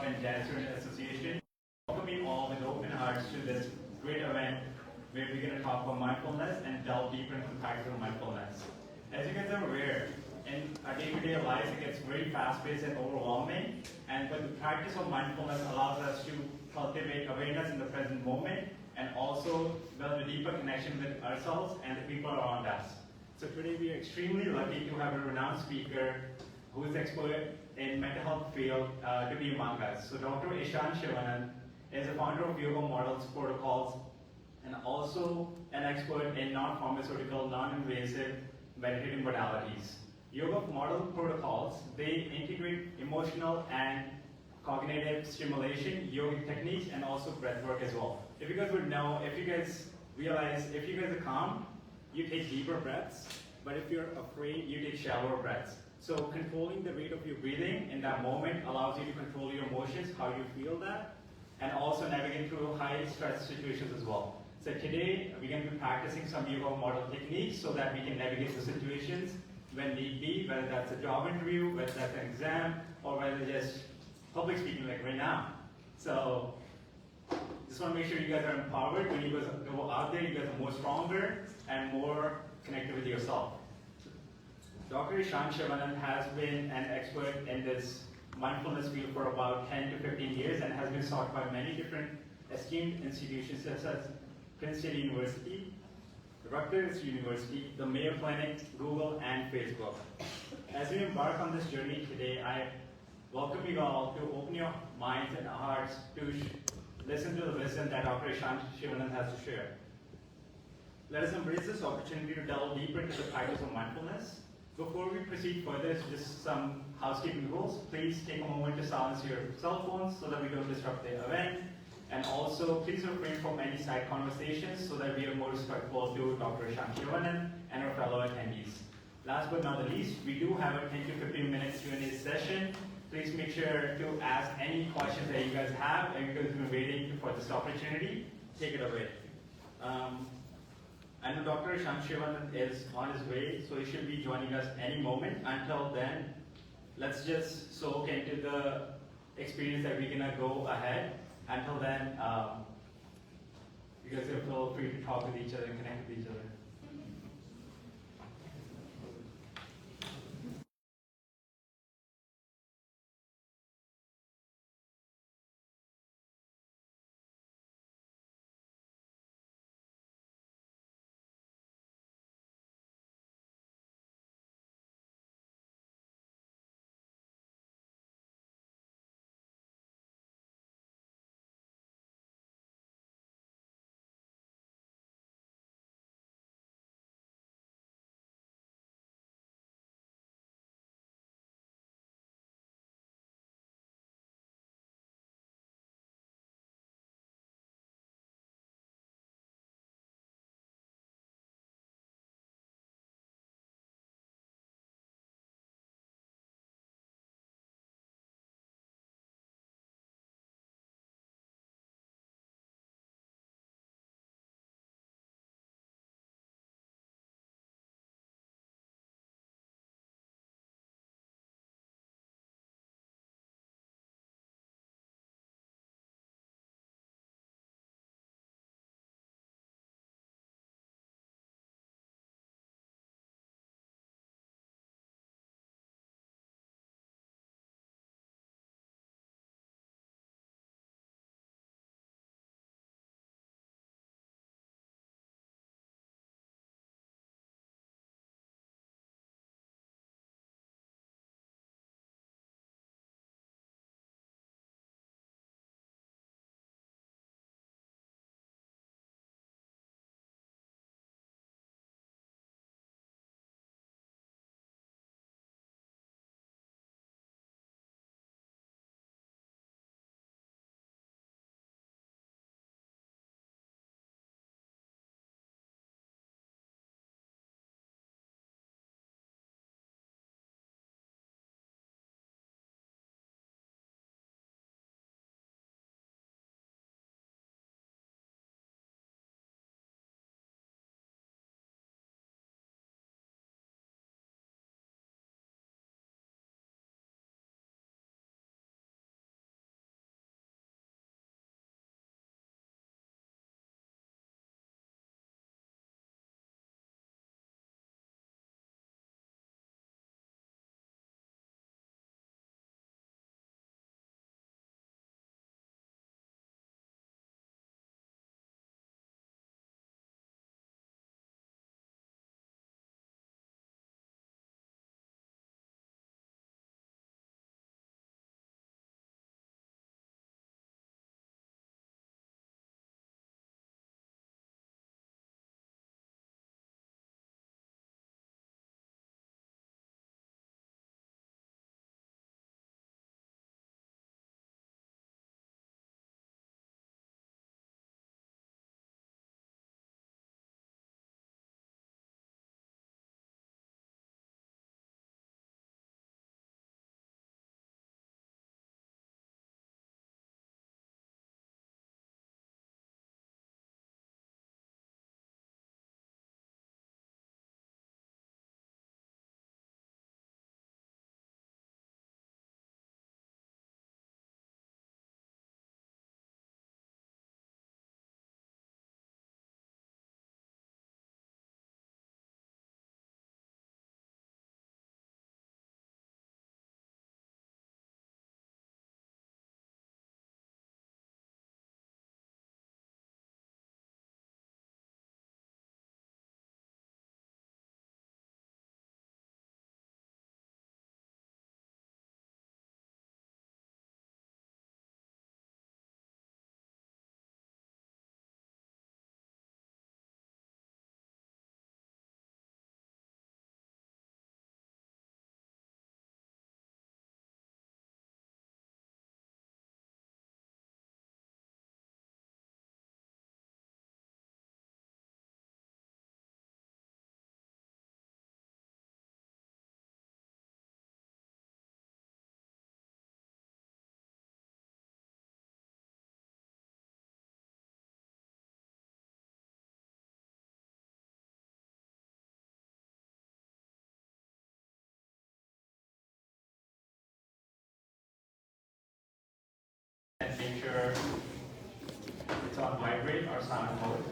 and Jazz Student Association. Welcome you all with open hearts to this great event where we're going to talk about mindfulness and delve deeper into the practice of mindfulness. As you guys are aware, in our day-to-day lives, it gets very fast-paced and overwhelming. But the practice of mindfulness allows us to cultivate awareness in the present moment and also build a deeper connection with ourselves and the people around us. So today we are extremely lucky to have a renowned speaker who is expert in mental health field to be among us. So Dr. Ishan Shivanand is the founder of Yoga of Immortals protocols and also an expert in non-pharmaceutical, non-invasive meditative modalities. Yoga of Immortals protocols, they integrate emotional and cognitive stimulation, yogic techniques, and also breath work as well. If you guys would know, if you guys realize, if you guys are calm, you take deeper breaths, but if you're afraid, you take shallower breaths. So controlling the rate of your breathing in that moment allows you to control your emotions, how you feel that, and also navigate through high stress situations as well. So today, we're going to be practicing some yoga model techniques so that we can navigate the situations when need be, whether that's a job interview, whether that's an exam, or whether just public speaking like right now. So just want to make sure you guys are empowered. When you guys go out there, you guys are more stronger and more connected with yourself. Dr. Ishan Shivanand has been an expert in this mindfulness field for about 10 to 15 years and has been sought by many different esteemed institutions such as Princeton University, Rutgers University, the Mayo Clinic, Google, and Facebook. As we embark on this journey today, I welcome you all to open your minds and hearts to listen to the wisdom that Dr. Ishan Shivanand has to share. Let us embrace this opportunity to delve deeper into the practice of mindfulness. Before we proceed further, just some housekeeping rules. Please take a moment to silence your cell phones so that we don't disrupt the event. And also, please refrain from any side conversations so that we are more respectful to Dr. Ishan Shivanand and our fellow attendees. Last but not the least, we do have a 10 to 15 minutes Q&A session. Please make sure to ask any questions that you guys have, and you guys have been waiting for this opportunity. Take it away. I know Dr. Ishan Shivanand is on his way, so he should be joining us any moment. Until then, let's just soak into the experience that we're gonna go ahead. Until then, you guys feel free to talk with each other and connect with each other. sure it's on vibrate or silent mode.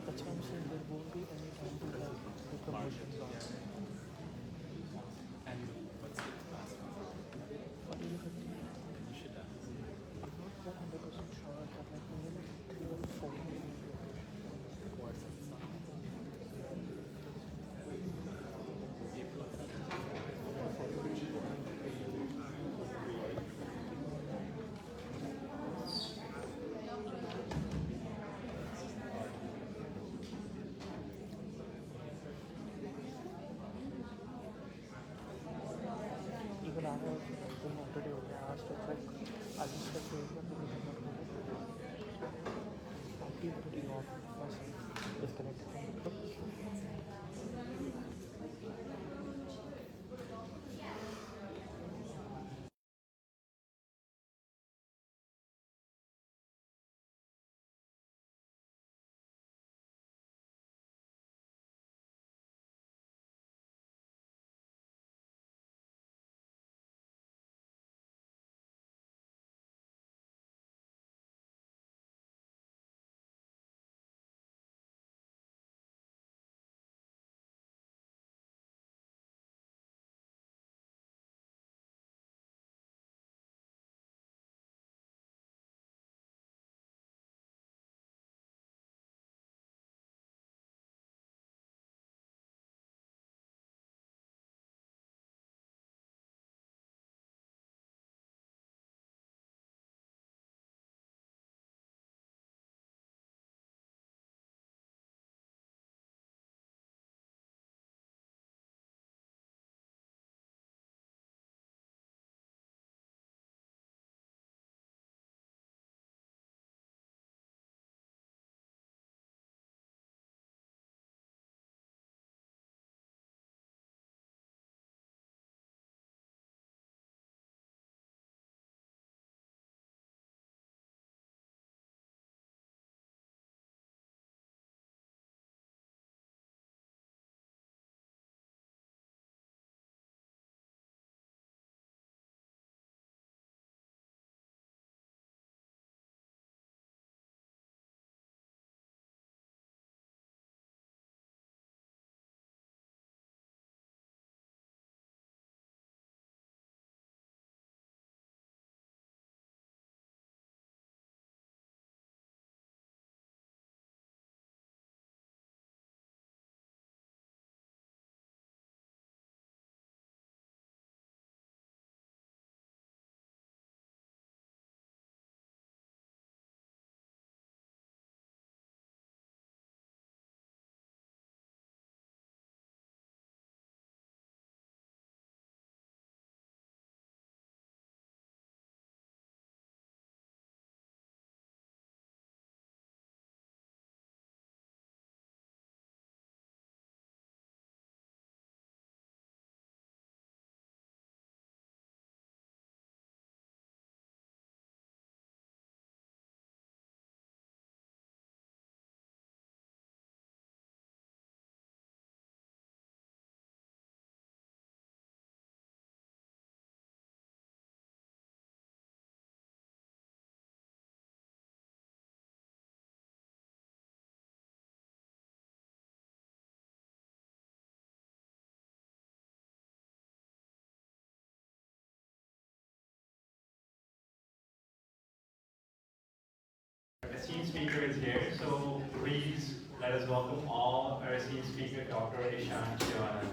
That's why I'm saying there won't be any time to like the promotions on. And what's the class? What do you think? You should have. I'm not 100% sure, but like maybe like 3 or 4 What's the song? even I have been already okay. I asked if like I just like doing that because I'm not good at it. So I feel pretty off myself disconnected from the group. Our esteemed speaker is here, so please let us welcome all our esteemed speaker, Dr. Ishan Shivanand.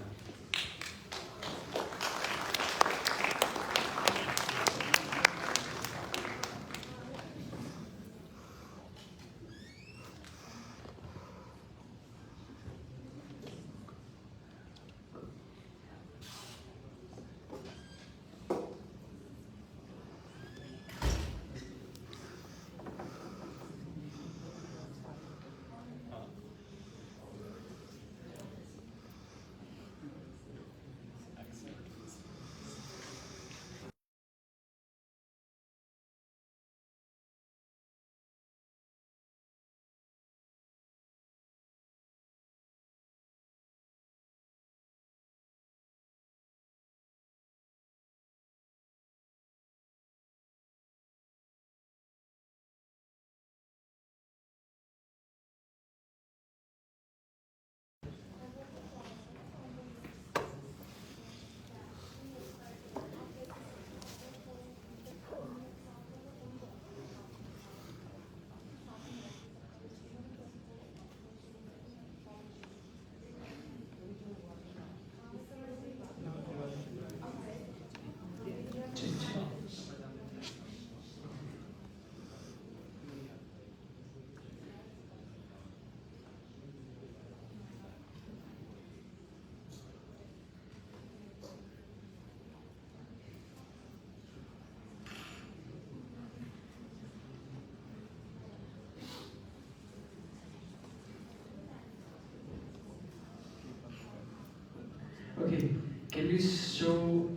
please show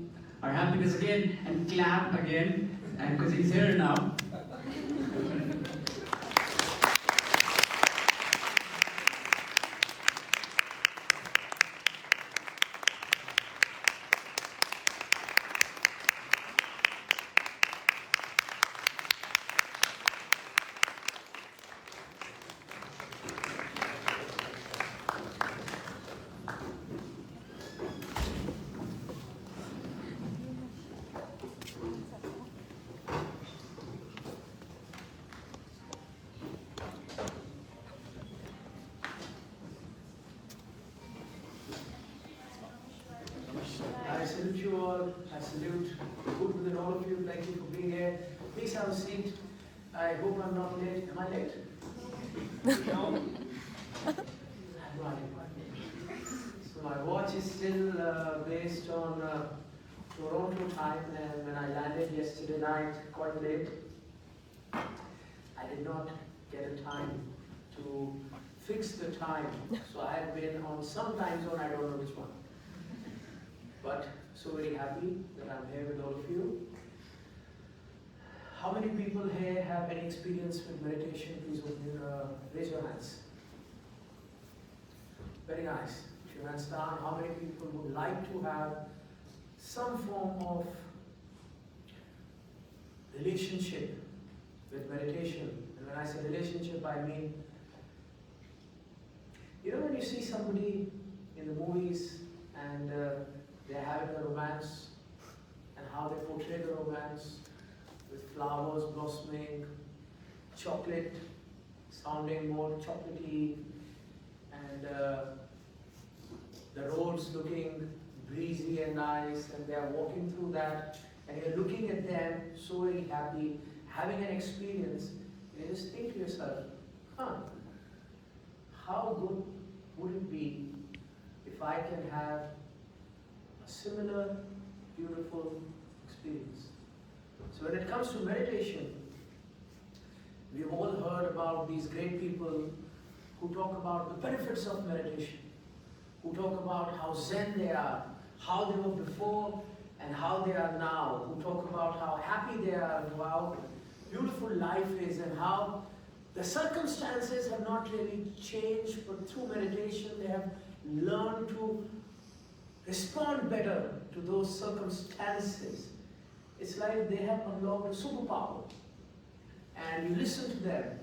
our happiness again and clap again, and because he's here now. I salute you all. I salute good within all of you. Thank you for being here. Please have a seat. I hope I'm not late. Am I late? No? I'm running. So my watch is still based on Toronto time, and when I landed yesterday night, quite late, I did not get a time to fix the time. So I have been on some time zone, I don't know which one. But so very happy that I'm here with all of you. How many people here have any experience with meditation? Please raise your hands. Very nice. Put your hands down. How many people would like to have some form of relationship with meditation? And when I say relationship, I mean, you know when you see somebody in the movies and they're having a romance, and how they portray the romance with flowers blossoming, chocolate sounding more chocolatey, and the roads looking breezy and nice, and they're walking through that, and you're looking at them so very happy, having an experience, and you just think to yourself, how good would it be if I can have a similar beautiful experience? So when it comes to meditation, we've all heard about these great people who talk about the benefits of meditation, who talk about how zen they are, how they were before and how they are now, who talk about how happy they are and how beautiful life is and how the circumstances have not really changed, but through meditation they have learned to respond better to those circumstances. It's like they have unlocked a superpower, and you listen to them.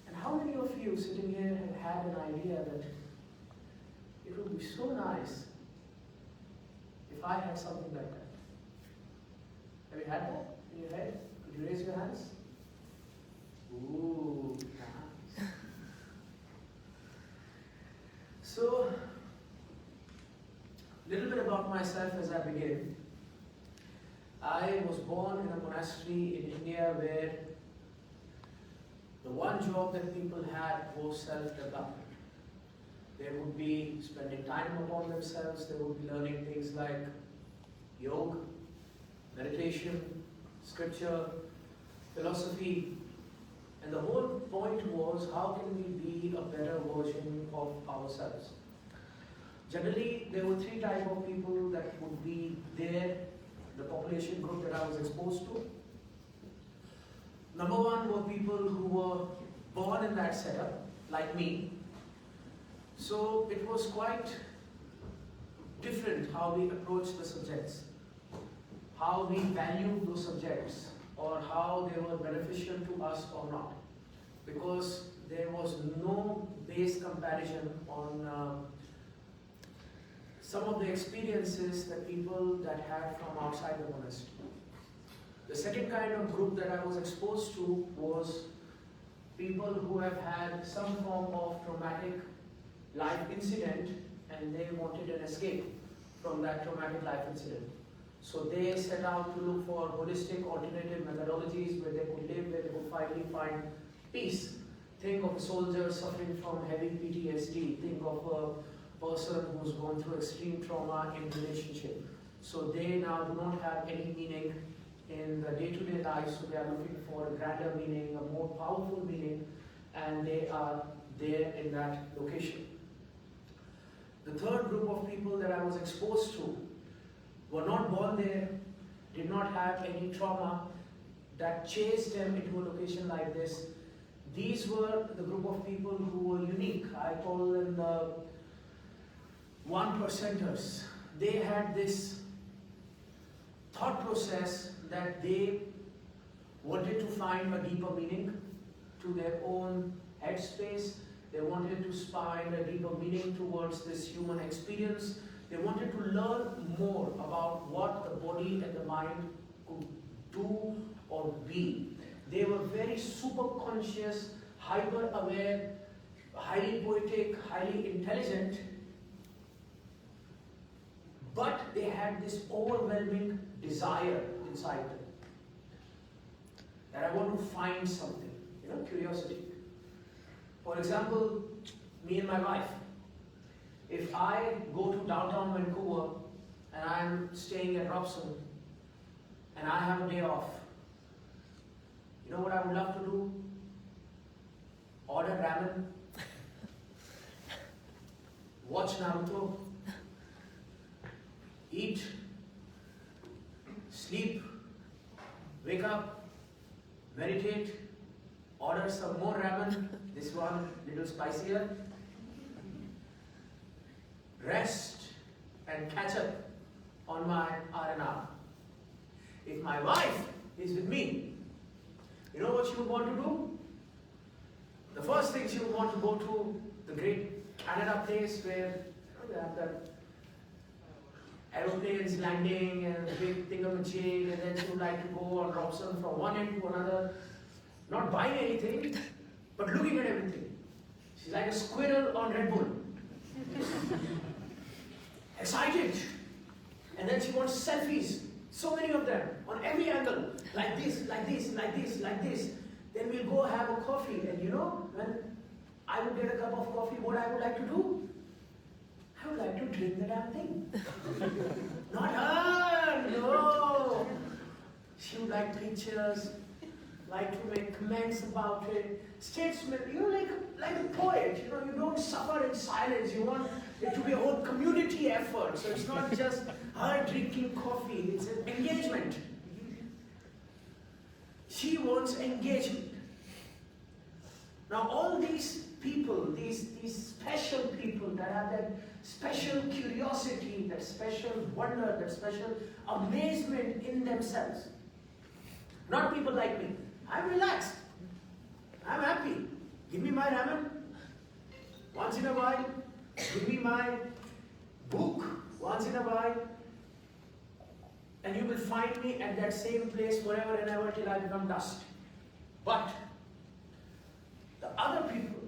And how many of you sitting here have had an idea that it would be so nice if I had something like that? Have you had that in your head? Could you raise your hands? Ooh, nice. So, a little bit about myself as I begin. I was born in a monastery in India where the one job that people had was self-development. They would be spending time upon themselves, they would be learning things like yoga, meditation, scripture, philosophy, and the whole point was how can we be a better version of ourselves. Generally, there were three types of people that would be there, the population group that I was exposed to. Number one were people who were born in that setup, like me. So it was quite different how we approached the subjects, how we valued those subjects, or how they were beneficial to us or not. Because there was no base comparison on some of the experiences that people that had from outside the monastery. The second kind of group that I was exposed to was people who have had some form of traumatic life incident and they wanted an escape from that traumatic life incident. So they set out to look for holistic alternative methodologies where they could live, where they could finally find peace. Think of a soldier suffering from heavy PTSD. Think of a person who's gone through extreme trauma in relationship. So they now do not have any meaning in the day-to-day life, so they are looking for a grander meaning, a more powerful meaning, and they are there in that location. The third group of people that I was exposed to were not born there, did not have any trauma that chased them into a location like this. These were the group of people who were unique. I call them the 1%ers. They had this thought process that they wanted to find a deeper meaning to their own headspace. They wanted to find a deeper meaning towards this human experience. They wanted to learn more about what the body and the mind could do or be. They were very super conscious, hyper aware, highly poetic, highly intelligent, but they had this overwhelming desire inside them that I want to find something, curiosity. For example, me and my wife, if I go to downtown Vancouver and I'm staying at Robson and I have a day off, you know what I would love to do? Order ramen, watch Naruto, eat, sleep, wake up, meditate, order some more ramen, this one little spicier, rest and catch up on my R&R. If my wife is with me, you know what she would want to do? The first thing she would want to go to the great Canada place where they have that aeroplanes landing and a big thingamajig, and then she would like to go on Robson from one end to another, not buying anything, but looking at everything. She's like a squirrel on Red Bull. Excited. And then she wants selfies, so many of them, on every angle, like this, like this, like this, like this. Then we'll go have a coffee, and when I would get a cup of coffee, what I would like to do? I would like to drink the damn thing. Not her, no. She would like pictures, like to make comments about it. Statesman, like a poet, you don't suffer in silence. You want it to be a whole community effort. So it's not just her drinking coffee, it's an engagement. She wants engagement. Now all these people, these special people that have that special curiosity, that special wonder, that special amazement in themselves. Not people like me. I'm relaxed. I'm happy. Give me my ramen once in a while. Give me my book once in a while. And you will find me at that same place forever and ever till I become dust. But the other people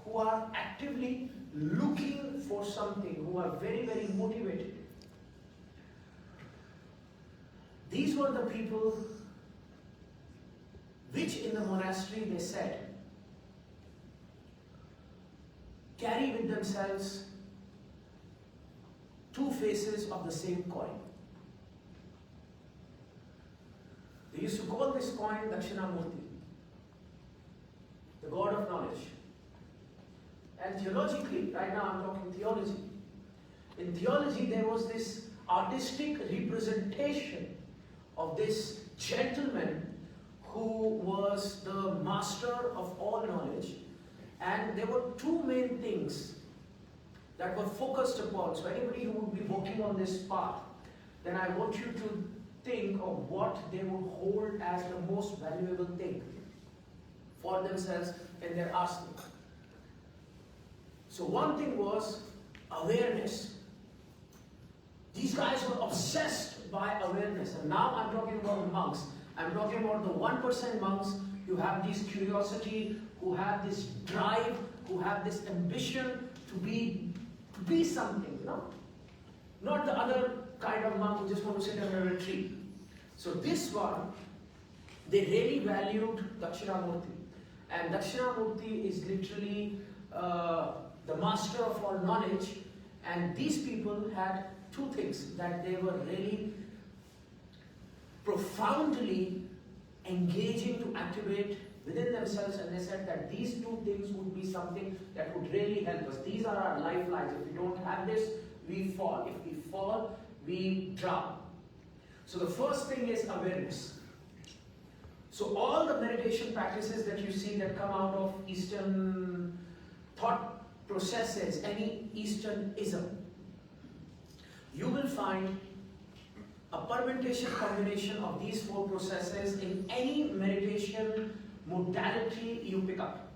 who are actively looking for something, who are very, very motivated, these were the people which in the monastery, they said, carry with themselves two faces of the same coin. They used to call this coin Dakshinamurti, the god of knowledge. And theologically, right now I'm talking theology. In theology, there was this artistic representation of this gentleman who was the master of all knowledge. And there were two main things that were focused upon. So anybody who would be walking on this path, then I want you to think of what they would hold as the most valuable thing for themselves in their asana. So one thing was awareness. These guys were obsessed by awareness. And now I'm talking about monks. I'm talking about the 1% monks who have this curiosity, who have this drive, who have this ambition to be something, Not the other kind of monk who just want to sit under a tree. So this one, they really valued Dakshinamurti. And Dakshinamurti is literally the master of all knowledge. And these people had two things that they were really profoundly engaging to activate within themselves, and they said that these two things would be something that would really help us. These are our lifelines. If we don't have this, we fall. If we fall, we drown. So the first thing is awareness. So all the meditation practices that you see that come out of Eastern thought processes, any Eastern-ism, you will find a permutation combination of these four processes in any meditation modality you pick up.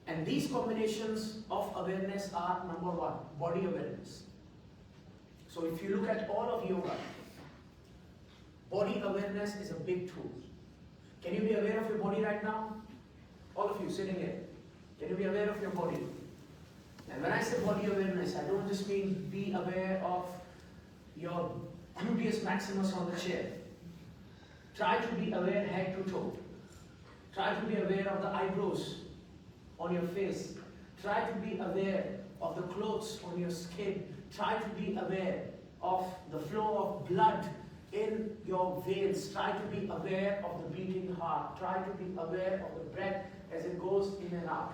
And these combinations of awareness are, number one, body awareness. So if you look at all of yoga, body awareness is a big tool. Can you be aware of your body right now? All of you sitting here. Can you be aware of your body? And when I say body awareness, I don't just mean be aware of your gluteus maximus on the chair. Try to be aware head to toe. Try to be aware of the eyebrows on your face. Try to be aware of the clothes on your skin. Try to be aware of the flow of blood in your veins. Try to be aware of the beating heart. Try to be aware of the breath as it goes in and out.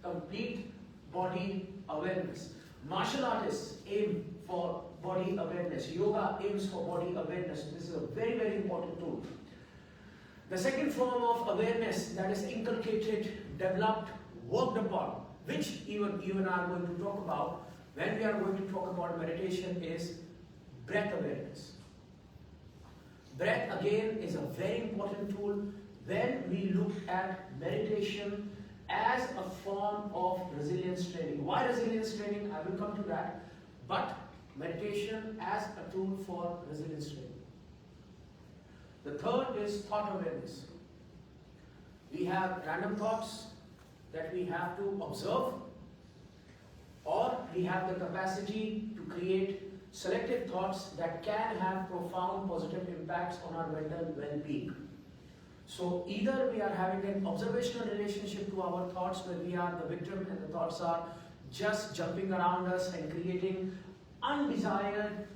Complete body awareness. Martial artists aim for body awareness. Yoga aims for body awareness. This is a very, very important tool. The second form of awareness that is inculcated, developed, worked upon, which even you and I are going to talk about when we are going to talk about meditation, is breath awareness. Breath again is a very important tool when we look at meditation as a form of resilience training. Why resilience training? I will come to that. But meditation as a tool for resilience training. The third is thought awareness. We have random thoughts that we have to observe, or we have the capacity to create selective thoughts that can have profound positive impacts on our mental well-being. So either we are having an observational relationship to our thoughts where we are the victim and the thoughts are just jumping around us and creating undesired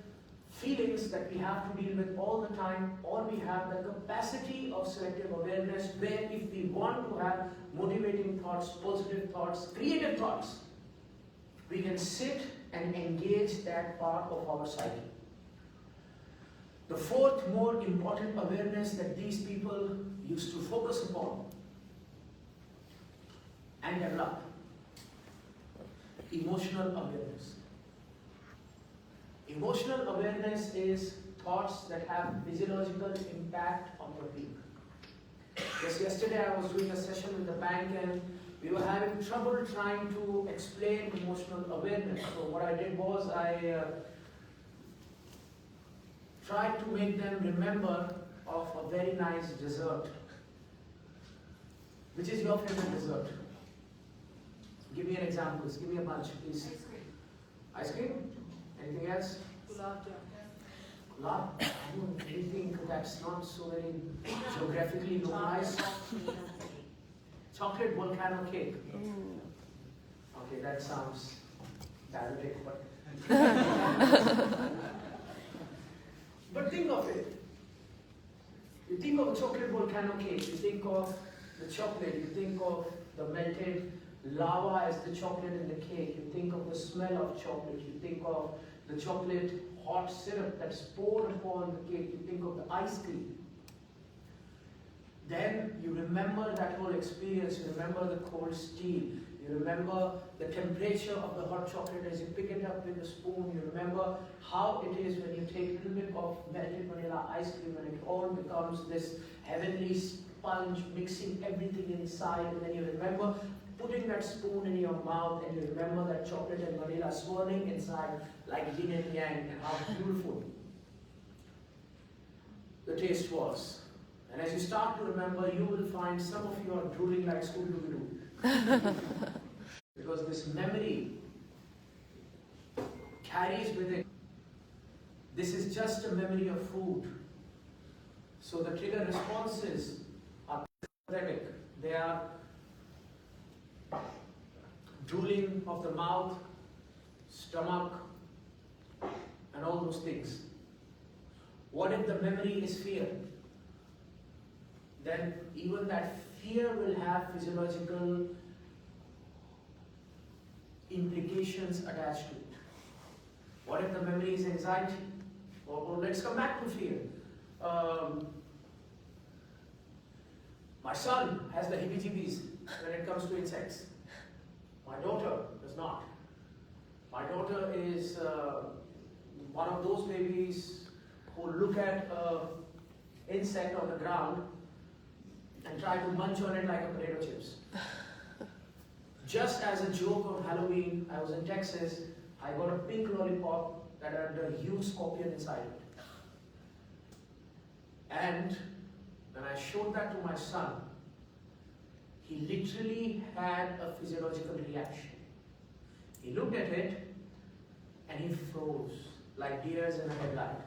feelings that we have to deal with all the time, or we have the capacity of selective awareness where if we want to have motivating thoughts, positive thoughts, creative thoughts, we can sit and engage that part of our psyche. The fourth more important awareness that these people used to focus upon and develop, emotional awareness. Emotional awareness is thoughts that have physiological impact on your being. Just yesterday I was doing a session with the bank and we were having trouble trying to explain emotional awareness. So what I did was I tried to make them remember of a very nice dessert. Which is your favorite dessert? Give me an example. Give me a bunch, please. Ice cream? Anything else? Gulab. I don't really think that's not so very geographically localized. Chocolate volcano cake. Okay, that sounds diabetic, but but think of it. You think of chocolate volcano cake, you think of the chocolate, you think of the melted lava as the chocolate in the cake, you think of the smell of chocolate, you think of the chocolate hot syrup that's poured upon the cake, you think of the ice cream. Then you remember that whole experience, you remember the cold steel, you remember the temperature of the hot chocolate as you pick it up with a spoon, you remember how it is when you take a little bit of melted vanilla ice cream and it all becomes this heavenly sponge mixing everything inside, and then you remember putting that spoon in your mouth and you remember that chocolate and vanilla swirling inside like yin and yang, and how beautiful the taste was. And as you start to remember, you will find some of you are drooling like Scooby-Doo. Because this memory carries with it. This is just a memory of food. So the trigger responses are pathetic. They are drooling of the mouth, stomach, and all those things. What if the memory is fear? Then even that fear will have physiological implications attached to it. What if the memory is anxiety? Or let's come back to fear. My son has the heebie-jeebies when it comes to insects. My daughter does not. My daughter is one of those babies who look at an insect on the ground and try to munch on it like a potato chips. Just as a joke on Halloween, I was in Texas, I got a pink lollipop that had a huge scorpion inside it. And when I showed that to my son, he literally had a physiological reaction. He looked at it and he froze like deers in a headlight.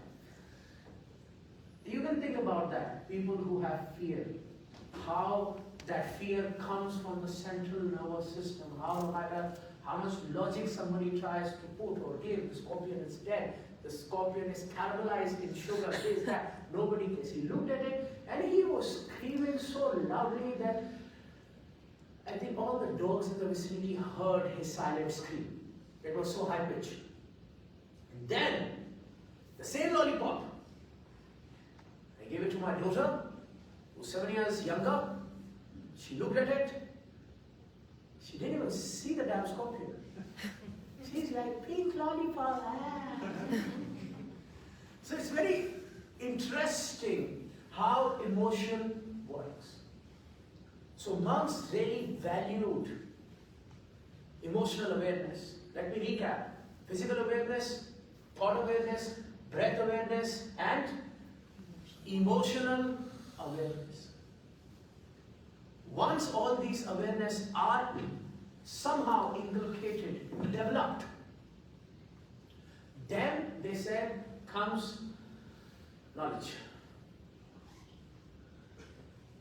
You can think about that, people who have fear, how that fear comes from the central nervous system, no matter how much logic somebody tries to put or give, the scorpion is dead, the scorpion is caramelized in sugar, this, that, nobody cares. He looked at it and he was screaming so loudly that I think all the dogs in the vicinity heard his silent scream. It was so high pitched. And then, the same lollipop, I gave it to my daughter, who's 7 years younger. She looked at it. She didn't even see the damn scorpion. She's like, pink lollipop. Ah. So it's very interesting how emotion works. So monks really valued emotional awareness. Let me recap. Physical awareness, thought awareness, breath awareness, and emotional awareness. Once all these awareness are somehow inculcated, developed, then they said comes knowledge.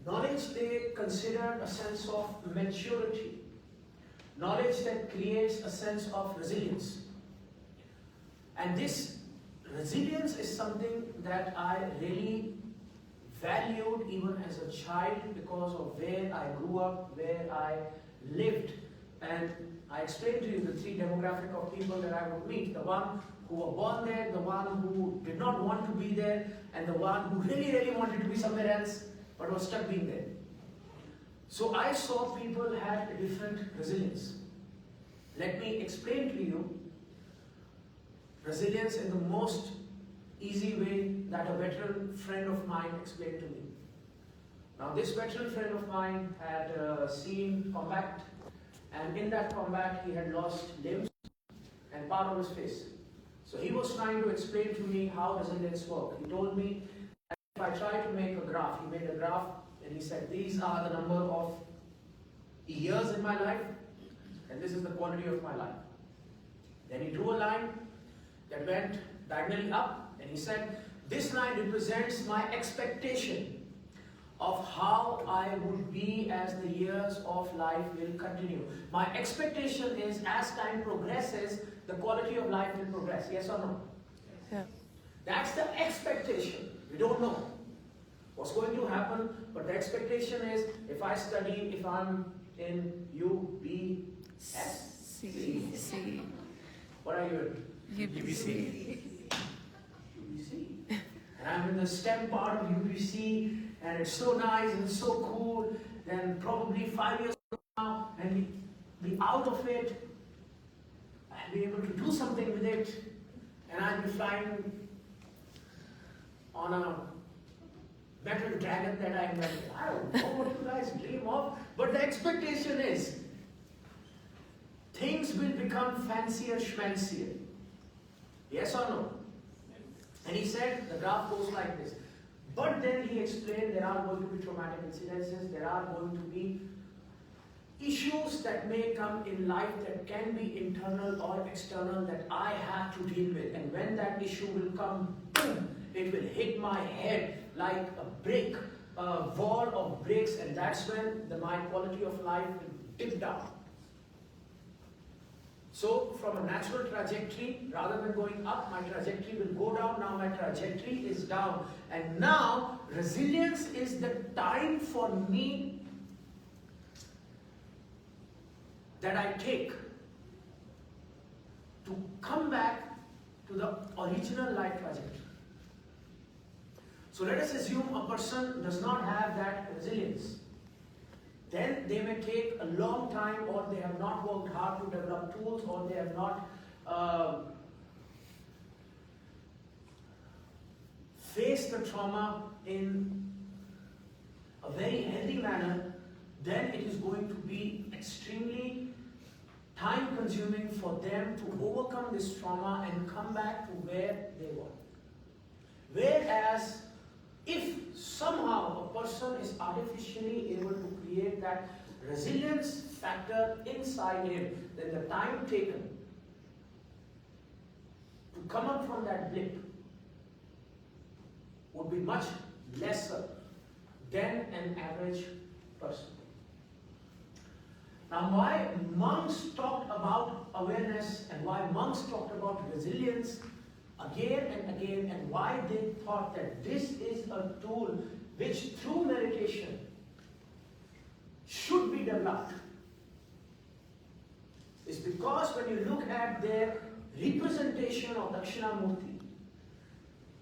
Knowledge they considered a sense of maturity. Knowledge that creates a sense of resilience. And this resilience is something that I really valued even as a child because of where I grew up, where I lived. And I explained to you the three demographic of people that I would meet. The one who were born there, the one who did not want to be there, and the one who really, really wanted to be somewhere else, but was stuck being there. So I saw people had a different resilience. Let me explain to you resilience in the most easy way that a veteran friend of mine explained to me. Now this veteran friend of mine had seen combat, and in that combat he had lost limbs and part of his face. So he was trying to explain to me how resilience works. He told me that if I try to make a graph, he made a graph and he said these are the number of years in my life and this is the quality of my life. Then he drew a line that went diagonally up and he said this line represents my expectation of how I would be as the years of life will continue. My expectation is as time progresses, the quality of life will progress. Yes or no? Yeah. That's the expectation. We don't know what's going to happen, but the expectation is if I study, if I'm in UBC. C. What are you in? UBC. UBC. And I'm in the STEM part of UBC, and it's so nice and so cool. Then probably 5 years from now, and be out of it, I'll be able to do something with it, and I'll be flying on a metal dragon that I invented. I don't know what you guys dream of, but the expectation is things will become fancier, schmancier. Yes or no? And he said the graph goes like this. But then he explained there are going to be traumatic incidences, there are going to be issues that may come in life that can be internal or external that I have to deal with. And when that issue will come, boom, it will hit my head like a brick, a wall of bricks, and that's when my quality of life will dip down. So from a natural trajectory, rather than going up, my trajectory will go down. Now my trajectory is down. And now resilience is the time for me that I take to come back to the original life trajectory. So let us assume a person does not have that resilience. Then they may take a long time, or they have not worked hard to develop tools, or they have not faced the trauma in a very healthy manner. Then it is going to be extremely time consuming for them to overcome this trauma and come back to where they were. Whereas, if somehow a person is artificially able to create that resilience factor inside him, then the time taken to come up from that blip would be much lesser than an average person. Now, why monks talked about awareness and why monks talked about resilience again and again, and why they thought that this is a tool which through meditation should be developed, is because when you look at their representation of Dakshinamurti,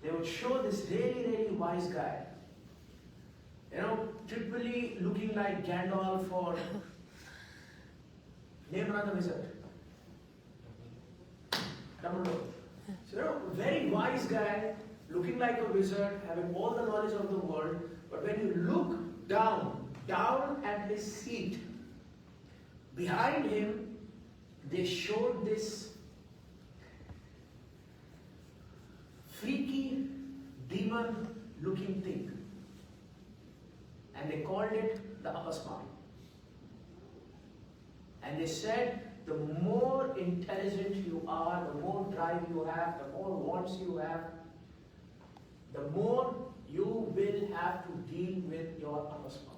they would show this really, really wise guy, triply looking like Gandalf, or name another wizard. Dumbledore. So, very wise guy, looking like a wizard, having all the knowledge of the world, but when you look down at his seat, behind him, they showed this freaky demon-looking thing, and they called it the Apasmar. And they said, the more intelligent you are, the more drive you have, the more wants you have, the more you will have to deal with your Apasmar.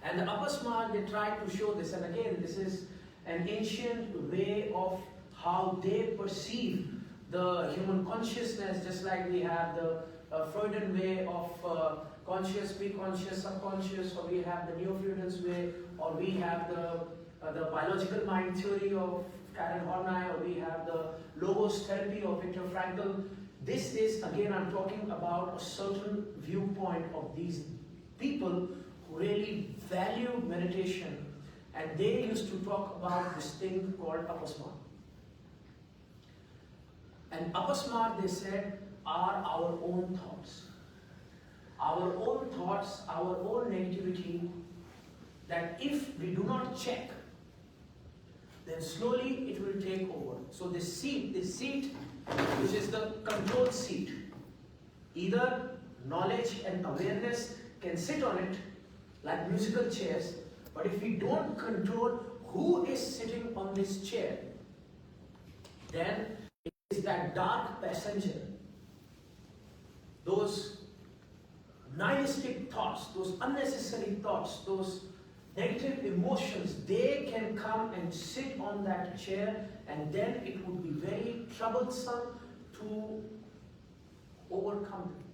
And the Apasmar, they tried to show this, and again, this is an ancient way of how they perceive the human consciousness, just like we have the Freudian way of conscious, pre-conscious, subconscious, or we have the Neo-Freudian's way, or we have the biological mind theory of Karen Horney, or we have the logos therapy of Viktor Frankl. This is, again, I'm talking about a certain viewpoint of these people who really value meditation, and they used to talk about this thing called Apasmar. And Apasmar, they said, are our own thoughts. Our own thoughts, our own negativity, that if we do not check, then slowly it will take over. So this seat, which is the control seat, either knowledge and awareness can sit on it like musical chairs, but if we don't control who is sitting on this chair, then it is that dark passenger. Those nihilistic thoughts, those unnecessary thoughts, those negative emotions, they can come and sit on that chair, and then it would be very troublesome to overcome them.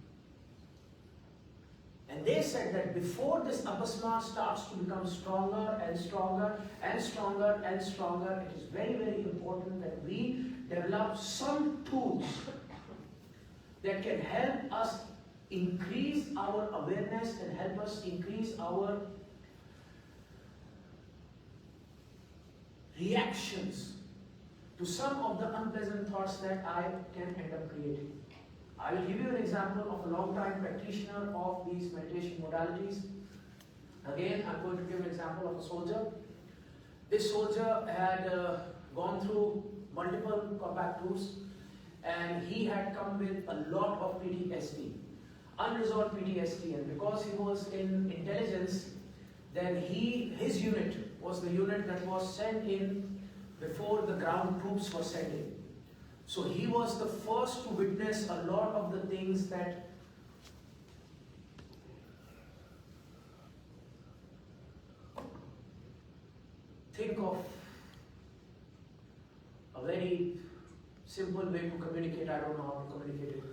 And they said that before this Apasmar starts to become stronger and stronger and stronger and stronger, it is very, very important that we develop some tools that can help us increase our awareness and help us increase our reactions to some of the unpleasant thoughts that I can end up creating. I will give you an example of a long-time practitioner of these meditation modalities. Again, I'm going to give an example of a soldier. This soldier had gone through multiple combat tours, and he had come with a lot of PTSD, unresolved PTSD, and because he was in intelligence, then his unit was the unit that was sent in before the ground troops were sent in. So he was the first to witness a lot of the things that think of a very simple way to communicate. I don't know how to communicate it.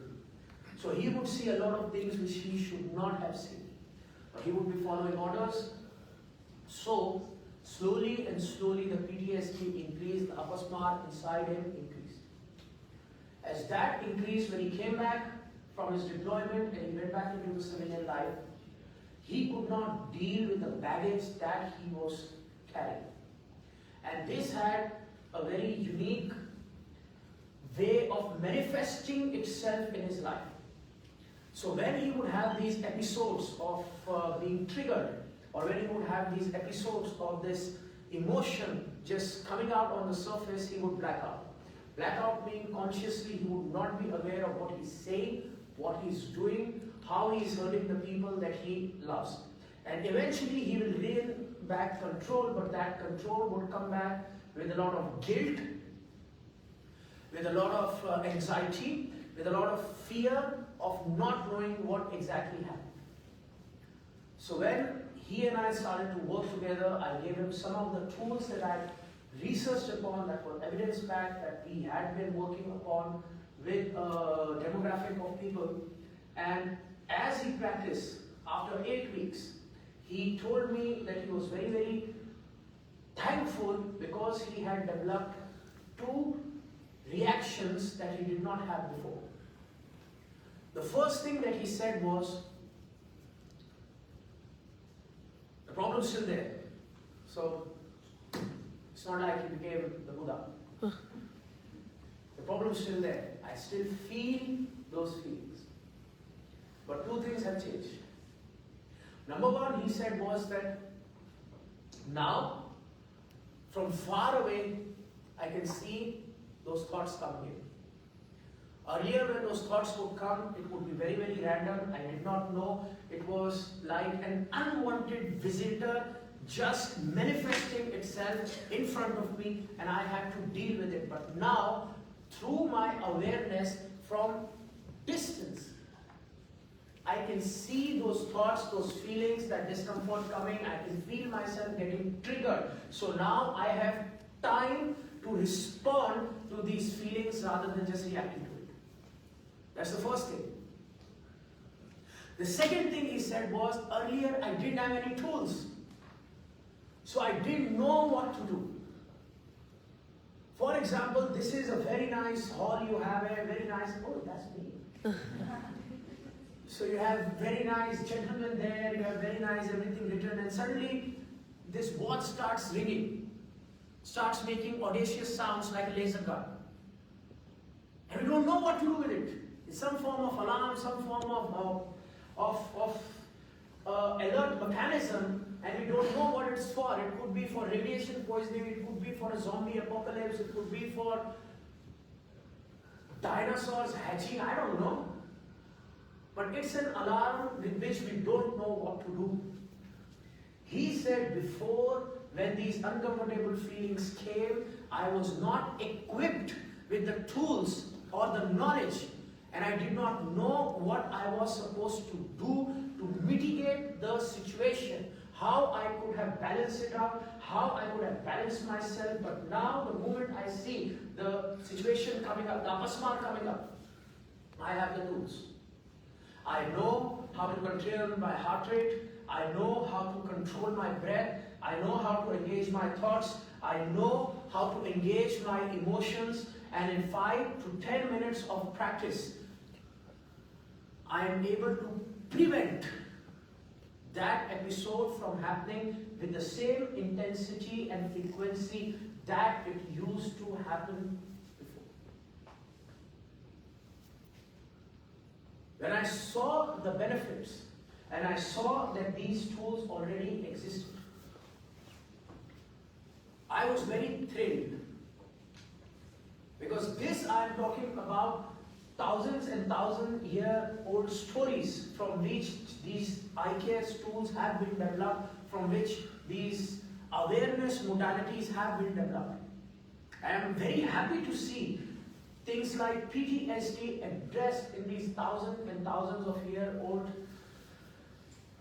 So he would see a lot of things which he should not have seen. But he would be following orders. So slowly and slowly the PTSD increased, the Apasmar inside him increased. As that increased, when he came back, from his deployment and he went back into the civilian life, he could not deal with the baggage that he was carrying. And this had a very unique way of manifesting itself in his life. So when he would have these episodes of being triggered, or when he would have these episodes of this emotion just coming out on the surface, he would black out. Black out meaning consciously he would not be aware of what he's saying, what he's doing, how he's hurting the people that he loves. And eventually he will gain back control, but that control would come back with a lot of guilt, with a lot of anxiety, with a lot of fear of not knowing what exactly happened. So when he and I started to work together, I gave him some of the tools that I researched upon, that were evidence-backed, that we had been working upon with a demographic of people. And as he practiced, after 8 weeks, he told me that he was very, very thankful because he had developed 2 reactions that he did not have before. The first thing that he said was, the problem's still there. So, it's not like he became the Buddha. The problem's still there. I still feel those feelings. But 2 things have changed. Number 1, he said, was that now, from far away, I can see those thoughts coming in. Earlier, when those thoughts would come, it would be very, very random. I did not know. It was like an unwanted visitor just manifesting itself in front of me, and I had to deal with it. But now, through my awareness from distance, I can see those thoughts, those feelings, that discomfort coming. I can feel myself getting triggered. So now I have time to respond to these feelings rather than just reacting to it. That's the first thing. The second thing he said was, earlier I didn't have any tools. So I didn't know what to do. For example, this is a very nice hall you have, a very nice, oh, that's me. So you have very nice gentlemen there, you have very nice everything written, and suddenly this watch starts ringing, starts making audacious sounds like a laser gun. And we don't know what to do with it. It's some form of alarm, some form of alert mechanism, and we don't know what it's for. It could be for radiation poisoning, it could be for a zombie apocalypse, it could be for dinosaurs hatching, I don't know. But it's an alarm with which we don't know what to do. He said before, when these uncomfortable feelings came, I was not equipped with the tools or the knowledge, and I did not know what I was supposed to do to mitigate the situation, how I could have balanced it out, how I could have balanced myself. But now, the moment I see the situation coming up, the Apasmar coming up, I have the tools. I know how to control my heart rate. I know how to control my breath. I know how to engage my thoughts. I know how to engage my emotions. And in 5 to 10 minutes of practice, I am able to prevent that episode from happening with the same intensity and frequency that it used to happen before. When I saw the benefits, and I saw that these tools already existed, I was very thrilled. Because this I am talking about thousands and thousand-year-old stories from which these IKS tools have been developed, from which these awareness modalities have been developed. I am very happy to see things like PTSD addressed in these thousands and thousands of year-old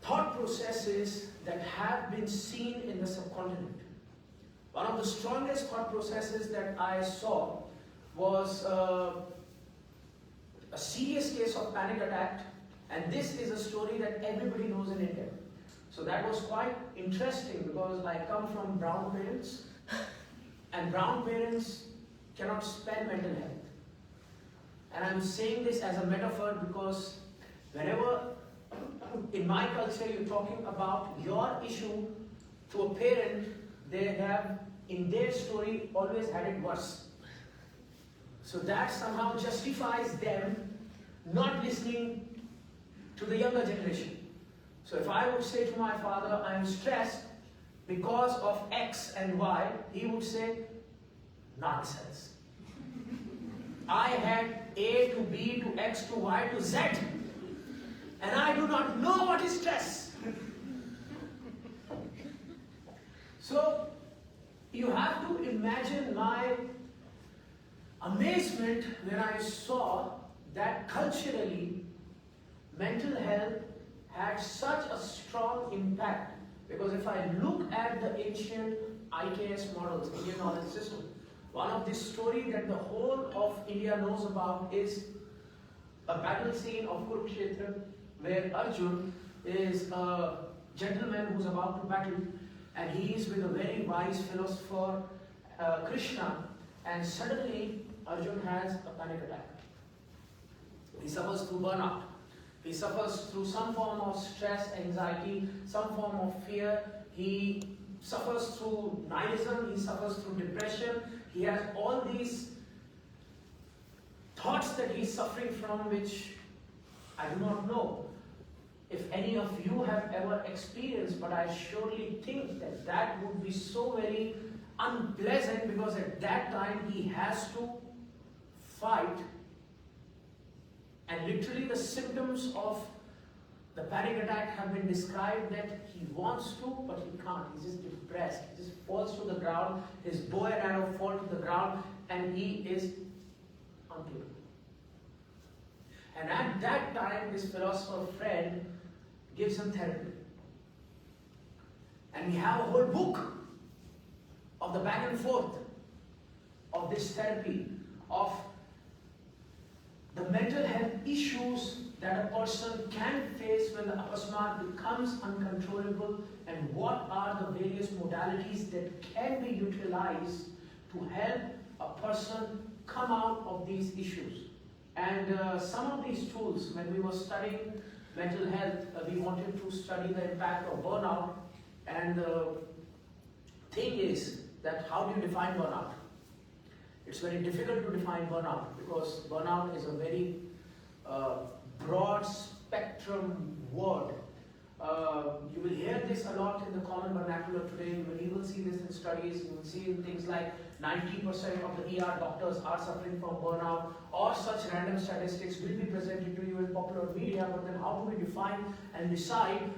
thought processes that have been seen in the subcontinent. One of the strongest thought processes that I saw was a serious case of panic attack, and this is a story that everybody knows in India. So that was quite interesting because I come from brown parents, and brown parents cannot spell mental health. And I'm saying this as a metaphor because whenever in my culture you're talking about your issue to a parent, they have in their story always had it worse. So that somehow justifies them not listening to the younger generation. So if I would say to my father, I am stressed because of X and Y, he would say, nonsense. I had A to B to X to Y to Z, and I do not know what is stress. So you have to imagine my amazement when I saw that culturally mental health had such a strong impact. Because if I look at the ancient IKS models, Indian knowledge system, one of the story that the whole of India knows about is a battle scene of Kurukshetra where Arjun is a gentleman who's about to battle, and he is with a very wise philosopher, Krishna, and suddenly Arjun has a panic attack. He suffers through burnout. He suffers through some form of stress, anxiety, some form of fear. He suffers through nihilism. He suffers through depression. He has all these thoughts that he's suffering from, which I do not know if any of you have ever experienced, but I surely think that that would be so very unpleasant, because at that time he has to fight, and literally the symptoms of the panic attack have been described that he wants to, but he can't. He's just depressed. He just falls to the ground. His bow and arrow fall to the ground, and he is unkillable. And at that time, this philosopher friend gives him therapy. And we have a whole book of the back and forth of this therapy, of the mental health issues that a person can face when the Apasmar becomes uncontrollable, and what are the various modalities that can be utilized to help a person come out of these issues. And some of these tools, when we were studying mental health, we wanted to study the impact of burnout. And the thing is that how do you define burnout? It's very difficult to define burnout, because burnout is a very broad spectrum word. You will hear this a lot in the common vernacular today. You will see this in studies. You will see in things like 90% of the ER doctors are suffering from burnout, or such random statistics will be presented to you in popular media. But then how do we define and decide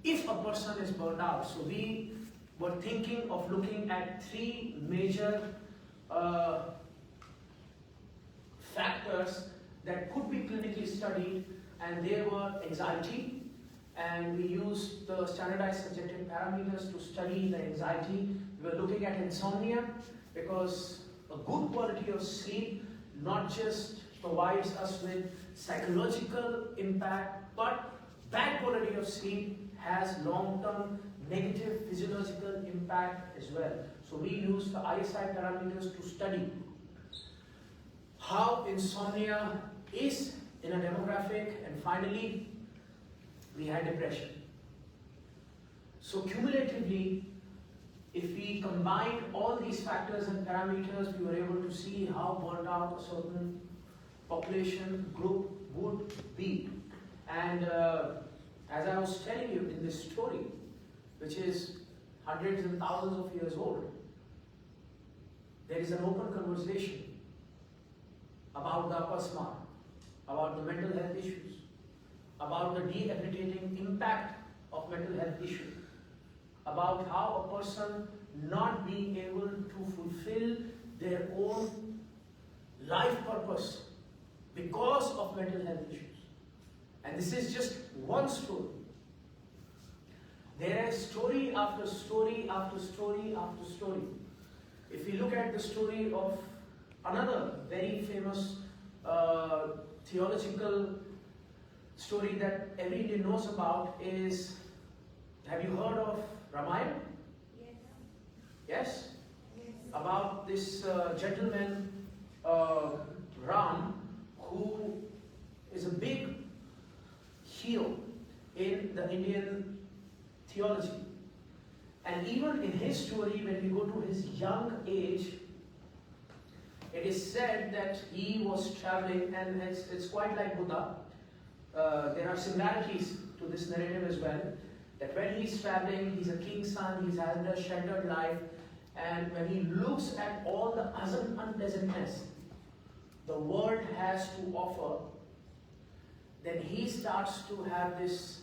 if a person is burned out? So we were thinking of looking at three major factors that could be clinically studied, and they were anxiety. And we used the standardized subjective parameters to study the anxiety. We were looking at insomnia, because a good quality of sleep not just provides us with psychological impact, but bad quality of sleep has long-term negative physiological impact as well. So we used the ISI parameters to study how insomnia is in a demographic, and finally we had depression. So cumulatively, if we combined all these factors and parameters, we were able to see how burned out a certain population group would be. And as I was telling you in this story, which is hundreds and thousands of years old, there is an open conversation about the Apasmar, about the mental health issues, about the debilitating impact of mental health issues, about how a person not being able to fulfill their own life purpose because of mental health issues. And this is just one story. There is story after story after story after story. If we look at the story of another very famous theological story that every Indian knows about is, have you heard of Ramayana? Yes. Yes? Yes. About this gentleman, Ram, who is a big hero in the Indian theology. And even in his story, when we go to his young age, it is said that he was traveling, and it's quite like Buddha. There are similarities to this narrative as well, that when he's traveling, he's a king's son, he's had a sheltered life, and when he looks at all the unpleasantness the world has to offer, then he starts to have this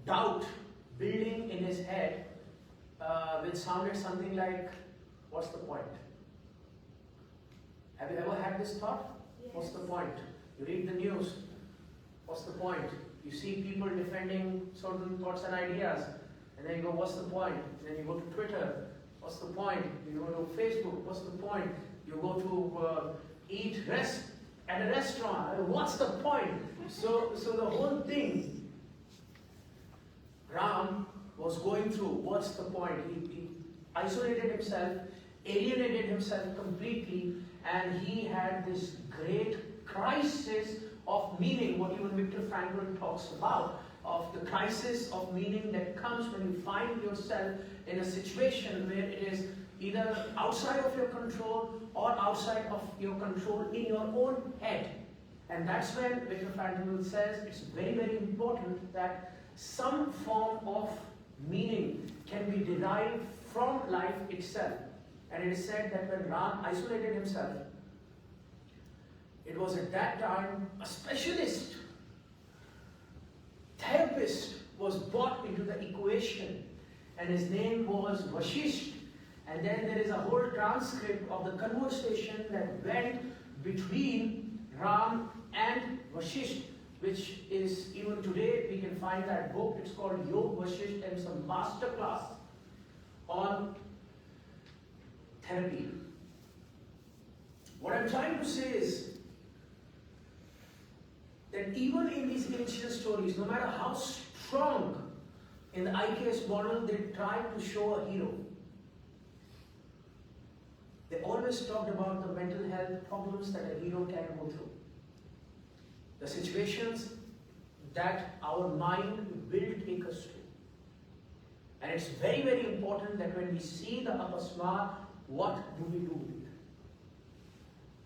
doubt building in his head, which sounded something like, what's the point? Have you ever had this thought? Yes. What's the point? You read the news, what's the point? You see people defending certain thoughts and ideas, and then you go, what's the point? And then you go to Twitter, what's the point? You go to Facebook, what's the point? You go to eat at a restaurant, what's the point? So the whole thing, Ram was going through, what's the point? He isolated himself, alienated himself completely, and he had this great crisis of meaning, what even Viktor Frankl talks about, of the crisis of meaning that comes when you find yourself in a situation where it is either outside of your control or outside of your control in your own head. And that's when Viktor Frankl says it's very, very important that some form of meaning can be derived from life itself. And it is said that when Ram isolated himself, it was at that time a specialist therapist was brought into the equation, and his name was Vashisht. And then there is a whole transcript of the conversation that went between Ram and Vashisht, which is, even today we can find that book. It's called Yoga Vashisht, and it's a master class on therapy. What I'm trying to say is that even in these ancient stories, no matter how strong in the IKS model they tried to show a hero, they always talked about the mental health problems that a hero can go through. The situations that our mind will take us to. And it's very, very important that when we see the Apasmar, what do we do with it?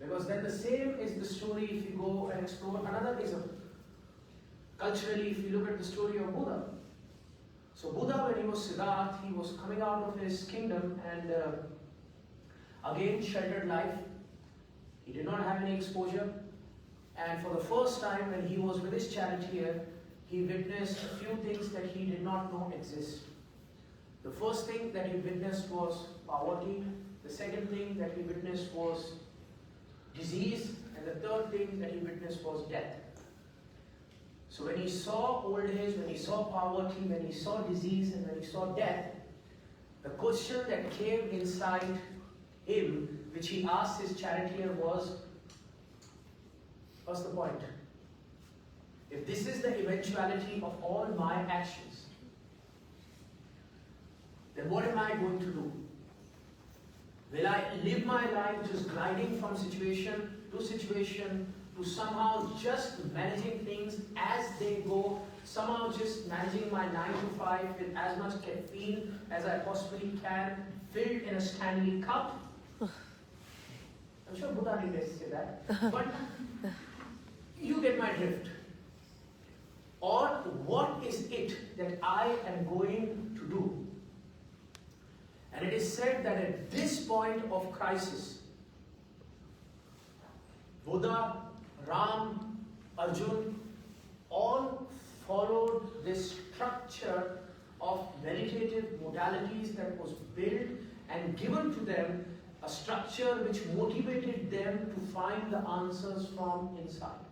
Because then the same is the story if you go and explore another ism. Culturally, if you look at the story of Buddha. So Buddha, when he was Siddhartha, he was coming out of his kingdom and again sheltered life. He did not have any exposure. And for the first time when he was with his charioteer, he witnessed a few things that he did not know exist. The first thing that he witnessed was poverty. The second thing that he witnessed was disease. And the third thing that he witnessed was death. So when he saw old age, when he saw poverty, when he saw disease, and when he saw death, the question that came inside him, which he asked his charioteer, was, what's the point? If this is the eventuality of all my actions, then what am I going to do? Will I live my life just gliding from situation to somehow just managing things as they go, somehow just managing my 9 to 5 with as much caffeine as I possibly can, filled in a Stanley cup? I'm sure Buddha didn't say that, but you get my drift. Or what is it that I am going to do? And it is said that at this point of crisis, Buddha, Ram, Arjun, all followed this structure of meditative modalities that was built and given to them, a structure which motivated them to find the answers from inside,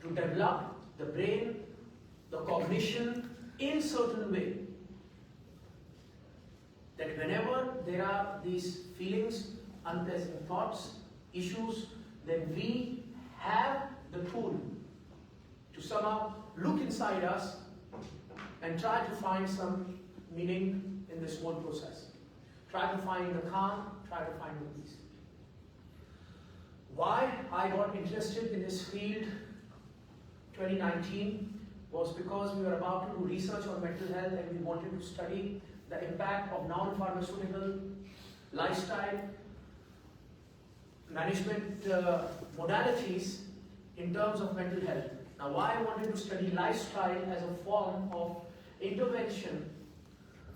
to develop the brain, the cognition in certain way, that whenever there are these feelings, unpleasant thoughts, issues, then we have the tool to somehow look inside us and try to find some meaning in this whole process. Try to find the calm, try to find the peace. Why I got interested in this field 2019 was because we were about to do research on mental health and we wanted to study the impact of non-pharmaceutical lifestyle management modalities in terms of mental health. Now, why I wanted to study lifestyle as a form of intervention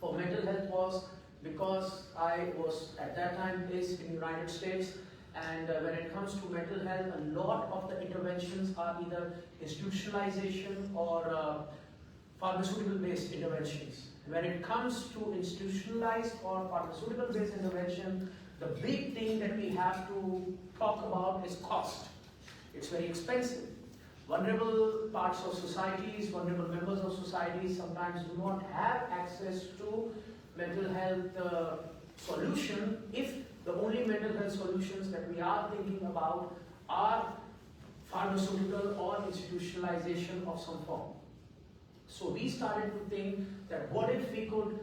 for mental health was because I was at that time based in the United States, and when it comes to mental health, a lot of the interventions are either institutionalization or pharmaceutical-based interventions. When it comes to institutionalized or pharmaceutical-based intervention, the big thing that we have to talk about is cost. It's very expensive. Vulnerable parts of societies, vulnerable members of societies sometimes do not have access to mental health solution if the only mental health solutions that we are thinking about are pharmaceutical or institutionalization of some form. So we started to think that what if we could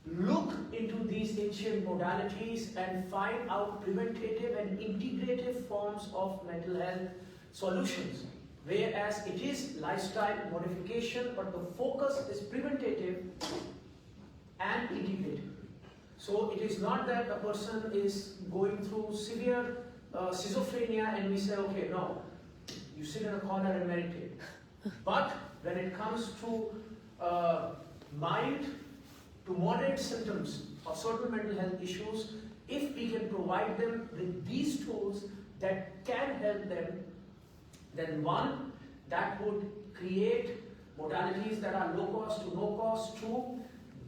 look into these ancient modalities and find out preventative and integrative forms of mental health solutions, whereas it is lifestyle modification, but the focus is preventative and integrative. So it is not that a person is going through severe schizophrenia and we say, okay, no, you sit in a corner and meditate. But when it comes to mild to moderate symptoms of certain mental health issues, if we can provide them with these tools that can help them, then one, that would create modalities that are low cost to no cost. Two,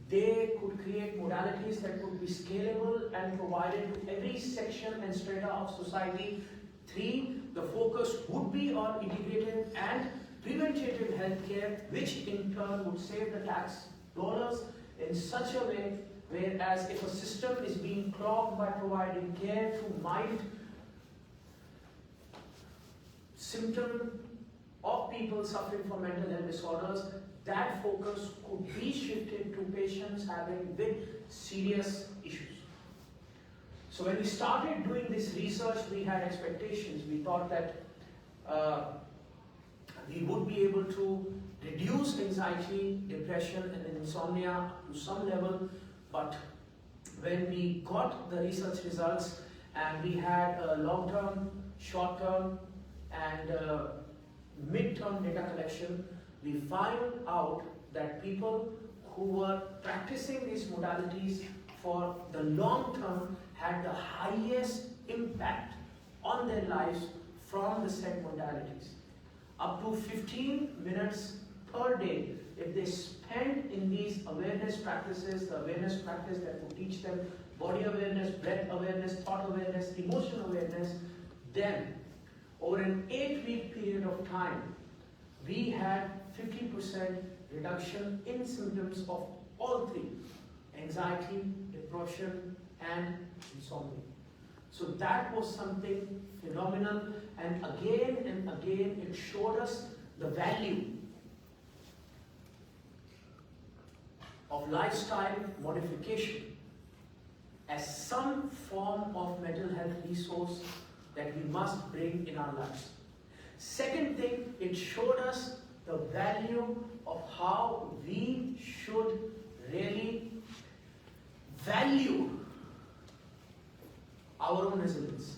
they could create modalities that could be scalable and provided to every section and strata of society. Three, the focus would be on integrative and preventative healthcare, which in turn would save the tax dollars in such a way, whereas if a system is being clogged by providing care to mild symptom of people suffering from mental health disorders, that focus could be shifted to patients having with serious issues. So when we started doing this research, we had expectations. We thought that we would be able to reduce anxiety, depression, and insomnia to some level, but when we got the research results and we had long-term, short-term, and mid-term data collection, we found out that people who were practicing these modalities for the long term had the highest impact on their lives from the said modalities. Up to 15 minutes per day, if they spend in these awareness practices, the awareness practice that will teach them body awareness, breath awareness, thought awareness, emotion awareness, then over an 8-week period of time, we had 50% reduction in symptoms of all three: anxiety, depression, and insomnia. So that was something phenomenal, and again it showed us the value of lifestyle modification as some form of mental health resource that we must bring in our lives. Second thing, it showed us the value of how we should really value our own resilience.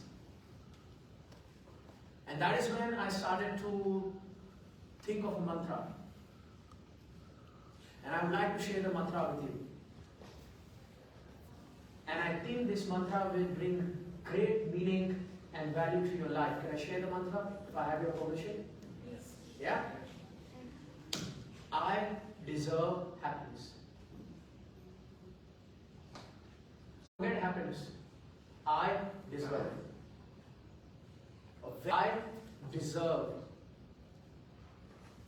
And that is when I started to think of a mantra. And I would like to share the mantra with you. And I think this mantra will bring great meaning and value to your life. Can I share the mantra if I have your permission? Yes. Yeah? I deserve happiness. Forget happiness. I deserve. I deserve.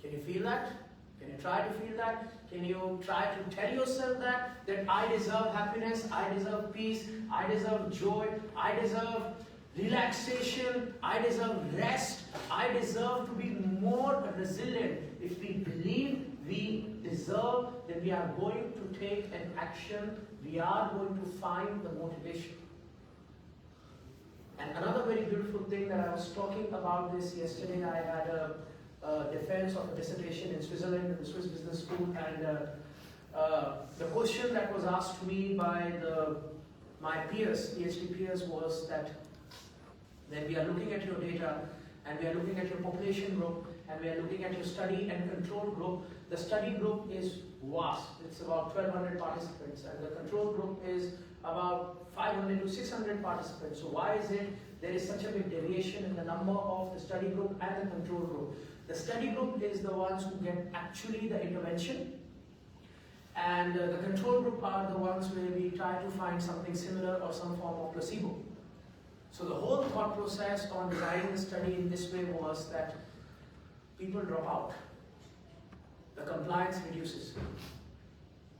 Can you feel that? Can you try to feel that? Can you try to tell yourself that I deserve happiness, I deserve peace, I deserve joy, I deserve relaxation, I deserve rest, I deserve to be more resilient. If we believe we deserve, then we are going to take an action, we are going to find the motivation. And another very beautiful thing that I was talking about this yesterday. I had a defense of a dissertation in Switzerland, in the Swiss Business School, and the question that was asked to me by my peers, PhD peers, was that when we are looking at your data and we are looking at your population group and we are looking at your study and control group, the study group is vast. It's about 1,200 participants, and the control group is about 500 to 600 participants. So why is it there is such a big deviation in the number of the study group and the control group? The study group is the ones who get actually the intervention, and the control group are the ones where we try to find something similar or some form of placebo. So the whole thought process on designing the study in this way was that people drop out. The compliance reduces,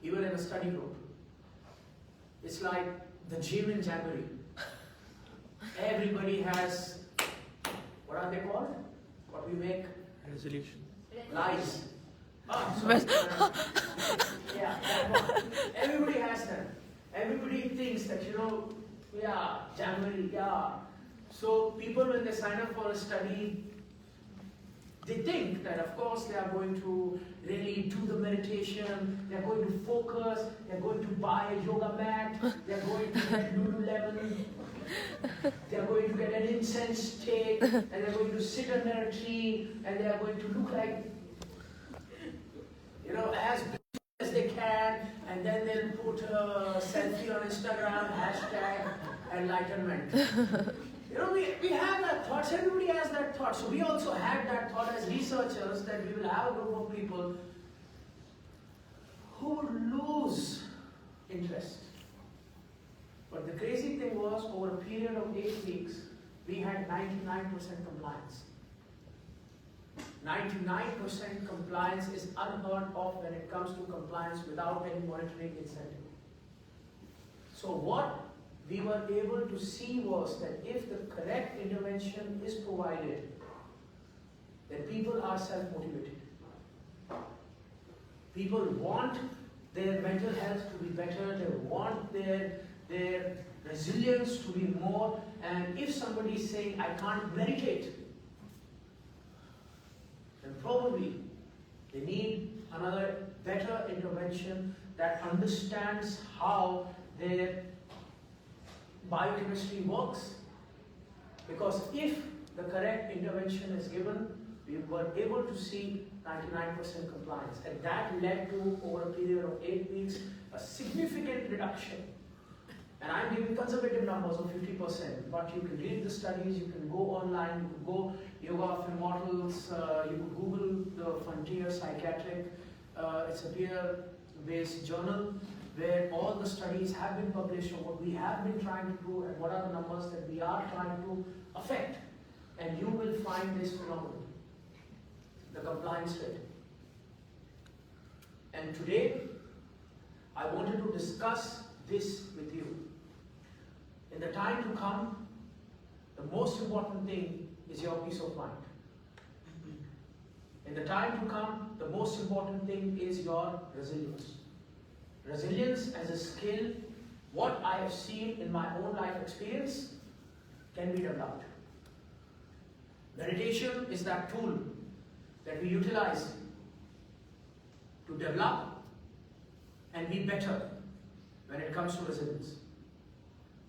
even in a study group. It's like the gym in January. Everybody has, what are they called? What we make? Resolution. Lies. Oh, sorry. Yeah, that one. Everybody has them. Everybody thinks that, yeah, January, yeah. So people, when they sign up for a study, they think that of course they are going to really do the meditation, they are going to focus, they are going to buy a yoga mat, they are going to get Lululemon, they are going to get an incense stick, and they are going to sit under a tree, and they are going to look like, as beautiful as they can, and then they'll put a selfie on Instagram, hashtag enlightenment. We have that thought, everybody has that thought. So we also had that thought as researchers that we will have a group of people who would lose interest. But the crazy thing was, over a period of 8 weeks, we had 99% compliance. 99% compliance is unheard of when it comes to compliance without any monetary incentive. So what we were able to see was that if the correct intervention is provided, then people are self-motivated. People want their mental health to be better, they want their resilience to be more, and if somebody is saying, I can't meditate, then probably they need another better intervention that understands how their biochemistry works. Because if the correct intervention is given, we were able to see 99% compliance, and that led to, over a period of 8 weeks, a significant reduction. And I'm giving conservative numbers of 50%, but you can read the studies, you can go online, you can go Yoga of Immortals, you can Google the Frontier Psychiatric, it's a peer-based journal where all the studies have been published on what we have been trying to do and what are the numbers that we are trying to affect. And you will find this phenomenon, the compliance rate. And today, I wanted to discuss this with you. In the time to come, the most important thing is your peace of mind. In the time to come, the most important thing is your resilience. Resilience as a skill, what I have seen in my own life experience, can be developed. Meditation is that tool that we utilize to develop and be better when it comes to resilience.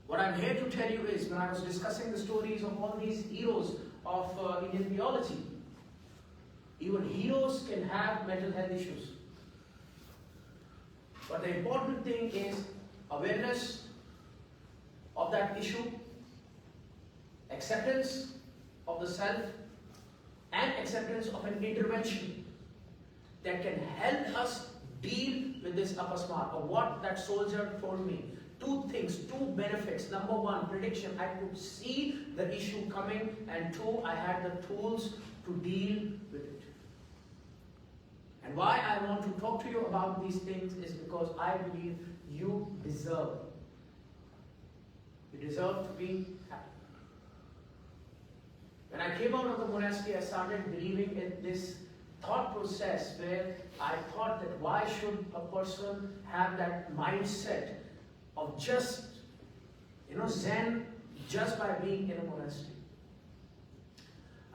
What I'm here to tell you is, when I was discussing the stories of all these heroes of Indian theology, even heroes can have mental health issues. But the important thing is awareness of that issue, acceptance of the self, and acceptance of an intervention that can help us deal with this Apasmar, or what that soldier told me. 2 things, 2 benefits. Number 1, prediction. I could see the issue coming, and 2, I had the tools to deal with it. And why I want to talk to you about these things is because I believe you deserve. You deserve to be happy. When I came out of the monastery, I started believing in this thought process where I thought that why should a person have that mindset of just, Zen just by being in a monastery.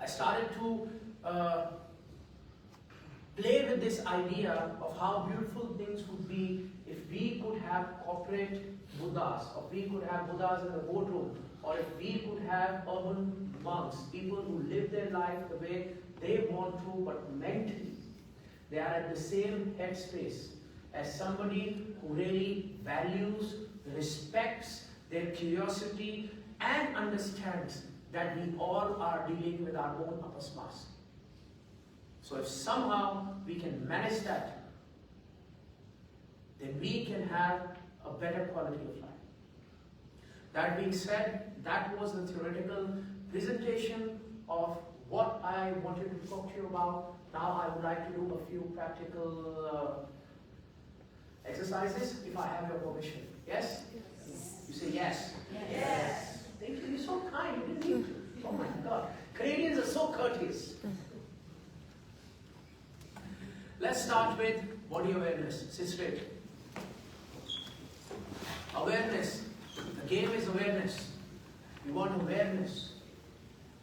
I started to play with this idea of how beautiful things would be if we could have corporate Buddhas, or we could have Buddhas in the boardroom, or if we could have urban monks, people who live their life the way they want to, but mentally they are at the same headspace as somebody who really values, respects their curiosity, and understands that we all are dealing with our own apasmars. So if somehow we can manage that, then we can have a better quality of life. That being said, that was the theoretical presentation of what I wanted to talk to you about. Now I would like to do a few practical exercises, if I have your permission. Yes? Yes. You say yes? Yes. Thank you. You're so kind. You didn't need to. Oh my God. Canadians are so courteous. Let's start with body awareness. Sit straight. Awareness. The game is awareness. We want awareness.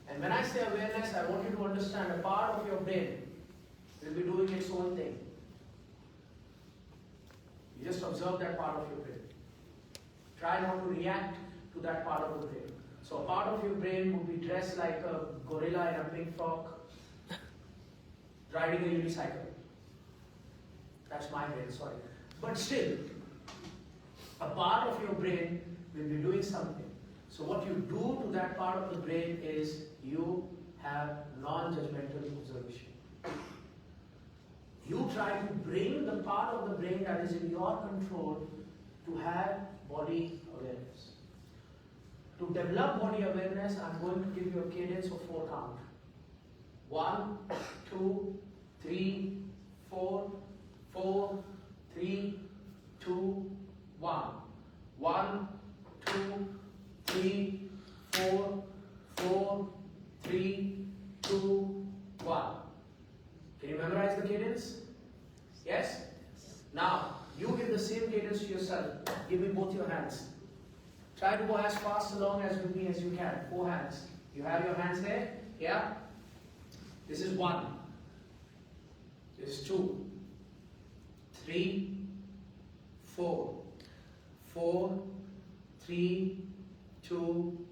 And when I say awareness, I want you to understand a part of your brain will be doing its own thing. You just observe that part of your brain. Try not to react to that part of the brain. So a part of your brain would be dressed like a gorilla in a pink frock, riding a unicycle. That's my brain, sorry. But still, a part of your brain will be doing something. So what you do to that part of the brain is you have non-judgmental observation. You try to bring the part of the brain that is in your control to have body awareness. To develop body awareness, I'm going to give you a cadence of 4 count. 1, 2, 3, 4, 4, 3, 2, 1. 1, 2, 3, 4, 4, 3, 2, 1. Can you memorize the cadence? Yes? Now, you give the same cadence to yourself. Give me both your hands. Try to go as fast along as with me as you can. 4 hands. You have your hands there? Yeah? This is 1. This is 2. 3, 4. 4, 3, 2,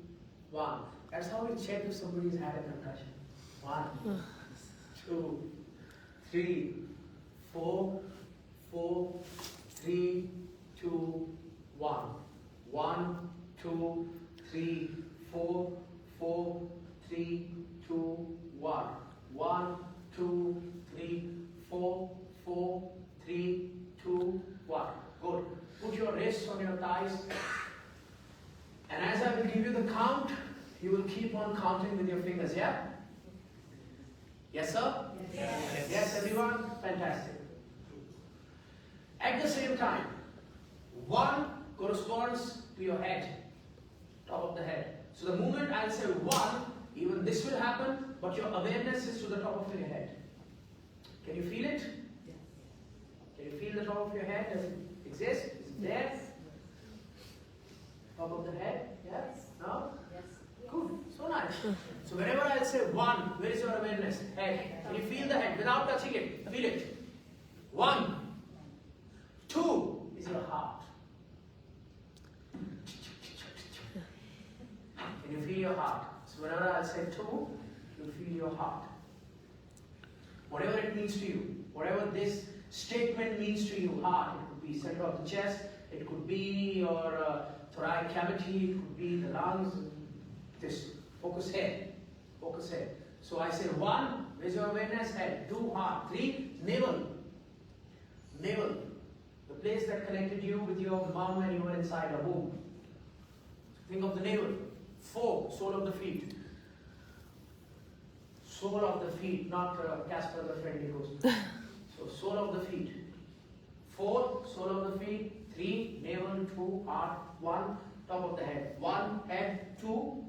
1. That's how we check if somebody's had a concussion. 1, 2, 3, 4, 4, 3, 2, 1. 1, 2, 3, 4, 4, 3, 2, 1. 1, 2, 3, 4, 4, 3, 2, 1. Good. Put your wrists on your thighs. And as I will give you the count, you will keep on counting with your fingers, yeah? Yes, sir? Yes. Yes, everyone? Fantastic. At the same time, 1 corresponds to your head, top of the head. So the moment I'll say 1, even this will happen, but your awareness is to the top of your head. Can you feel it? Yes. Can you feel the top of your head? Does it exist? Is it there? Top of the head? Yes? No? Yes. Good. So nice. So whenever I'll say 1, where is your awareness? Head. Can you feel the head without touching it? Feel it. 1. 2 is your heart. Can you feel your heart? So whenever I'll say 2, you feel your heart. Whatever it means to you, whatever this statement means to you, heart, it could be center of the chest, it could be your thoracic cavity, it could be the lungs. Just focus head. Focus head. So I say 1, where's your awareness? Head. 2, heart. 3, navel. Navel. The place that connected you with your mom when you were inside a womb. Think of the navel. 4, sole of the feet. Sole of the feet, not Casper the Friendly Ghost. So sole of the feet. 4, sole of the feet. 3, navel. 2, heart. 1, top of the head. 1, head. 2,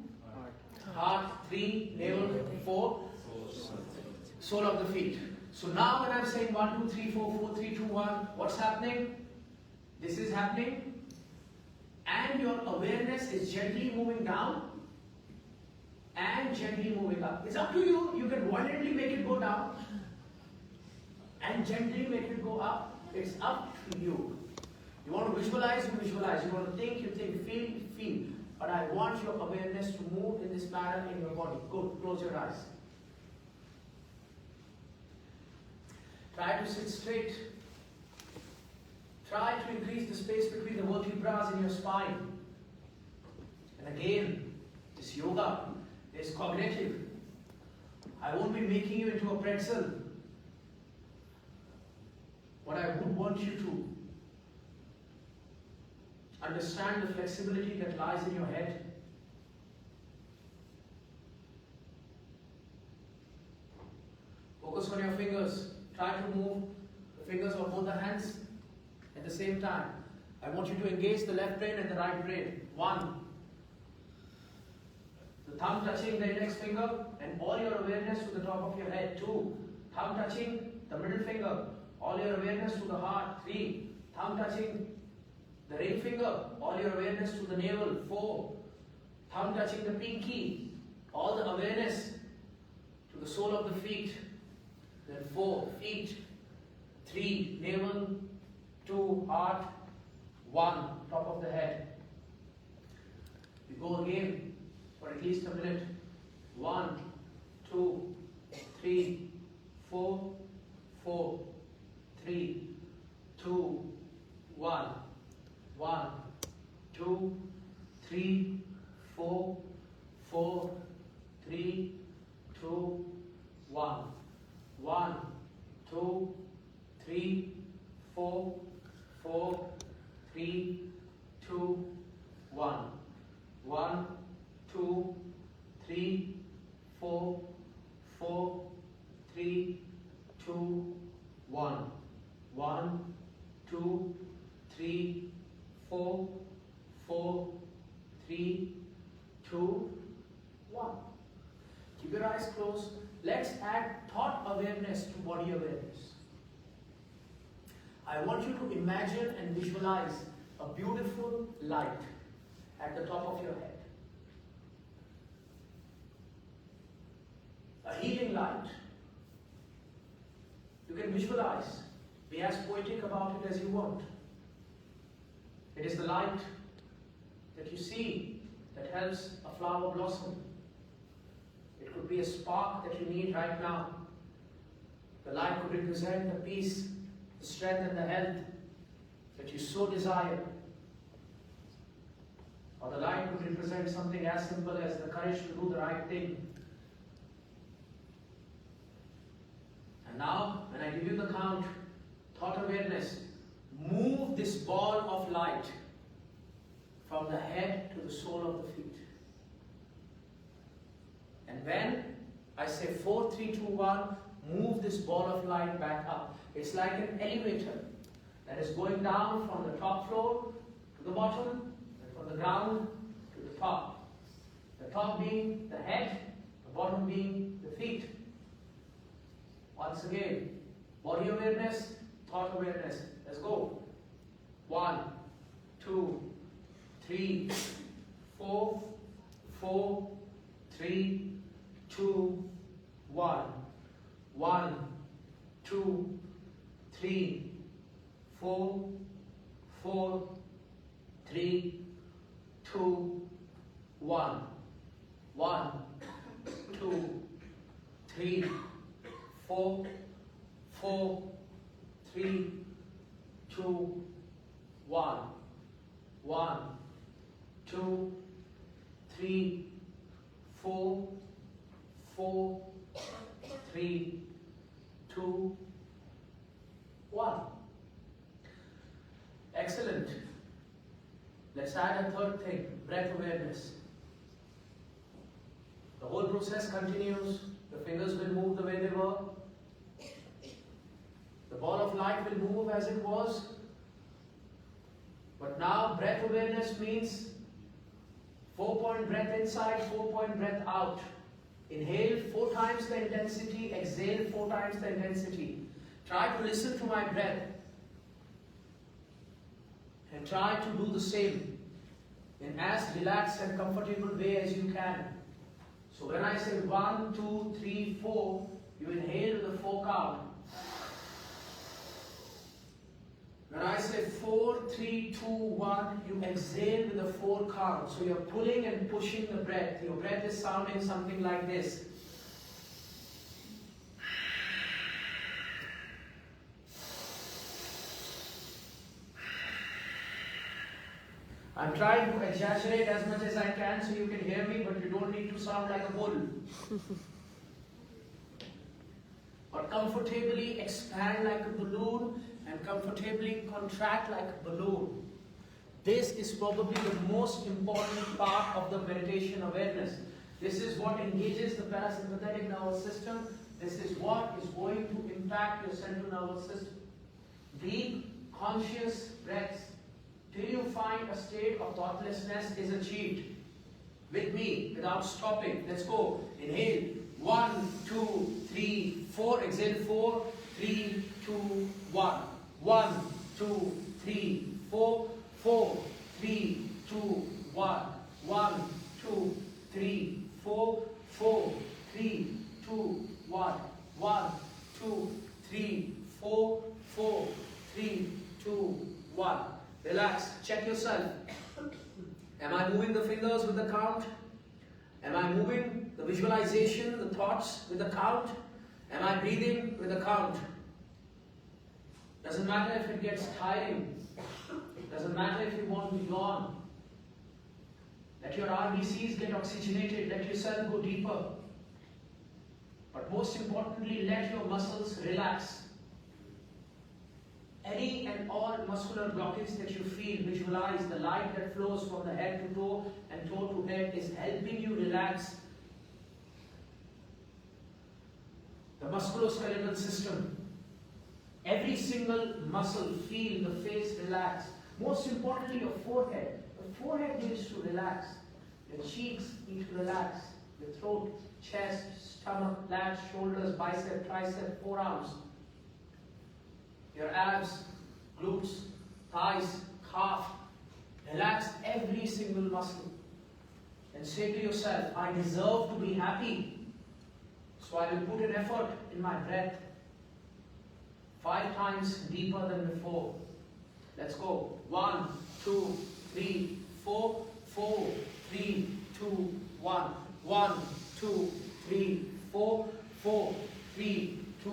heart. 3, navel. 4, sole of the feet. So now when I'm saying 1, 2, 3, 4, 4, 3, 2, 1, what's happening? This is happening. And your awareness is gently moving down. and gently moving up. It's up to you. You can violently make it go down and gently make it go up. It's up to you. You want to visualize, you visualize. You want to think, you think. Feel, you feel. But I want your awareness to move in this manner in your body. Good. Close your eyes. Try to sit straight. Try to increase the space between the vertebrae in your spine. And again, this yoga is cognitive. I won't be making you into a pretzel. What I would want you to understand the flexibility that lies in your head. Focus on your fingers. Try to move the fingers of both the hands at the same time. I want you to engage the left brain and the right brain. 1. The thumb touching the index finger and all your awareness to the top of your head. 2. Thumb touching the middle finger. All your awareness to the heart. 3. Thumb touching the ring finger. All your awareness to the navel. 4. Thumb touching the pinky. All the awareness to the sole of the feet. Then 4. Feet. 3. Navel. 2. Heart. 1. Top of the head. We go again for at least a minute. 1, 2, 3, 4, 4, 3, 2, 1, 1, 2, 3, 4, 4, 3, 2, 1, 1, 2, 3, 4, 4, 3, 2, 1, 1, 2, 3, 4, 4, 3, 2, 1, 1, 2, 3, 4, 4, 3, 2, 1. Keep your eyes closed. Let's add thought awareness to body awareness. I want you to imagine and visualize a beautiful light at the top of your head. A healing light. You can visualize. Be as poetic about it as you want. It is the light that you see that helps a flower blossom. It could be a spark that you need right now. The light could represent the peace, the strength and the health that you so desire. Or the light could represent something as simple as the courage to do the right thing. And now, when I give you the count, thought awareness, move this ball of light from the head to the sole of the feet. And when I say 4, 3, 2, 1, move this ball of light back up. It's like an elevator that is going down from the top floor to the bottom, and from the ground to the top. The top being the head, the bottom being the feet. Once again, body awareness, thought awareness. Let's go. 1, 2, 3, 4, 4, 3, 2, 1. 1, 2, 3, 4, 4, 3, 2, 1. 1, 2, 3, 4, 4, 3, 2, 1. 1, 2, 3, 4, 4, 3, 2, 1. Excellent. Let's add a third thing, breath awareness. The whole process continues. The fingers will move the way they were. The ball of light will move as it was. But now breath awareness means 4-point breath inside, 4-point breath out. Inhale 4 times the intensity, exhale 4 times the intensity. Try to listen to my breath. And try to do the same in as relaxed and comfortable way as you can. So when I say 1, 2, 3, 4, you inhale with the 4 count. When I say 4, 3, 2, 1, you exhale with the 4 count. So you're pulling and pushing the breath. Your breath is sounding something like this. I'm trying to exaggerate as much as I can so you can hear me, but you don't need to sound like a bull. But comfortably expand like a balloon and comfortably contract like a balloon. This is probably the most important part of the meditation awareness. This is what engages the parasympathetic nervous system. This is what is going to impact your central nervous system. Deep, conscious breaths till you find a state of thoughtlessness is achieved. With me, without stopping. Let's go. Inhale. 1, 2, 3, 4. Exhale. 4, 3, 2, 1. 1, 2, 3, 4. 4, 3, 2, 1. 1, 2, 3, 4. 4, 3, 2, 1. 1, 2, 3, 4. 4, 3, 2, 1. Relax. Check yourself. Am I moving the fingers with the count? Am I moving the visualization, the thoughts with the count? Am I breathing with the count? Doesn't matter if it gets tiring. Doesn't matter if you want to yawn. Let your RBCs get oxygenated. Let yourself go deeper. But most importantly, let your muscles relax. Any and all muscular blockage that you feel, visualize the light that flows from the head to toe and toe to head is helping you relax the musculoskeletal system. Every single muscle, feel the face relax. Most importantly, your forehead. The forehead needs to relax. Your cheeks need to relax. Your throat, chest, stomach, lats, shoulders, bicep, tricep, forearms. Your abs, glutes, thighs, calf. Relax every single muscle. And say to yourself, I deserve to be happy. So I will put an effort in my breath. 5 times deeper than before. Let's go. 1, 2, 3, 4. 4, 3, 2, 1. 1, 2, 3, 4. 4, 3, 2,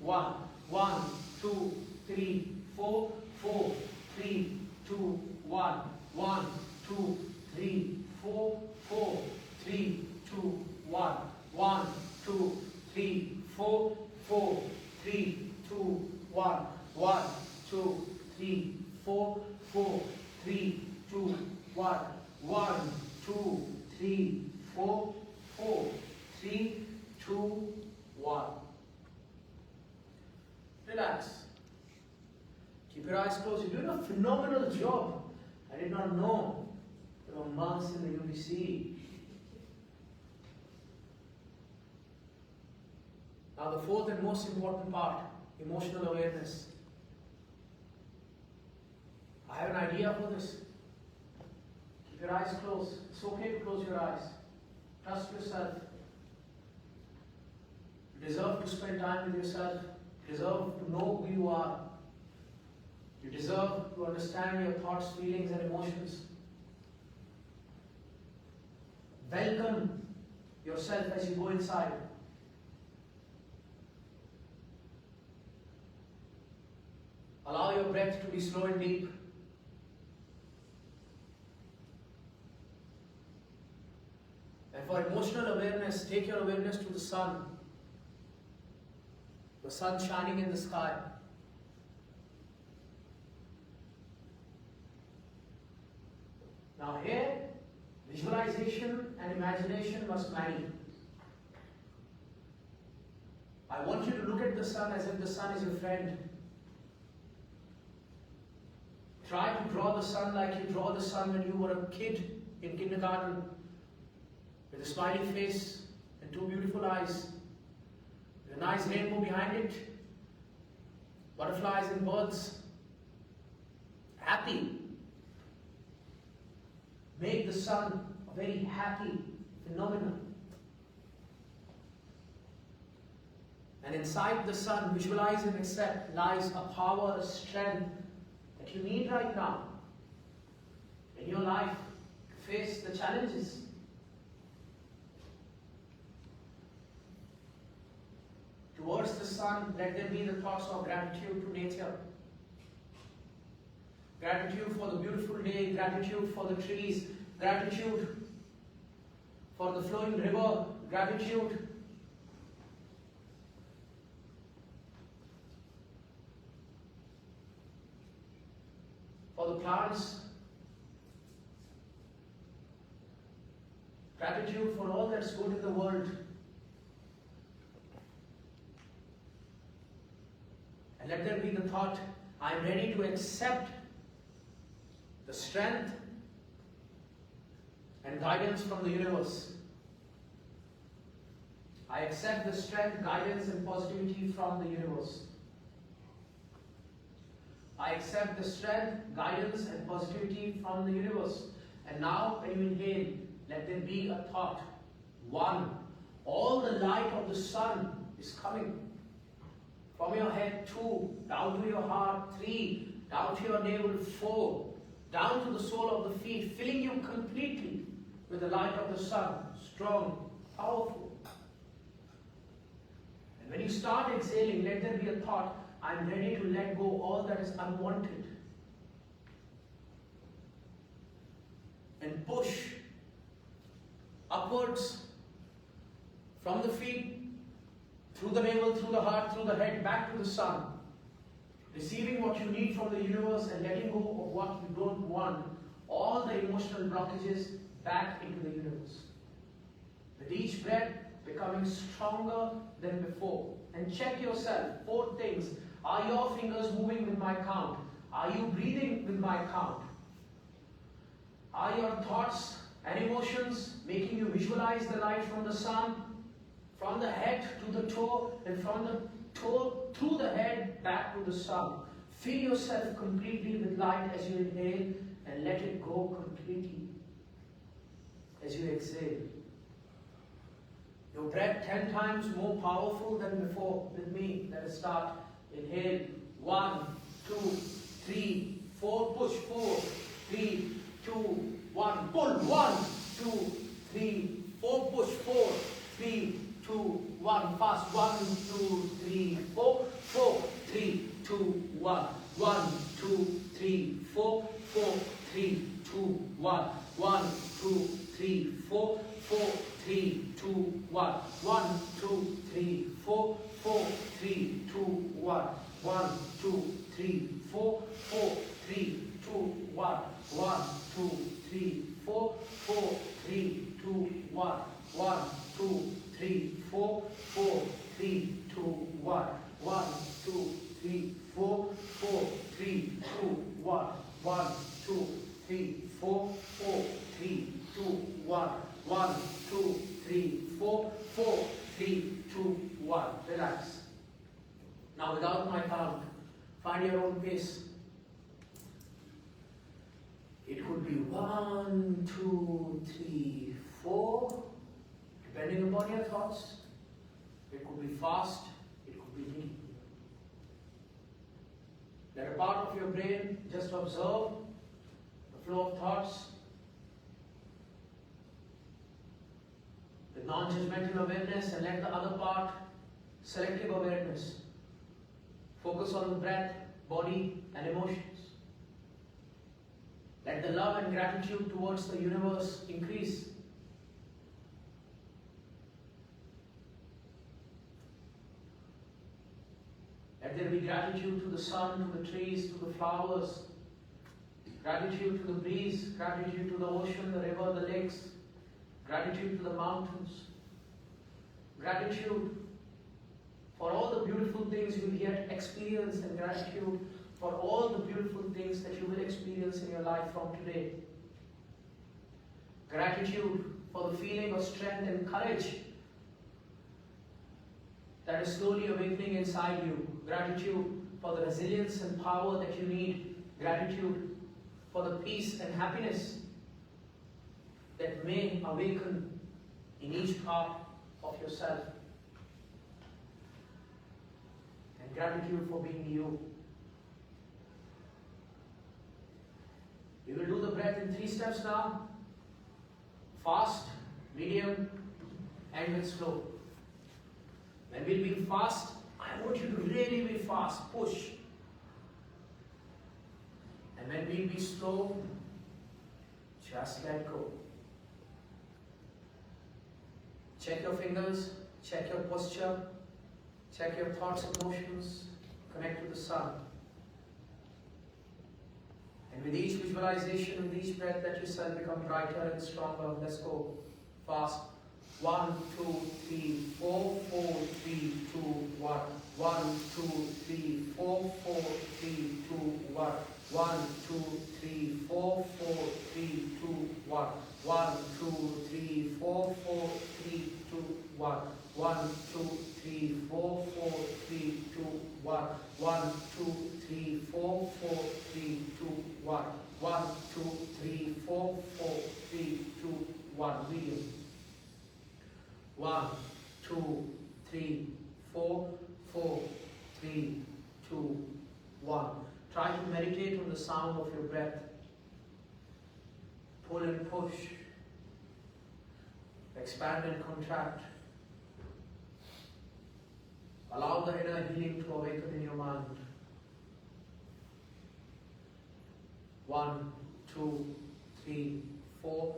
1. 1, 2, 3, 4. 4, 3, 2, 1. 1, 2, 3, 4. 4, 3, 2, 1. 1, 2, 3, 4. 4, 3, 2, 1. 1, 2, 3, 4. 4, 3, 2, 1. 1, 2, 3, 4. 4, 3, 2, 1. Relax. Keep your eyes closed. You're doing a phenomenal job. I did not know there were monks in the UBC. Now the fourth and most important part, emotional awareness. I have an idea for this. Keep your eyes closed. It's okay to close your eyes. Trust yourself. You deserve to spend time with yourself. You deserve to know who you are. You deserve to understand your thoughts, feelings, and emotions. Welcome yourself as you go inside. Allow your breath to be slow and deep. And for emotional awareness, take your awareness to the sun. The sun shining in the sky. Now here, visualization and imagination must marry. I want you to look at the sun as if the sun is your friend. Try to draw the sun like you draw the sun when you were a kid in kindergarten, with a smiley face and 2 beautiful eyes, with a nice rainbow behind it, butterflies and birds. Happy. Make the sun a very happy phenomenon. And inside the sun, visualize and accept, lies a power, a strength that you need right now in your life to face the challenges. Towards the sun, let there be the thoughts of gratitude to nature. Gratitude for the beautiful day, gratitude for the trees, gratitude for the flowing river, gratitude for the plants, gratitude for all that's good in the world. And let there be the thought, I am ready to accept the strength and guidance from the universe. I accept the strength, guidance and positivity from the universe. I accept the strength, guidance and positivity from the universe. And now when you inhale, let there be a thought. 1. All the light of the sun is coming from your head. 2. Down to your heart. 3. Down to your navel. 4. Down to the sole of the feet, filling you completely with the light of the sun. Strong, powerful. And when you start exhaling, let there be a thought. I'm ready to let go all that is unwanted. And push upwards from the feet, through the navel, through the heart, through the head, back to the sun. Receiving what you need from the universe and letting go of what you don't want. All the emotional blockages back into the universe. With each breath, becoming stronger than before. And check yourself. 4 things. Are your fingers moving with my count? Are you breathing with my count? Are your thoughts and emotions making you visualize the light from the sun? From the head to the toe, and from the toe through the head back to the sun. Fill yourself completely with light as you inhale and let it go completely as you exhale. Your breath 10 times more powerful than before. With me, let us start. Inhale. 1, 2, 3, 4. Push. 4, 3, 2, 1. Pull. 1, 2, 3, 4. Push. 4, 3, 2, 1. Fast. 1, 2, 3, 4. 4, 3, 2, 1. 1, 2, 3, 4. 4, 3, 2, 1. 1, 2, 3, 4. 4, 3, 2, 1. 1, 2, 3, 4. 4, 3, 2, 1. 1, 2, 3, 4. 4, 3, 2, 1. 1, 2, 3, 4. 4, 3, 2, 1. 1, 2, 3, 4. 4, 3, 2, 1. 1, 2, 3, 4. 4, 3, 2, 1. 1, 2, 3, 4. 4, 3, 2, 1. 1, 2, 3, 4. 4, 3, 2, 1. Relax. Now without my count, find your own pace. It could be 1, 2, 3, 4, depending upon your thoughts. It could be fast, it could be deep. Let a part of your brain just observe the flow of thoughts with non-judgmental awareness, and let the other part, selective awareness, focus on the breath, body and emotions. Let the love and gratitude towards the universe increase. Let there be gratitude to the sun, to the trees, to the flowers, gratitude to the breeze, gratitude to the ocean, the river, the lakes, gratitude to the mountains, gratitude for all the beautiful things you will yet experience, and gratitude for all the beautiful things that you will experience in your life from today. Gratitude for the feeling of strength and courage that is slowly awakening inside you. Gratitude for the resilience and power that you need. Gratitude for the peace and happiness that may awaken in each part of yourself. Gratitude for being you. We will do the breath in 3 steps now. Fast, medium, and with slow. When we'll be fast, I want you to really be fast, push. And when we'll be slow, just let go. Check your fingers, check your posture, check your thoughts and emotions, connect to the sun. And with each visualization, with each breath, let yourself become brighter and stronger. Let's go. Fast. 1, 2, 3, 4, 4, 3, 2, 1. 1, 2, 3, 4, 4, 3, 2, 1. 1, 2, 3, 4, 4, 3, 2, 1. 1, 2, 3, 4, 4, 3, 2, 1. 1, 2, 3, 4, 4, 3, 2, 1. 1, 2, 3, 4, 4, 3, 2, 1. 1, 2, 3, 4, 4, 3, 2, 1. Medium. 1, 2, 3, 4, 4, 3, 2, 1. Try to meditate on the sound of your breath. Pull and push. Expand and contract. Allow the inner healing to awaken in your mind. 1, 2, 3, 4,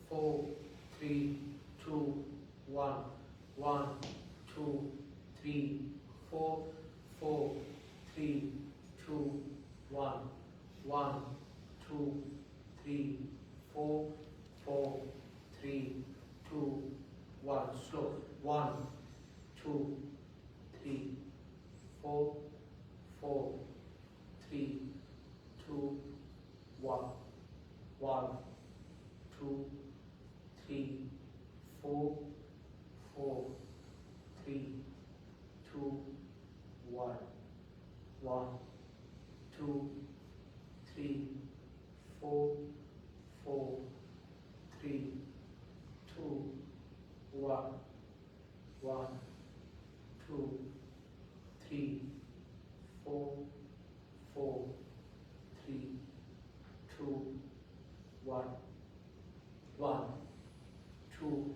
4, 3, 2, 1. 1, 2, 3, 4, 4, 3, 2, 1. 1, 2, 3, 4, 4, 3, 2, 1. Slow. 1, 2, 3, 4, 4, 3, 2, 1. 1, 2, 3, 4, 4, 3, 2, 1. 1, 2, 3, 4, 4, 3, 2, 1. 1, 2, 3, 4, 4, 3, 2, 1. 1, 2,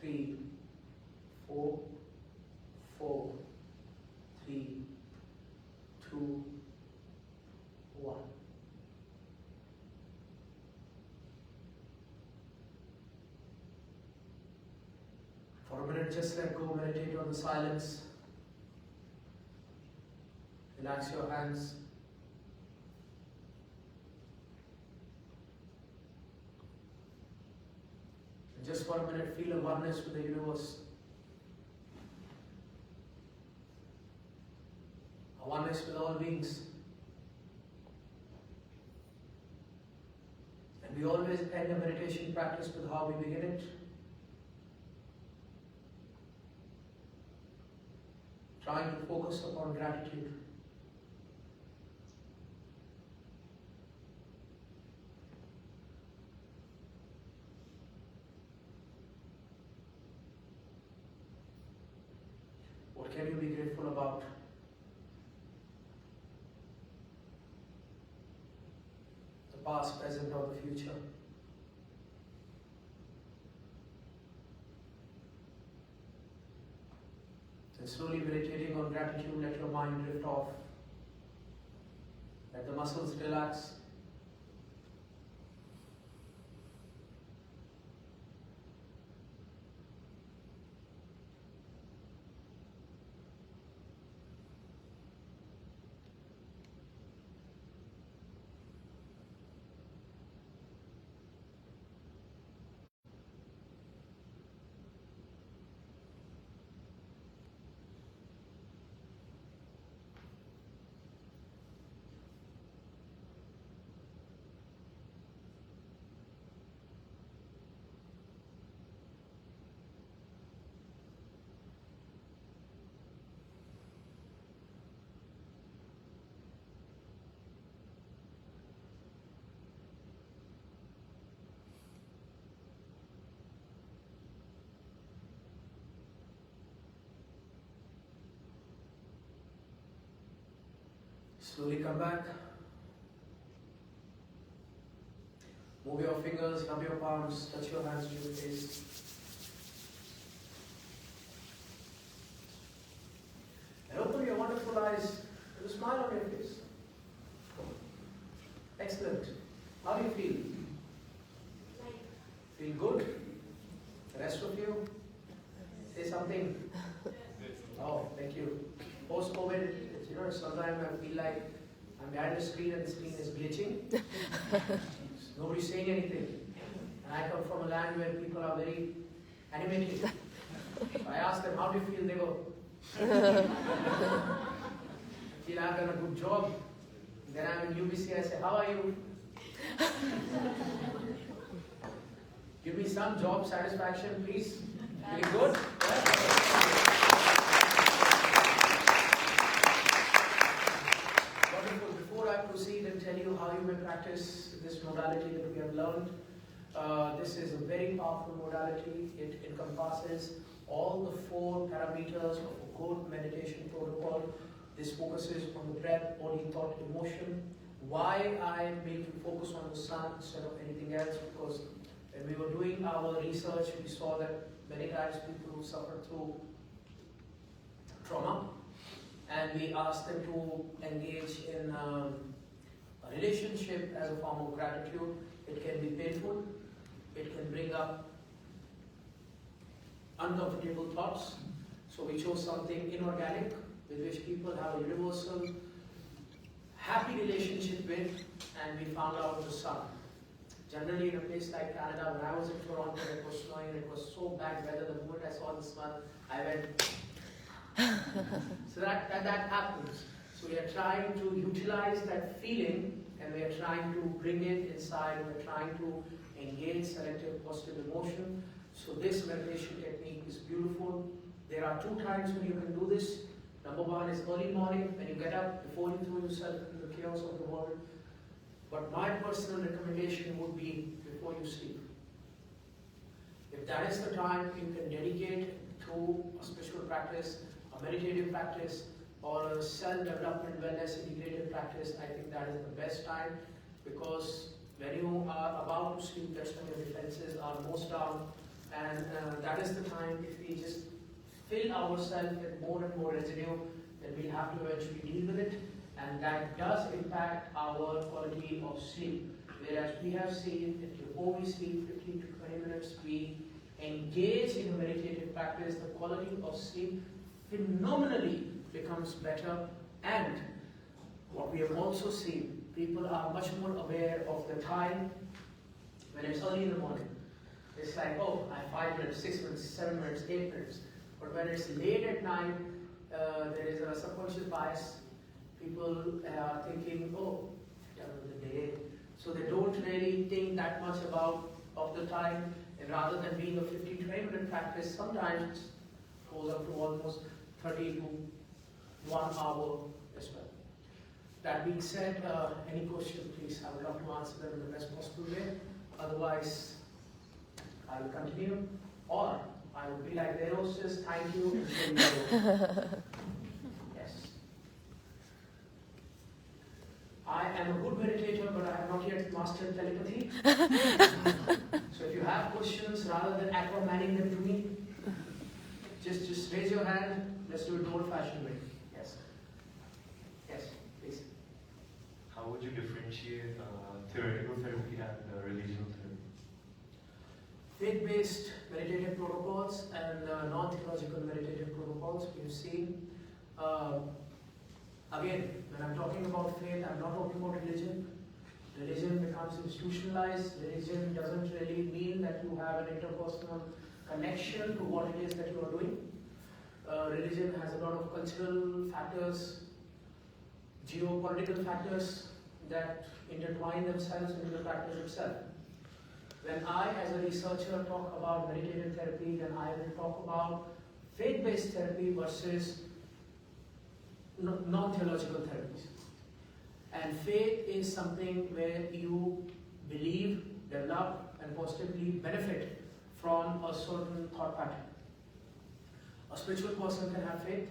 3, 4, 4, 3, 2, 1. For a minute, just let go, meditate on the silence. Relax your hands. And just for a minute, feel a oneness with the universe. A oneness with all beings. And we always end a meditation practice with how we begin it. Trying to focus upon gratitude. What can you be grateful about? The past, present, or the future? And slowly meditating on gratitude, let your mind drift off. Let the muscles relax. Slowly come back. Move your fingers, rub your palms, touch your hands to your face. And open your wonderful eyes with a smile on your face. Excellent. How do you feel? Feel good? The rest of you? Say something. Oh, thank you. Post-COVID, sometimes I feel like I'm behind the screen and the screen is glitching. Nobody's saying anything. And I come from a land where people are very animated. I ask them, how do you feel? They go, I feel I've done a good job. Then I'm in UBC, I say, how are you? Give me some job satisfaction, please. Feeling good? Wonderful. Before I proceed and tell you how you may practice this modality that we have learned, this is a very powerful modality. It encompasses all the 4 parameters of a good meditation protocol. This focuses on the breath, body, thought, emotion. Why I made you focus on the sun instead of anything else? Because when we were doing our research, we saw that many times people who suffer through trauma, and we asked them to engage in a relationship as a form of gratitude. It can be painful. It can bring up uncomfortable thoughts. So we chose something inorganic with which people have a universal happy relationship with, and we found out the sun. Generally in a place like Canada, when I was in Toronto, it was snowing, it was so bad weather, the moment I saw the sun, I went. So that happens. So we are trying to utilize that feeling, and we are trying to bring it inside, we are trying to engage selective positive emotion. So this meditation technique is beautiful. There are 2 times when you can do this. Number 1 is early morning, when you get up, before you throw yourself into the chaos of the world. But my personal recommendation would be before you sleep. If that is the time you can dedicate to a spiritual practice, a meditative practice, or a self-development wellness integrated practice, I think that is the best time, because when you are about to sleep, that's when your defenses are most down, and that is the time if we just fill ourselves with more and more residue, then we'll have to eventually deal with it, and that does impact our quality of sleep. Whereas we have seen that before we sleep 15 to 20 minutes, we engage in a meditative practice, the quality of sleep phenomenally becomes better. And what we have also seen, people are much more aware of the time when it's early in the morning. It's like, oh, I have 5 minutes, 6 minutes, 7 minutes, 8 minutes. But when it's late at night, there is a subconscious bias. People are thinking, oh, done with the day. So they don't really think that much about of the time. And rather than being a 15 to 20 minute practice, sometimes it goes up to almost 30 to 1 hour as well. That being said, any question, please, I would love to answer them in the best possible way. Otherwise, I will continue. Or I will be like the hostess, thank you, and say yes. I am a good meditator, but I have not yet mastered telepathy. So if you have questions, rather than aquamanning them to me, just raise your hand. Let's do it the old-fashioned way. Yes. Yes, please. How would you differentiate theoretical therapy and relational therapy? Faith-based meditative protocols and non-theological meditative protocols we've seen. Again, when I'm talking about faith, I'm not talking about religion. Religion becomes institutionalized. Religion doesn't really mean that you have an interpersonal connection to what it is that you are doing. Religion has a lot of cultural factors, geopolitical factors that intertwine themselves into the practice itself. When I, as a researcher, talk about meditative therapy, then I will talk about faith-based therapy versus non-theological therapies. And faith is something where you believe, develop, and positively benefit from a certain thought pattern. A spiritual person can have faith.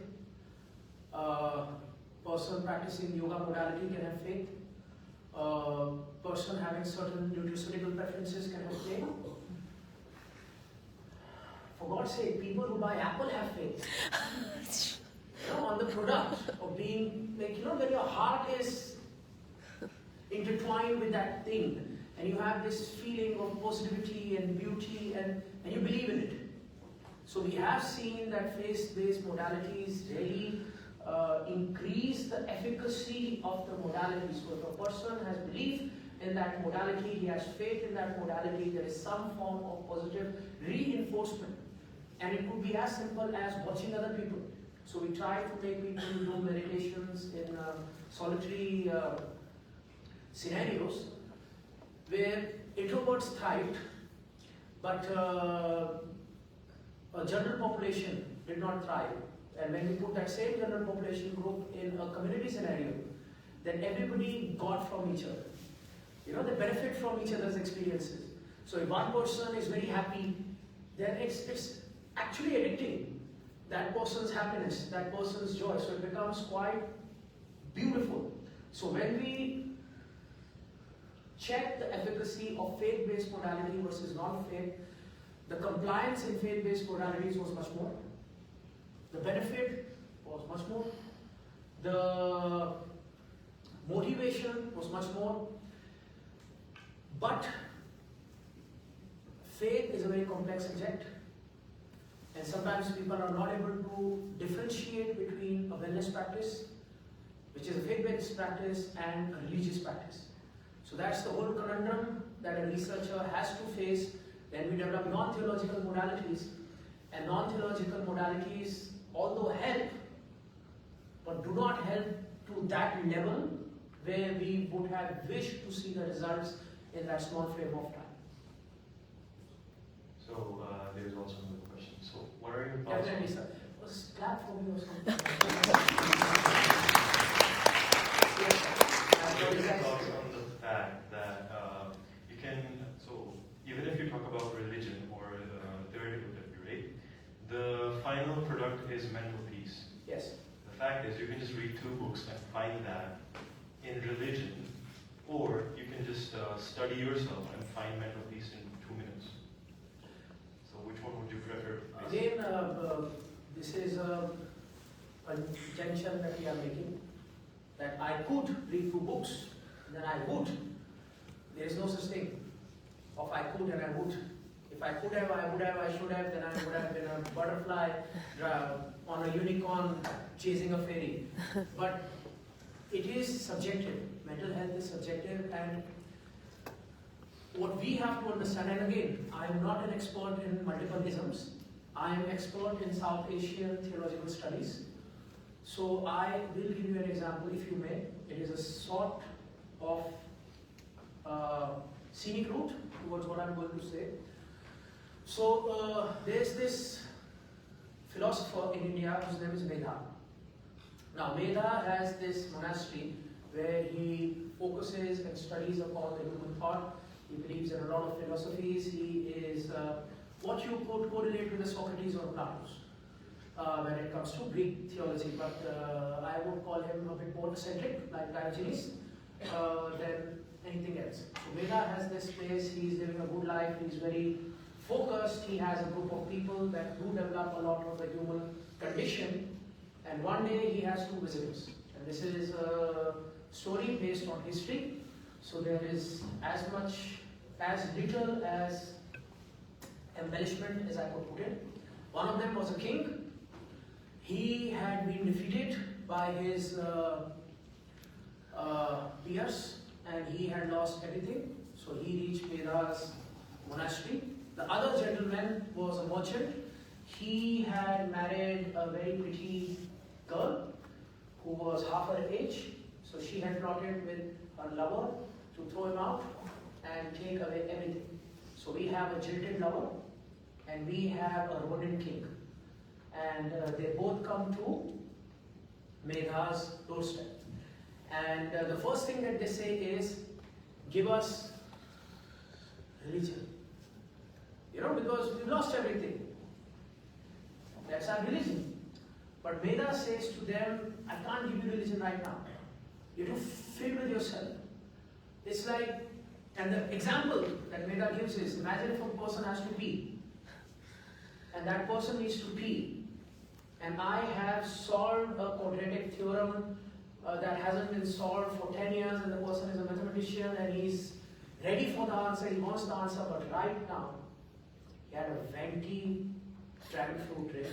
person practicing yoga modality can have faith. Person having certain nutraceutical preferences can have faith. For God's sake, people who buy Apple have faith. On the product of being like, when your heart is intertwined with that thing and you have this feeling of positivity and beauty and you believe in it. So we have seen that faith-based modalities really increase the efficacy of the modality. So if a person has belief in that modality, he has faith in that modality, there is some form of positive reinforcement. And it could be as simple as watching other people. So we try to make people do meditations in solitary scenarios where introverts thrived, but a general population did not thrive. And when we put that same general population group in a community scenario, then everybody got from each other. They benefit from each other's experiences. So if one person is very happy, then it's actually addicting. That person's happiness, that person's joy. So it becomes quite beautiful. So when we check the efficacy of faith-based modality versus non-faith, the compliance in faith-based modalities was much more. The benefit was much more. The motivation was much more. But faith is a very complex subject. And sometimes people are not able to differentiate between a wellness practice, which is a faith-based practice, and a religious practice. So that's the whole conundrum that a researcher has to face when we develop non-theological modalities. And non-theological modalities, although help, but do not help to that level where we would have wished to see the results in that small frame of time. So there's also another question. So what are your thoughts? Definitely, sir. Was clap for me or something? What are your thoughts on the fact that you can, so even if you talk about religion or theoretical therapy, right? The final product is mental peace. Yes. The fact is you can just read 2 books and find that in religion, or you can just study yourself and find mental peace in 2 minutes. So which one would you prefer? Again, this is a tension that we are making, that I could read 2 books, then I would. There is no such thing of I could and I would. If I could have, I would have, I should have, then I would have been a butterfly on a unicorn chasing a fairy. But it is subjective. Mental health is subjective, and what we have to understand, and again, I am not an expert in multiple isms. I am an expert in South Asian theological studies. So I will give you an example, if you may. It is a sort of scenic route towards what I'm going to say. So there's this philosopher in India whose name is Medha. Now Medha has this monastery where he focuses and studies upon the human thought. He believes in a lot of philosophies. He is what you could correlate with the Socrates or Plato's when it comes to Greek theology, but I would call him a bit more eccentric, like Diogenes, than anything else. So Veda has this place, he's living a good life, he's very focused, he has a group of people that do develop a lot of the human condition, and one day he has 2 visitors. And this is a story based on history, so there is as little as embellishment as I could put it. One of them was a king. He had been defeated by his peers, and he had lost everything. So he reached Veda's monastery. The other gentleman was a merchant. He had married a very pretty girl who was half her age. So she had plotted with her lover to throw him out and take away everything. So we have a jilted lover and we have a rodent king. And they both come to Medha's doorstep. And the first thing that they say is, give us religion. You know, because we've lost everything. That's our religion. But Veda says to them, I can't give you religion right now. You have to fill with yourself. It's like, and the example that Veda gives is, imagine if a person has to pee, and that person needs to pee, and I have solved a quadratic theorem that hasn't been solved for 10 years, and the person is a mathematician and he's ready for the answer, he wants the answer, but right now, he had a venti dragon fruit drink,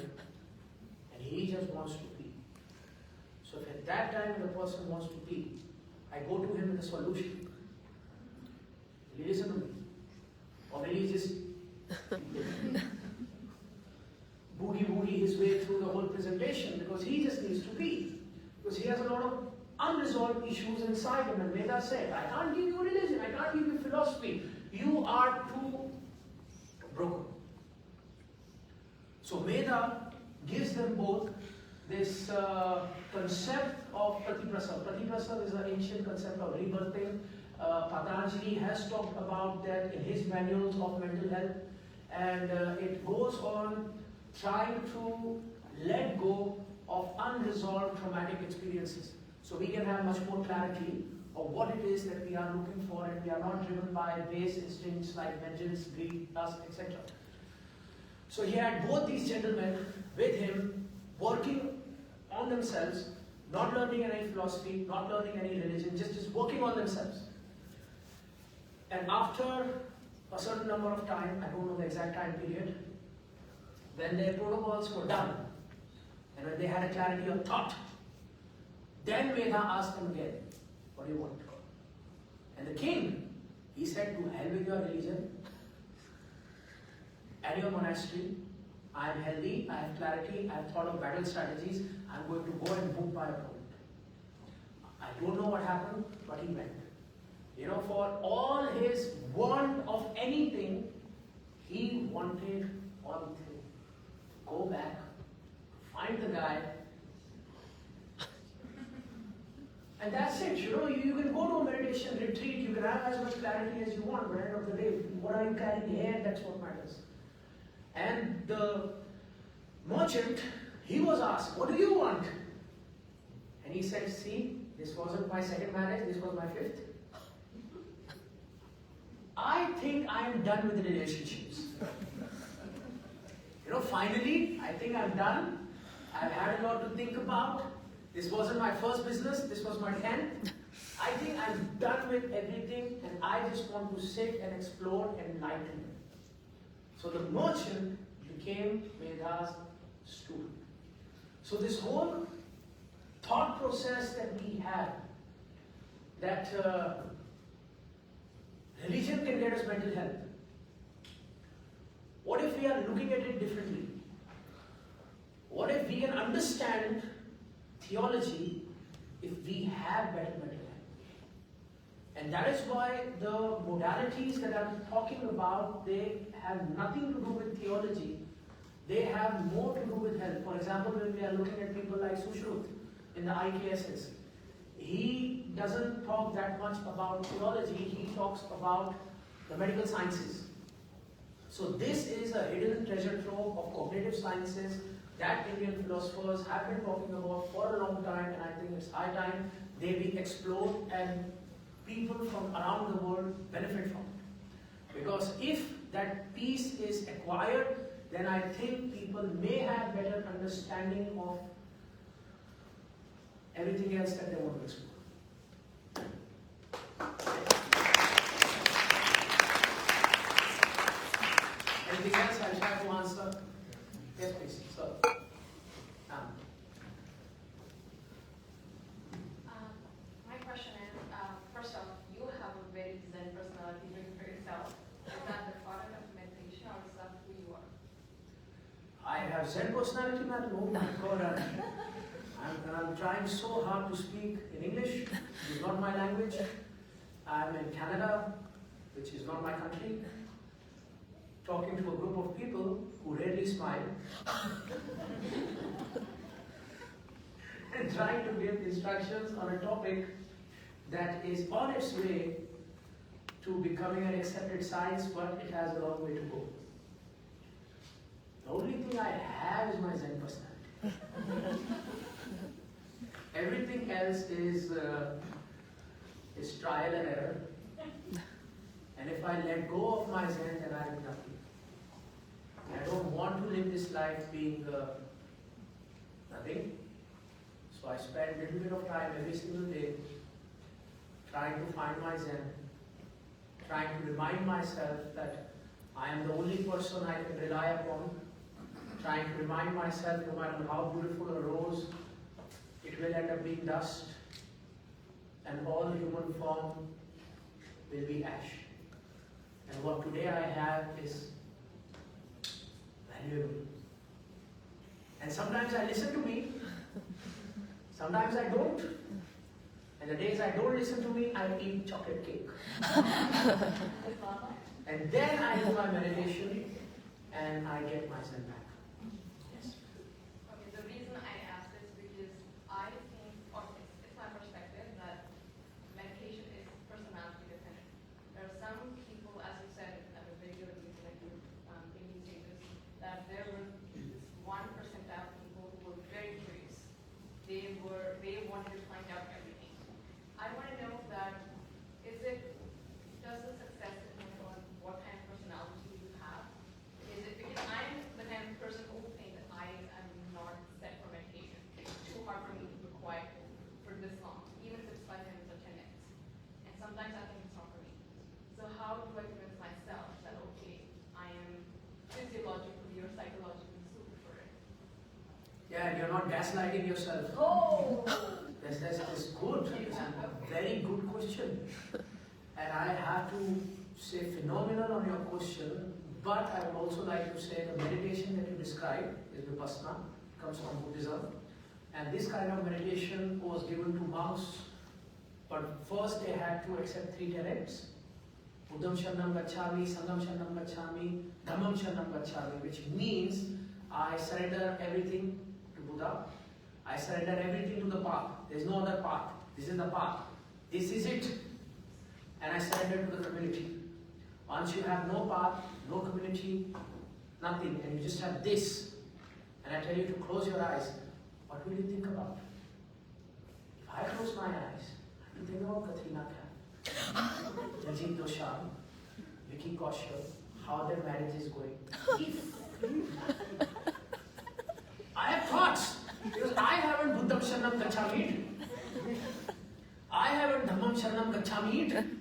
and he just wants to pee. So if at that time the person wants to pee, I go to him with a solution. Will you listen to me? Or will he just boogie his way through the whole presentation because he just needs to pee? Because he has a lot of unresolved issues inside him. And Veda said, I can't give you religion, I can't give you philosophy. You are too broken. So Veda gives them both this concept of pratiprasad. Pratiprasad is an ancient concept of rebirthing. Patanjali has talked about that in his manuals of mental health. And it goes on trying to let go of unresolved traumatic experiences. So we can have much more clarity of what it is that we are looking for, and we are not driven by base instincts like vengeance, greed, lust, etc. So he had both these gentlemen with him working on themselves, not learning any philosophy, not learning any religion, just working on themselves. And after a certain number of time, I don't know the exact time period, when their protocols were done, and when they had a clarity of thought, then Veda asked them again, what do you want? And the king, he said, to hell with your religion and your monastery. I am healthy, I have clarity, I have thought of battle strategies, I am going to go and book my opponent. I don't know what happened, but he went. You know, for all his want of anything, he wanted one thing. Go back, find the guy, and that's it. You know, you can go to a meditation retreat, you can have as much clarity as you want, but at the end of the day, what are you carrying here? That's what matters. And the merchant, he was asked, what do you want? And he said, see, this wasn't my second marriage, this was my fifth. I think I am done with relationships. You know, finally, I think I'm done. I've had a lot to think about. This wasn't my first business, this was my 10th. I think I'm done with everything, and I just want to sit and explore enlightenment. So the merchant became Veda's student. So this whole thought process that we have, that religion can get us mental health. What if we are looking at it differently? What if we can understand theology if we have better mental health? And that is why the modalities that I'm talking about, they have nothing to do with theology. They have more to do with health. For example, when we are looking at people like Sushruth in the IKSS, he doesn't talk that much about theology, he talks about the medical sciences. So this is a hidden treasure trove of cognitive sciences that Indian philosophers have been talking about for a long time, and I think it's high time they be explored and people from around the world benefit from it. Because if that peace is acquired, then I think people may have better understanding of everything else that they want to explore. Anything else I'll try to answer? Yes, please. So, my question is, first off, you have a very Zen personality doing for yourself. Is that the product of meditation, or is that who you are? I have Zen personality, madam. Oh my God, I'm trying so hard to speak in English. It's not my language. I'm in Canada, which is not my country, talking to a group of people who rarely smile and trying to give instructions on a topic that is on its way to becoming an accepted science, but it has a long way to go. The only thing I have is my Zen personality. Everything else is trial and error. And if I let go of my Zen, then I am nothing. I don't want to live this life being nothing. So I spend a little bit of time every single day trying to find my Zen, trying to remind myself that I am the only person I can rely upon, trying to remind myself no matter how beautiful a rose, it will end up being dust, and all human form will be ash. And what today I have is valuable. And sometimes I listen to me, sometimes I don't. And the days I don't listen to me, I eat chocolate cake. And then I do my meditation and I get my Zen back. Yes. Okay, the reason I ask this because I think, or it's my perspective, that meditation is personality dependent. There are some people, as you said at the very early thinking stages, that there were this 1% of people who were very curious. They wanted to find out everything. I want to know that does the success depend on what kind of personality you have? Is it because I'm the kind of person who thinks that I am not set for meditation. It's too hard for me to be quiet for this long, even if it's 5 minutes or 10 minutes. And sometimes I think it's not for me. So how do I convince myself that okay, I am physiologically or psychologically suited for it? Yeah, and you're not gaslighting yourself. Oh! That's good. It's a very good question. And I have to say phenomenal on your question, but I would also like to say the meditation that you described is Apasmar, comes from Buddhism. And this kind of meditation was given to monks, but first they had to accept 3 tenets. Buddham Sharanam Gacchami, Sangham Sharanam Gacchami, Dhammam Sharanam Gacchami, which means I surrender everything to Buddha. I surrender everything to the path. There is no other path. This is the path. This is it. And I surrender to the community. Once you have no path, no community, nothing, and you just have this, and I tell you to close your eyes, what will you think about? If I close my eyes, I will think about Katrina Kaif, Diljit Dosanjh, Vicky Kaushal, how their marriage is going. I have thoughts, because I haven't Buddham Sharanam Gacchami. I haven't Dhammam Sharanam Gacchami.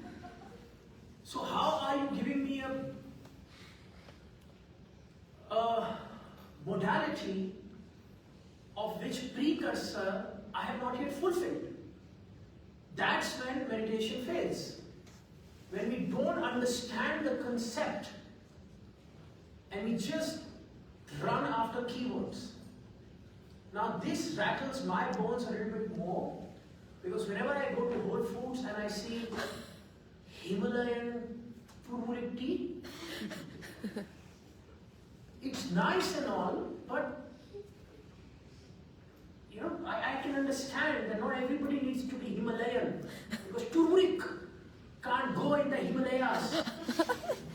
So how are you giving me a modality of which precursor I have not yet fulfilled? That's when meditation fails. When we don't understand the concept and we just run after keywords. Now this rattles my bones a little bit more, because whenever I go to Whole Foods and I see Himalayan turmeric tea, it's nice and all, but you know, I can understand that not everybody needs to be Himalayan, because turmeric can't go in the Himalayas.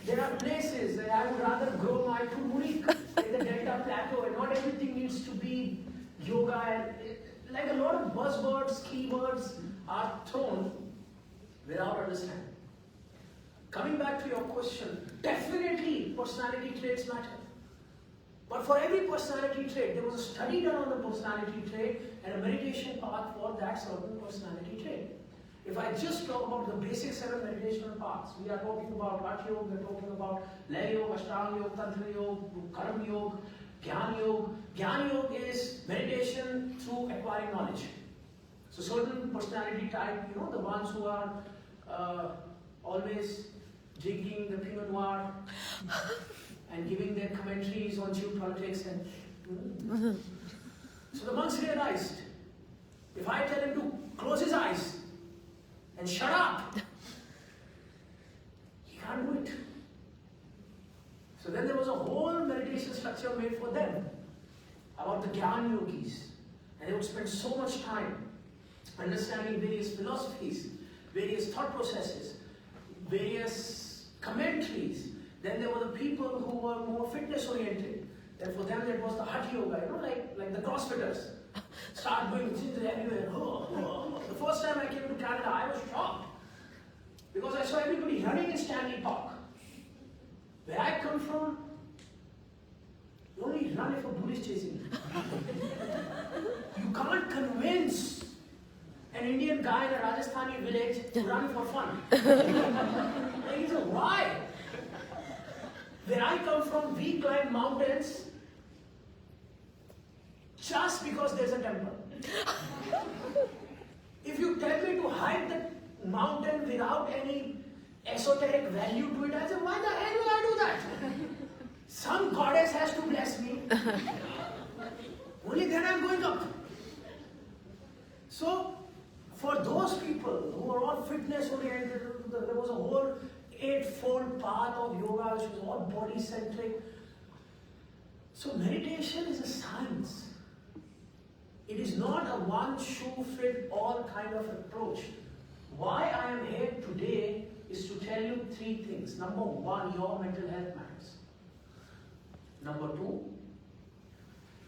There are places that I would rather grow my turmeric in the Delta Plateau, and not everything needs to be yoga. And like a lot of buzzwords, keywords are thrown without understanding. Coming back to your question, definitely personality traits matter. But for every personality trait, there was a study done on the personality trait and a meditation path for that certain personality trait. If I just talk about the basic 7 meditational paths, we are talking about Raj Yoga, we are talking about Lay Yoga, Ashtanga Yoga, Tantra Yoga, Karma Yoga, Gyan Yoga. Gyan Yoga is meditation through acquiring knowledge. So certain personality type, you know, the ones who are always drinking the Pinot Noir and giving their commentaries on geopolitics and so the monks realized, if I tell him to close his eyes and shut up, he can't do it. So then there was a whole meditation structure made for them about the Gyan Yogis, and they would spend so much time understanding various philosophies, various thought processes, various commentaries. Then there were the people who were more fitness oriented. Then for them it was the hot yoga, like the CrossFitters. Start doing things everywhere. The first time I came to Canada, I was shocked. Because I saw everybody running in Stanley Park. Where I come from, you only run if a bull is chasing you. You can't convince an Indian guy in a Rajasthani village to run for fun. Like, he said, why? Where I come from, we climb mountains just because there's a temple. If you tell me to hike the mountain without any esoteric value to it, I say, why the hell will I do that? Some goddess has to bless me. Only then I'm going up. So, for those people who are all fitness oriented, there was a whole 8-fold path of yoga which was all body centric. So, meditation is a science. It is not a one shoe fit all kind of approach. Why I am here today is to tell you 3 things. Number 1, your mental health matters. Number 2,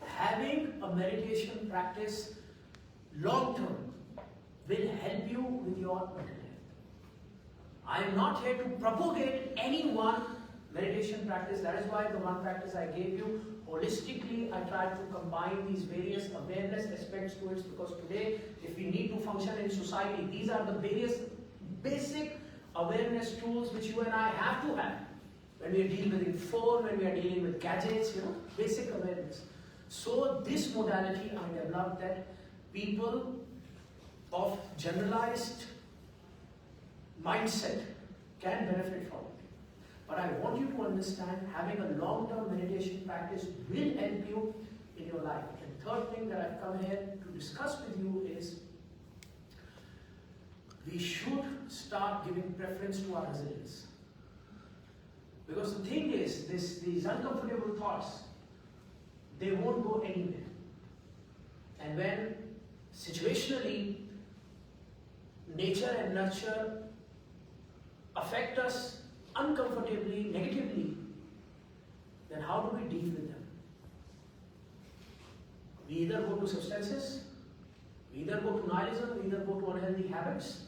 having a meditation practice long term will help you with your mental health. I am not here to propagate any one meditation practice. That is why the one practice I gave you, holistically, I tried to combine these various awareness aspects to it, because today, if we need to function in society, these are the various basic awareness tools which you and I have to have. When we are dealing with phone, when we are dealing with gadgets, basic awareness. So this modality I developed that people of generalized mindset can benefit from it. But I want you to understand, having a long-term meditation practice will help you in your life. And third thing that I've come here to discuss with you is we should start giving preference to our resilience. Because the thing is, these uncomfortable thoughts, they won't go anywhere. And when situationally nature and nurture affect us uncomfortably, negatively, then how do we deal with them? We either go to substances, we either go to nihilism, we either go to unhealthy habits.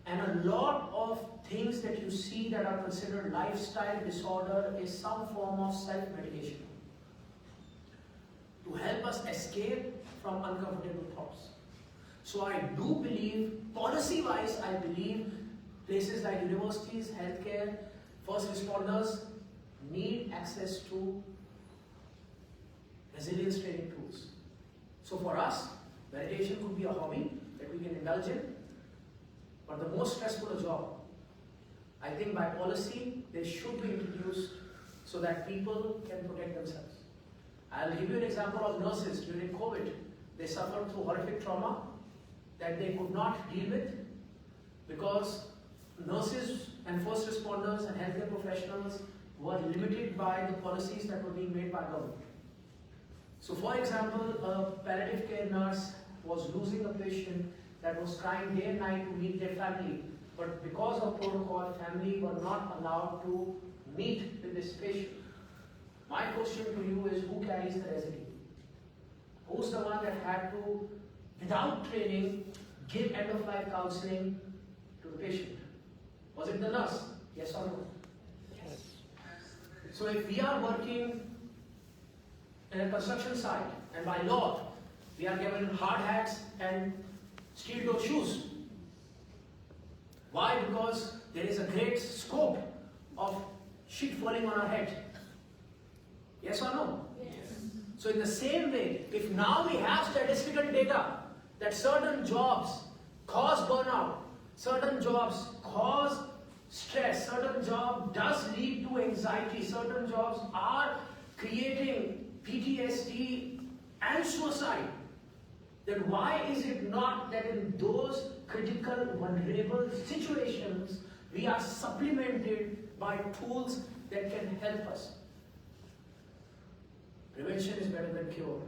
And a lot of things that you see that are considered lifestyle disorder is some form of self-medication to help us escape from uncomfortable thoughts. So I do believe, policy-wise, I believe places like universities, healthcare, first responders need access to resilience training tools. So for us, meditation could be a hobby that we can indulge in, but the most stressful job, I think by policy, they should be introduced so that people can protect themselves. I'll give you an example of nurses during COVID. They suffered through horrific trauma that they could not deal with because nurses and first responders and healthcare professionals were limited by the policies that were being made by government. So for example, a palliative care nurse was losing a patient that was trying day and night to meet their family, but because of protocol, family were not allowed to meet with this patient. My question to you is, who carries the residue? Who's the one that had to, without training, give end-of-life counseling to the patient? Was it the nurse? Yes or no? Yes. So if we are working in a construction site, and by law, we are given hard hats and steel-toe shoes. Why? Because there is a great scope of shit falling on our head. Yes or no? Yes. So in the same way, if now we have statistical data that certain jobs cause burnout, certain jobs cause stress, certain job does lead to anxiety, certain jobs are creating PTSD and suicide, then why is it not that in those critical, vulnerable situations, we are supplemented by tools that can help us? Prevention is better than cure.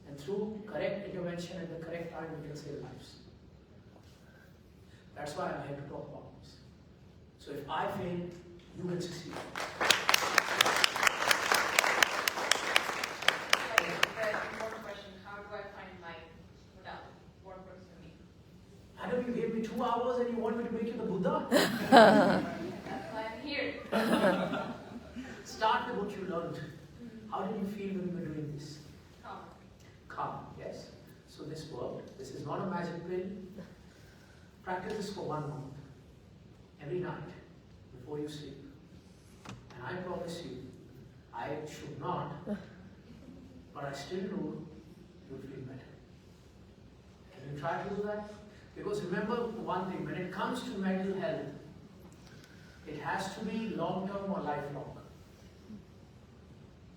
And through correct intervention at the correct time, we can save lives. That's why I'm here to talk about this. So if I fail, you can succeed. and you want me to make you the Buddha? That's why I'm here. Start with what you learned. How did you feel when you were doing this? Calm. Calm, yes. So this worked. This is not a magic pill. Practice this for 1 month. Every night before you sleep. And I promise you, I should not, but I still do, you'll feel better. Can you try to do that? Because remember one thing, when it comes to mental health, it has to be long-term or lifelong.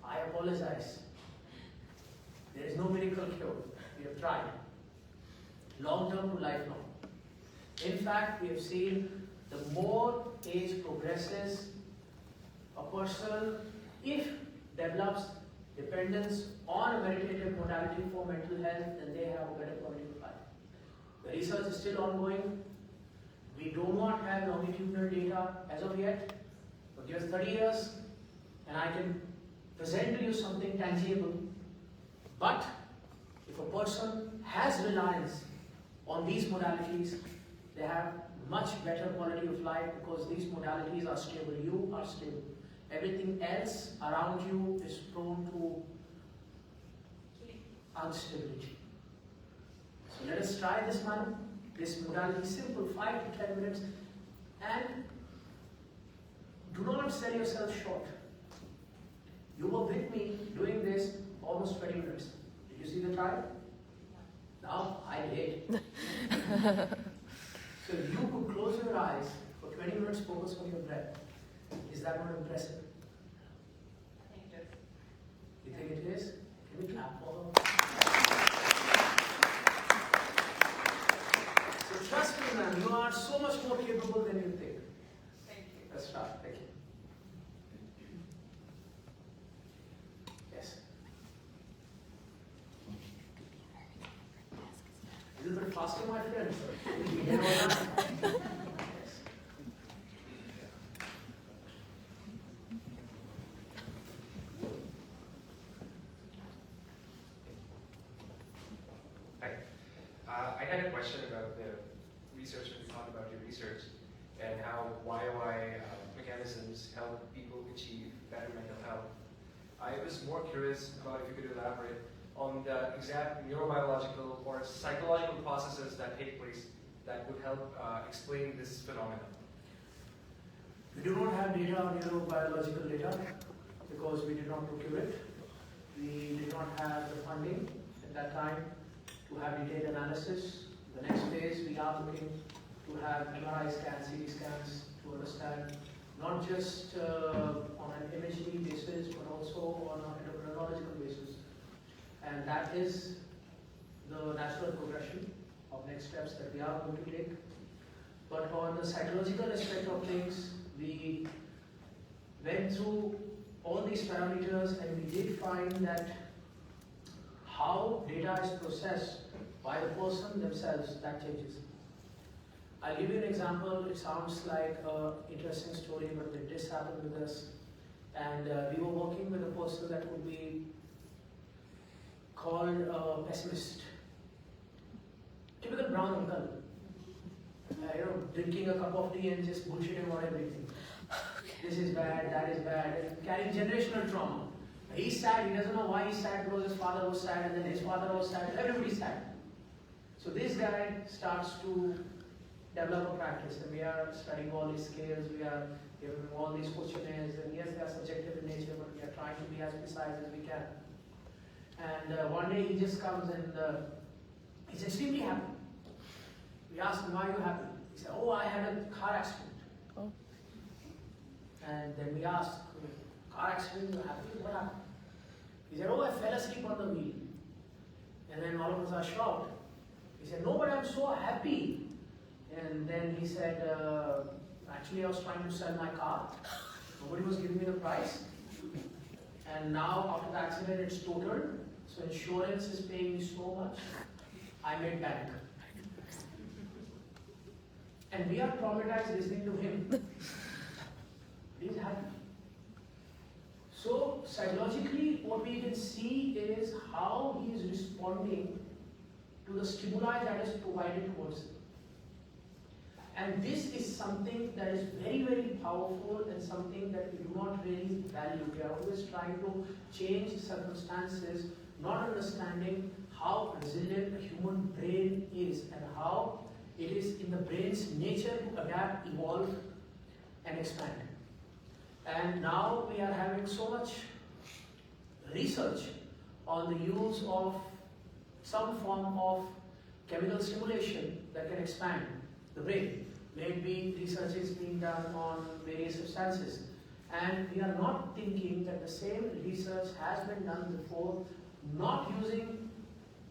I apologize. There is no miracle cure. We have tried. Long-term to lifelong. In fact, we have seen the more age progresses, a person, if develops dependence on a meditative modality for mental health, then they have a better quality of life. The research is still ongoing. We do not have longitudinal data as of yet. But give us 30 years and I can present to you something tangible. But if a person has reliance on these modalities, they have much better quality of life because these modalities are stable. You are stable. Everything else around you is prone to instability. So let us try this one. This modality is simple, 5 to 10 minutes. And do not sell yourself short. You were with me doing this almost 20 minutes. Did you see the trial? Now I did. So you could close your eyes for 20 minutes, focus on your breath. Is that not impressive? I think it is. You think it is? Can we clap for them? So trust me, man, you are so much more capable than you think. Thank you. Let's start. Thank you. Yes. A little bit faster, my friend. You hear all that? Yes. Hi. I had a question about the research when you talked about your research and how YOI mechanisms help people achieve better mental health. I was more curious about if you could elaborate on the exact neurobiological or psychological processes that take place that would help explain this phenomenon. We do not have data on neurobiological data because we did not procure it. We did not have the funding at that time to have detailed analysis. The next phase, we are looking to have MRI scans, CT scans to understand not just on an imagery basis but also on an endocrinological basis. And that is the natural progression of next steps that we are going to take. But on the psychological aspect of things, we went through all these parameters and we did find that how data is processed by the person themselves, that changes. I'll give you an example. It sounds like an interesting story, but it did happen with us. And we were working with a person that would be called a pessimist. Typical brown uncle. Drinking a cup of tea and just bullshitting about everything. This is bad, that is bad, and carrying generational trauma. He's sad, he doesn't know why he's sad because his father was sad and then his father was sad, everybody's sad. So this guy starts to develop a practice and we are studying all these scales, we are giving him all these questionnaires and yes, they are subjective in nature but we are trying to be as precise as we can. And one day he just comes and he's extremely happy. We asked him, why are you happy? He said, oh, I had a car accident. Oh. And then we asked, car accident, you happy? What happened? He said, oh, I fell asleep on the wheel. And then all of us are shocked. He said, no, but I'm so happy. And then he said, actually I was trying to sell my car. Nobody was giving me the price. And now after the accident it's totaled. So insurance is paying me so much. I made bank. And we are traumatized listening to him. He's happy. So psychologically, what we can see is how he is responding to the stimuli that is provided towards him. And this is something that is very, very powerful and something that we do not really value. We are always trying to change circumstances, not understanding how resilient the human brain is and how it is in the brain's nature to adapt, evolve, and expand. And now we are having so much research on the use of some form of chemical stimulation that can expand the brain. Maybe research is being done on various substances. And we are not thinking that the same research has been done before, not using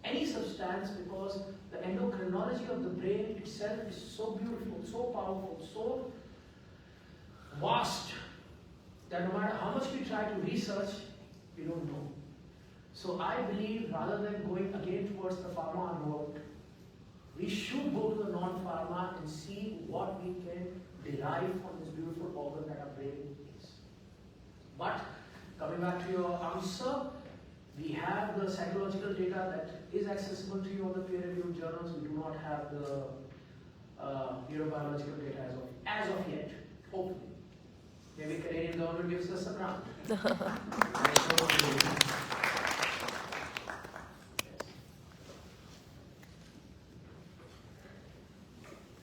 any substance, because the endocrinology of the brain itself is so beautiful, so powerful, so vast, that no matter how much we try to research, we don't know. So I believe rather than going again towards the pharma road, we should go to the non-pharma and see what we can derive from this beautiful organ that our brain is. But coming back to your answer, we have the psychological data that is accessible to you on the peer-reviewed journals. We do not have the neurobiological data as of yet, hopefully. Maybe Canadian government gives us a grant.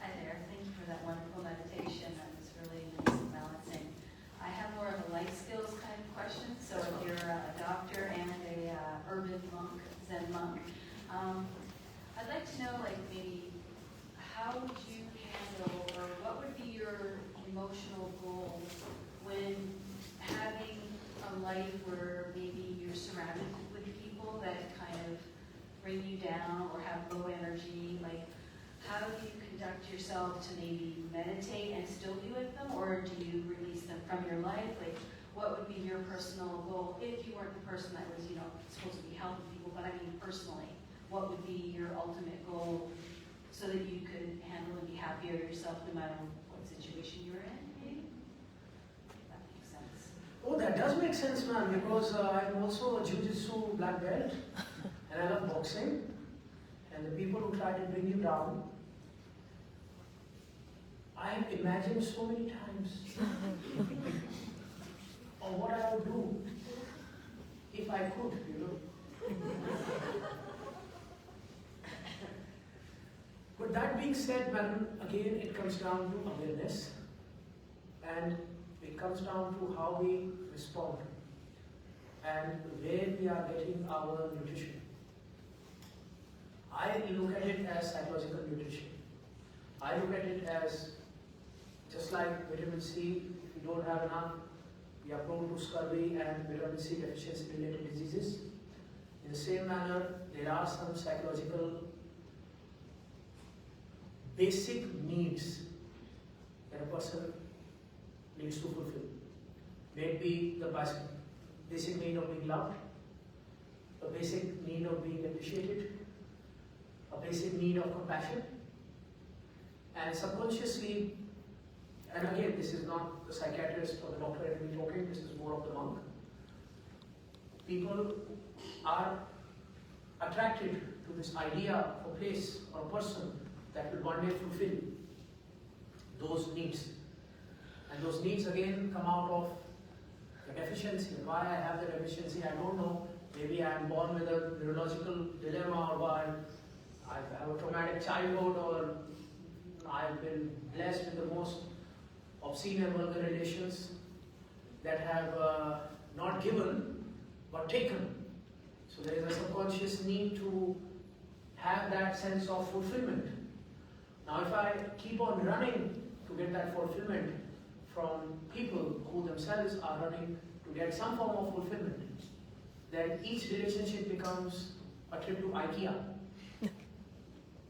Hi there, thank you for that wonderful meditation. That was really nice and balancing. I have more of a life skills kind of question. So if you're a doctor and a urban monk, Zen monk, I'd like to know, like, maybe how would you handle, or what would be your emotional goal when having a life where maybe you're surrounded with people that kind of bring you down or have low energy? Like, how do you conduct yourself to maybe meditate and still be with them, or do you release them from your life? Like, what would be your personal goal if you weren't the person that was, supposed to be helping people, but I mean personally, what would be your ultimate goal so that you could handle and be happier yourself no matter what situation you're in? Maybe? If that makes sense. Oh, that does make sense, man, because I'm also a jiu-jitsu black belt and I love boxing. And the people who try to bring you down, I have imagined so many times of what I would do if I could, But that being said, man, again, it comes down to awareness, and it comes down to how we respond and where we are getting our nutrition. I look at it as psychological nutrition. I look at it as just like vitamin C. If you don't have enough, we are prone to scurvy and vitamin C deficiency related diseases. In the same manner, there are some psychological basic needs that a person needs to fulfill. Maybe the basic need of being loved, a basic need of being appreciated, a basic need of compassion, and subconsciously, and again, this is not the psychiatrist or the doctor and me talking, this is more of the monk. People are attracted to this idea of a place or a person that will one day fulfill those needs. And those needs again come out of the deficiency. Why I have the deficiency, I don't know. Maybe I am born with a neurological dilemma, or why I have a traumatic childhood, or I've been blessed with the most obscene and vulgar relations that have not given but taken. So there is a subconscious need to have that sense of fulfillment. Now if I keep on running to get that fulfillment from people who themselves are running to get some form of fulfillment, then each relationship becomes a trip to IKEA.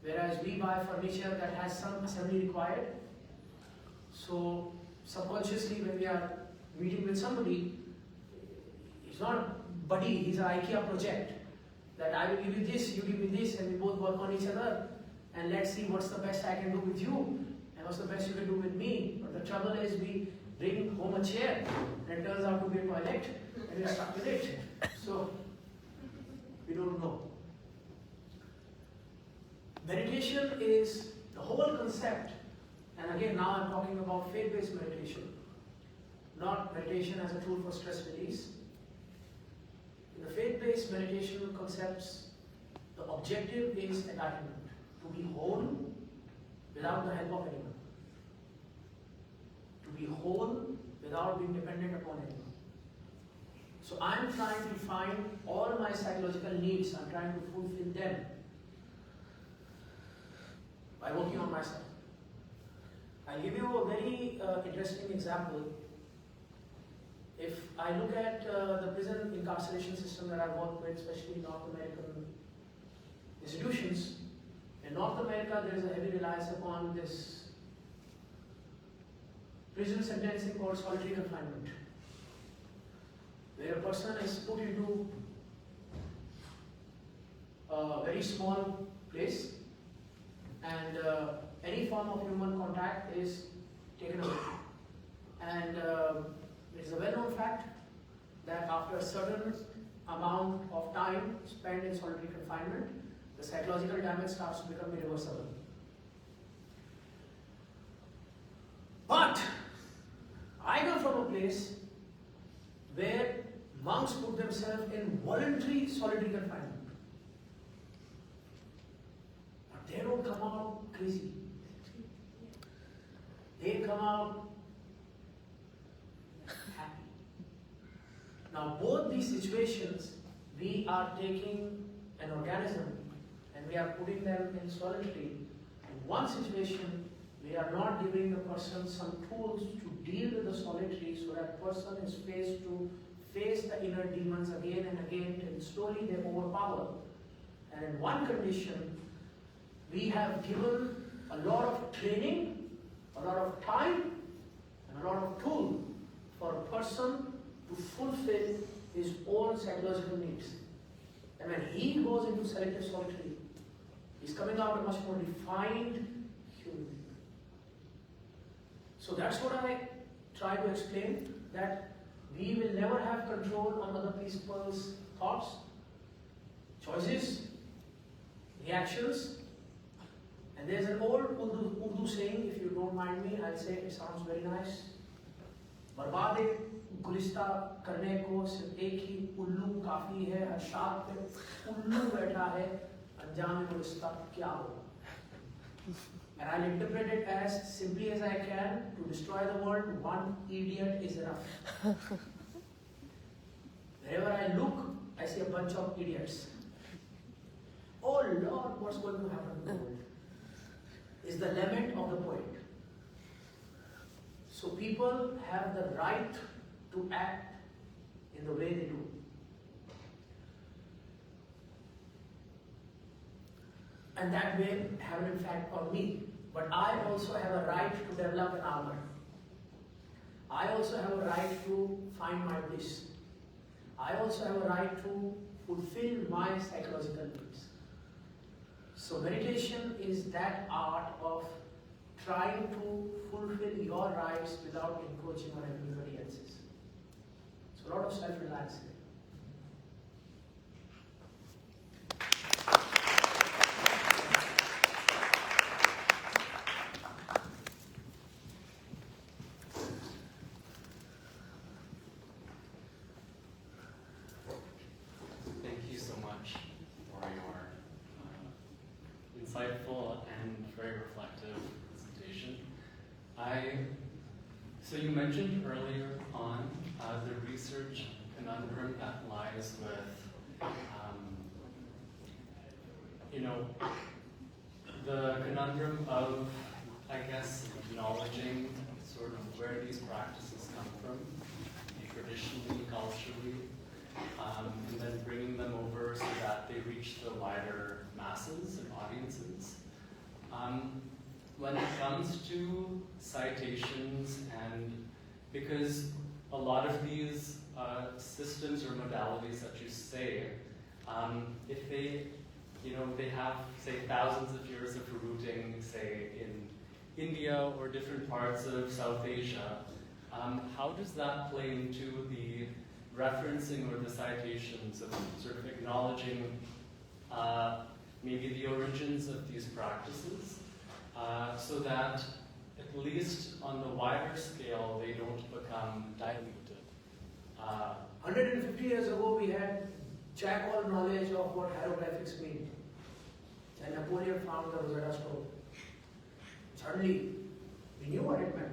Whereas we buy furniture that has some assembly required. So subconsciously when we are meeting with somebody, it's not a buddy, he's an IKEA project. That I will give you this, you give me this, and we both work on each other. And let's see what's the best I can do with you, and what's the best you can do with me. But the trouble is we bring home a chair, and it turns out to be a toilet, and we're stuck with it. So, we don't know. Meditation is the whole concept, and And again, now I'm talking about faith-based meditation, not meditation as a tool for stress release. In the faith-based meditation concepts, the objective is enlightenment, to be whole without the help of anyone. To be whole without being dependent upon anyone. So I'm trying to find all my psychological needs, I'm trying to fulfill them by working on myself. I'll give you a very interesting example. If I look at the prison incarceration system that I've worked with, especially in North American institutions, in North America there is a heavy reliance upon this prison sentencing called solitary confinement, where a person is put into a very small place and any form of human contact is taken away. And it is a well-known fact that after a certain amount of time spent in solitary confinement, the psychological damage starts to become irreversible. But I come from a place where monks put themselves in voluntary solitary confinement. But they don't come out crazy. They come out happy. Now both these situations, we are taking an organism and we are putting them in solitary. In one situation, we are not giving the person some tools to deal with the solitary, so that person is faced to face the inner demons again and again and slowly they overpower. And in one condition, we have given a lot of training, a lot of time, and a lot of tool for a person to fulfill his own psychological needs. And when he goes into selective solitary, he's coming out a much more refined human being. So that's what I try to explain, that we will never have control on other people's thoughts, choices, reactions. And there's an old Urdu saying, if you don't mind me, I'll say it sounds very nice. बर्बादे गुलिस्ता करने को सिर्फ एक ही उल्लू काफी है, हर शाख पे उल्लू बैठा है, अंजाम गुलिस्ता क्या होगा? And I'll interpret it as simply as I can. To destroy the world, one idiot is enough. Wherever I look, I see a bunch of idiots. Oh Lord, what's going to happen in the world? Is the lament of the poet. So people have the right to act in the way they do. And that may have an impact on me. But I also have a right to develop an armor. I also have a right to find my bliss. I also have a right to fulfill my psychological needs. So meditation is that art of trying to fulfill your rights without encroaching on everybody else's. So a lot of self-reliance here. Thank you so much for your insightful and very reflective presentation. So you mentioned earlier on the research conundrum that lies with, the conundrum of, I guess, acknowledging sort of where these practices come from, traditionally, culturally, and then bringing them over so that they reach the wider masses and audiences. When it comes to citations, and because a lot of these systems or modalities that you say, if they, they have, say, thousands of years of rooting, say, in India or different parts of South Asia, how does that play into the referencing or the citations of sort of acknowledging maybe the origins of these practices, so that at least on the wider scale, they don't become diluted. 150 years ago, we had jack all knowledge of what hieroglyphics mean. And Napoleon found the Rosetta Stone. Suddenly, we knew what it meant.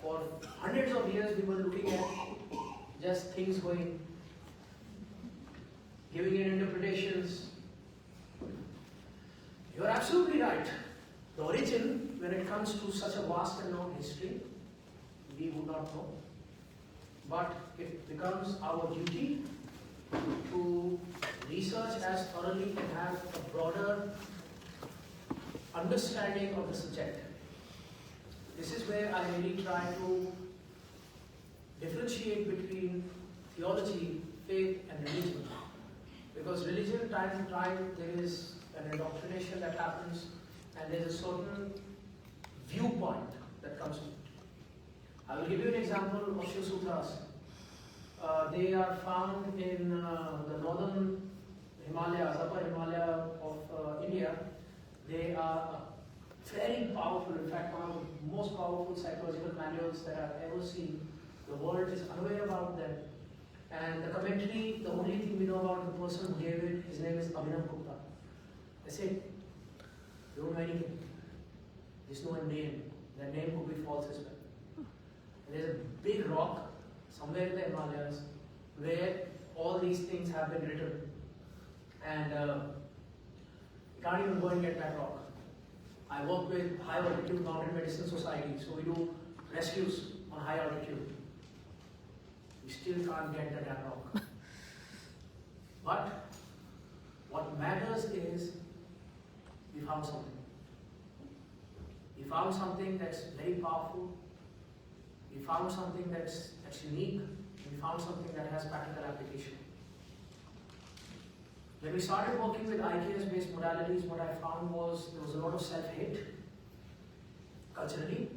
For hundreds of years, we were looking at just things going, giving it interpretations. You are absolutely right. The origin, when it comes to such a vast and long history, we would not know. But it becomes our duty to research as thoroughly and have a broader understanding of the subject. This is where I really try to differentiate between theology, faith, and religion. Because religion, time to time, there is an indoctrination that happens, and there is a certain viewpoint that comes to it. I will give you an example of Shiv Sutras. They are found in the northern Himalayas, upper Himalaya of India. They are very powerful, in fact one of the most powerful psychological manuals that I've ever seen. The world is unaware about them. And the commentary, the only thing we know about the person who gave it, his name is Abhinav Gupta. That's it. You don't know anything. There's no name. That name could be false as well. And there's a big rock somewhere in the Himalayas where all these things have been written. And you can't even go and get that rock. I work with High Altitude Mountain Medicine Society, so we do rescues on high altitude. We still can't get that rock. But what matters is we found something. We found something that's very powerful. We found something that's unique. We found something that has practical application. When we started working with IKS-based modalities, what I found was there was a lot of self-hate. Culturally,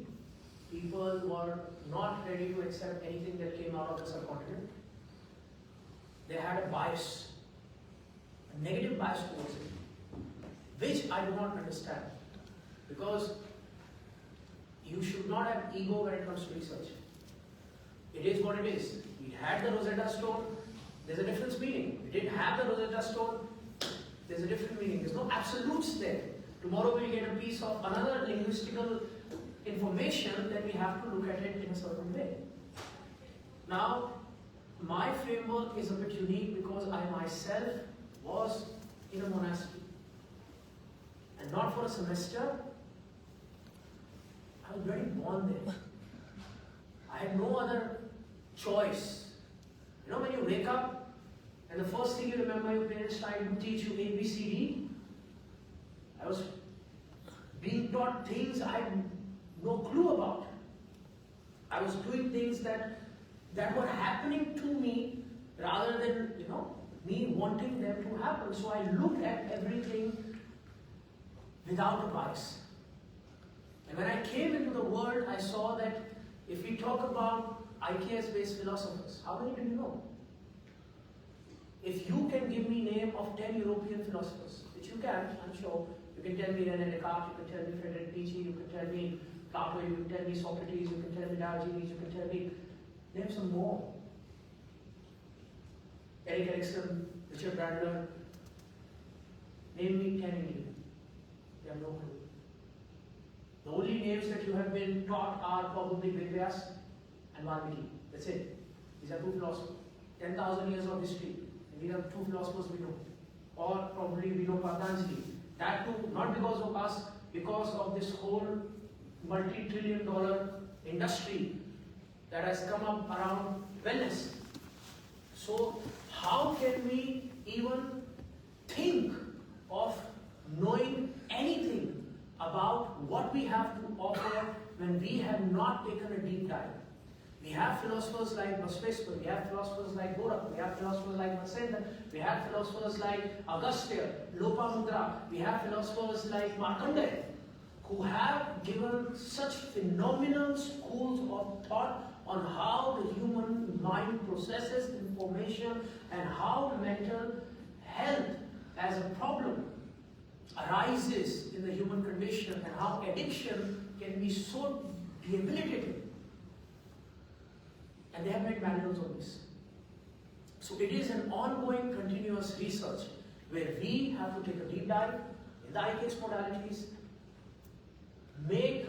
people were not ready to accept anything that came out of the subcontinent. They had a bias, a negative bias towards it, which I do not understand. Because you should not have ego when it comes to research. It is what it is. We had the Rosetta Stone, there's a different meaning. We didn't have the Rosetta Stone, there's a different meaning. There's no absolutes there. Tomorrow we'll get a piece of another linguistical information, then we have to look at it in a certain way. Now, my framework is a bit unique because I myself was in a monastery. And not for a semester, I was very born there. I had no other choice. You know, when you wake up and the first thing you remember your parents tried to teach you A, B, C, D, I was being taught things I had no clue about. I was doing things that were happening to me rather than, me wanting them to happen. So I looked at everything without a bias. And when I came into the world, I saw that if we talk about IKS-based philosophers, how many do you know? If you can give me name of 10 European philosophers, which you can, I'm sure, you can tell me René Descartes, you can tell me Friedrich Nietzsche, you can tell me Plato, you can tell me Socrates, you can tell me Diogenes, you can tell me, name some more. Eric Erikson, Richard Bandler, name me 10 Indian. You have no clue. The only names that you have been taught are probably Vedvyas and Valmiki. That's it. These are two philosophers. 10,000 years of history. And these are two philosophers we know. Or probably we know Patanjali. That too, not because of us, because of this whole multi-trillion-dollar industry that has come up around wellness. So, how can we even think of knowing anything about what we have to offer when we have not taken a deep dive? We have philosophers like Basveswar, we have philosophers like Gorakh, we have philosophers like Vatsendra, we have philosophers like Agastya, Lopamudra, we have philosophers like Markandeya, who have given such phenomenal schools of thought on how the human mind processes information and how mental health as a problem arises in the human condition and how addiction can be so debilitating. And they have made manuals on this. So it is an ongoing, continuous research where we have to take a deep dive in the IKS modalities, make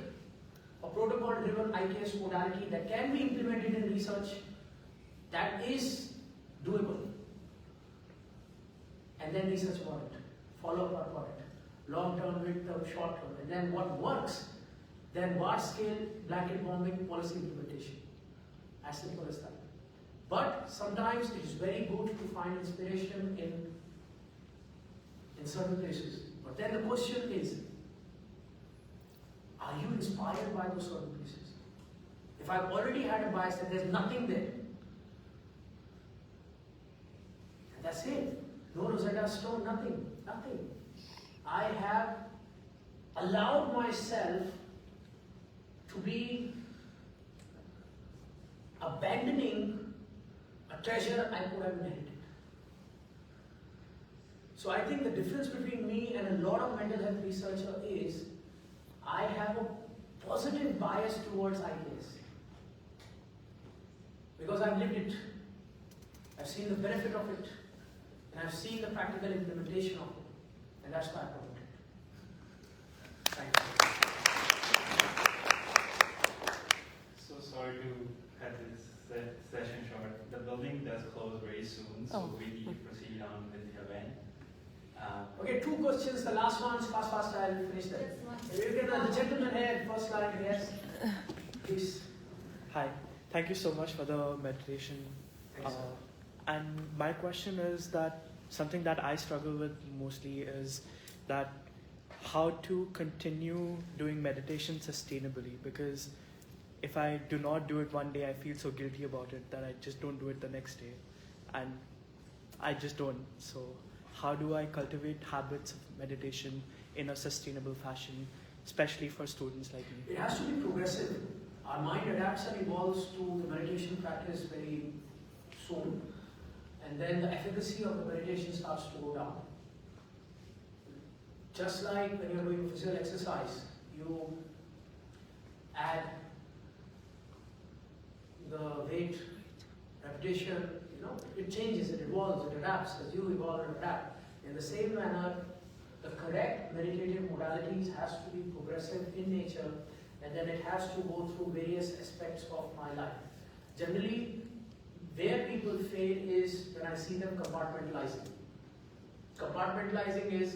a protocol-driven IKS modality that can be implemented in research that is doable, and then research about it, follow up about it, long-term, mid-term, short-term, and then what works, then large-scale blanket bombing policy implementation. As simple as that. But sometimes it is very good to find inspiration in certain places. But then the question is, are you inspired by those certain places? If I've already had a bias that there's nothing there, and that's it. No Rosetta Stone, nothing. I have allowed myself to be abandoning a treasure I could have inherited. So I think the difference between me and a lot of mental health researchers is I have a positive bias towards IKS. Because I've lived it. I've seen the benefit of it. And I've seen the practical implementation of it. And that's why I promote it. Thank you. So sorry to cut this session short. The building does close very soon, so we need to proceed on with the event. Okay, 2 questions. The last one's fast. I'll finish that. You get the gentleman here, first line, yes. Please. Hi, thank you so much for the meditation. Thanks, sir. And my question is that something that I struggle with mostly is that how to continue doing meditation sustainably, because if I do not do it one day, I feel so guilty about it that I just don't do it the next day, and I just don't. So how do I cultivate habits of meditation in a sustainable fashion, especially for students like me? It has to be progressive. Our mind adapts and evolves to the meditation practice very soon, and then the efficacy of the meditation starts to go down. Just like when you're doing physical exercise, you add the weight, repetition, it changes, it evolves, it adapts as you evolve and adapt. In the same manner, the correct meditative modalities has to be progressive in nature, and then it has to go through various aspects of my life. Generally, where people fail is when I see them compartmentalizing. Compartmentalizing is,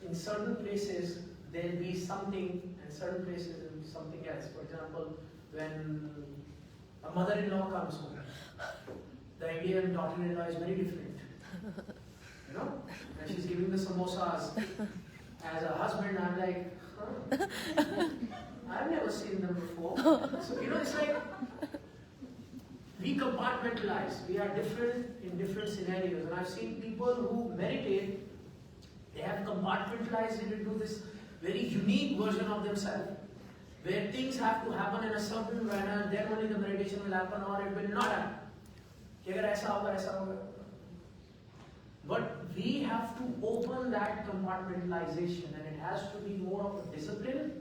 in certain places, there'll be something, and certain places there'll be something else. For example, when a mother-in-law comes home, the Indian daughter-in-law is very different. And she's giving the samosas. As a husband, I'm like, I've never seen them before. So, it's like, we compartmentalize. We are different in different scenarios. And I've seen people who meditate, they have compartmentalized it into this very unique version of themselves, where things have to happen in a certain manner, then only the meditation will happen, or it will not happen. But we have to open that compartmentalization, and it has to be more of a discipline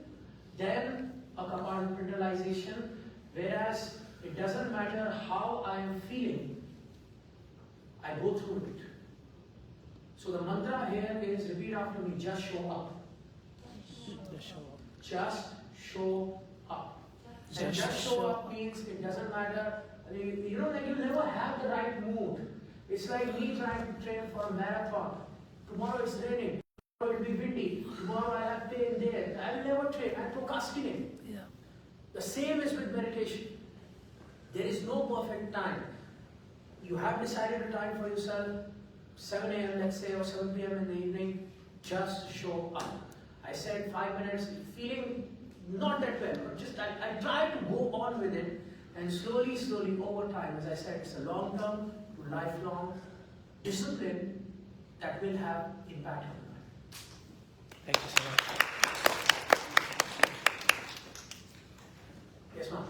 than a compartmentalization, whereas it doesn't matter how I am feeling, I go through it. So the mantra here is, repeat after me, just show up. Just show up. And just show up means it doesn't matter. You never have the right mood. It's like me trying to train for a marathon. Tomorrow it's raining. Tomorrow it will be windy. Tomorrow I have pain there. I will never train. I procrastinate. Yeah. The same is with meditation. There is no perfect time. You have decided a time for yourself, 7 a.m. let's say, or 7 p.m. in the evening. Just show up. I said 5 minutes, feeling not that well, but just I try to go on with it, and slowly over time, as I said, it's a long-term to lifelong discipline that will have impact on your life. Thank you so much. Yes, ma'am.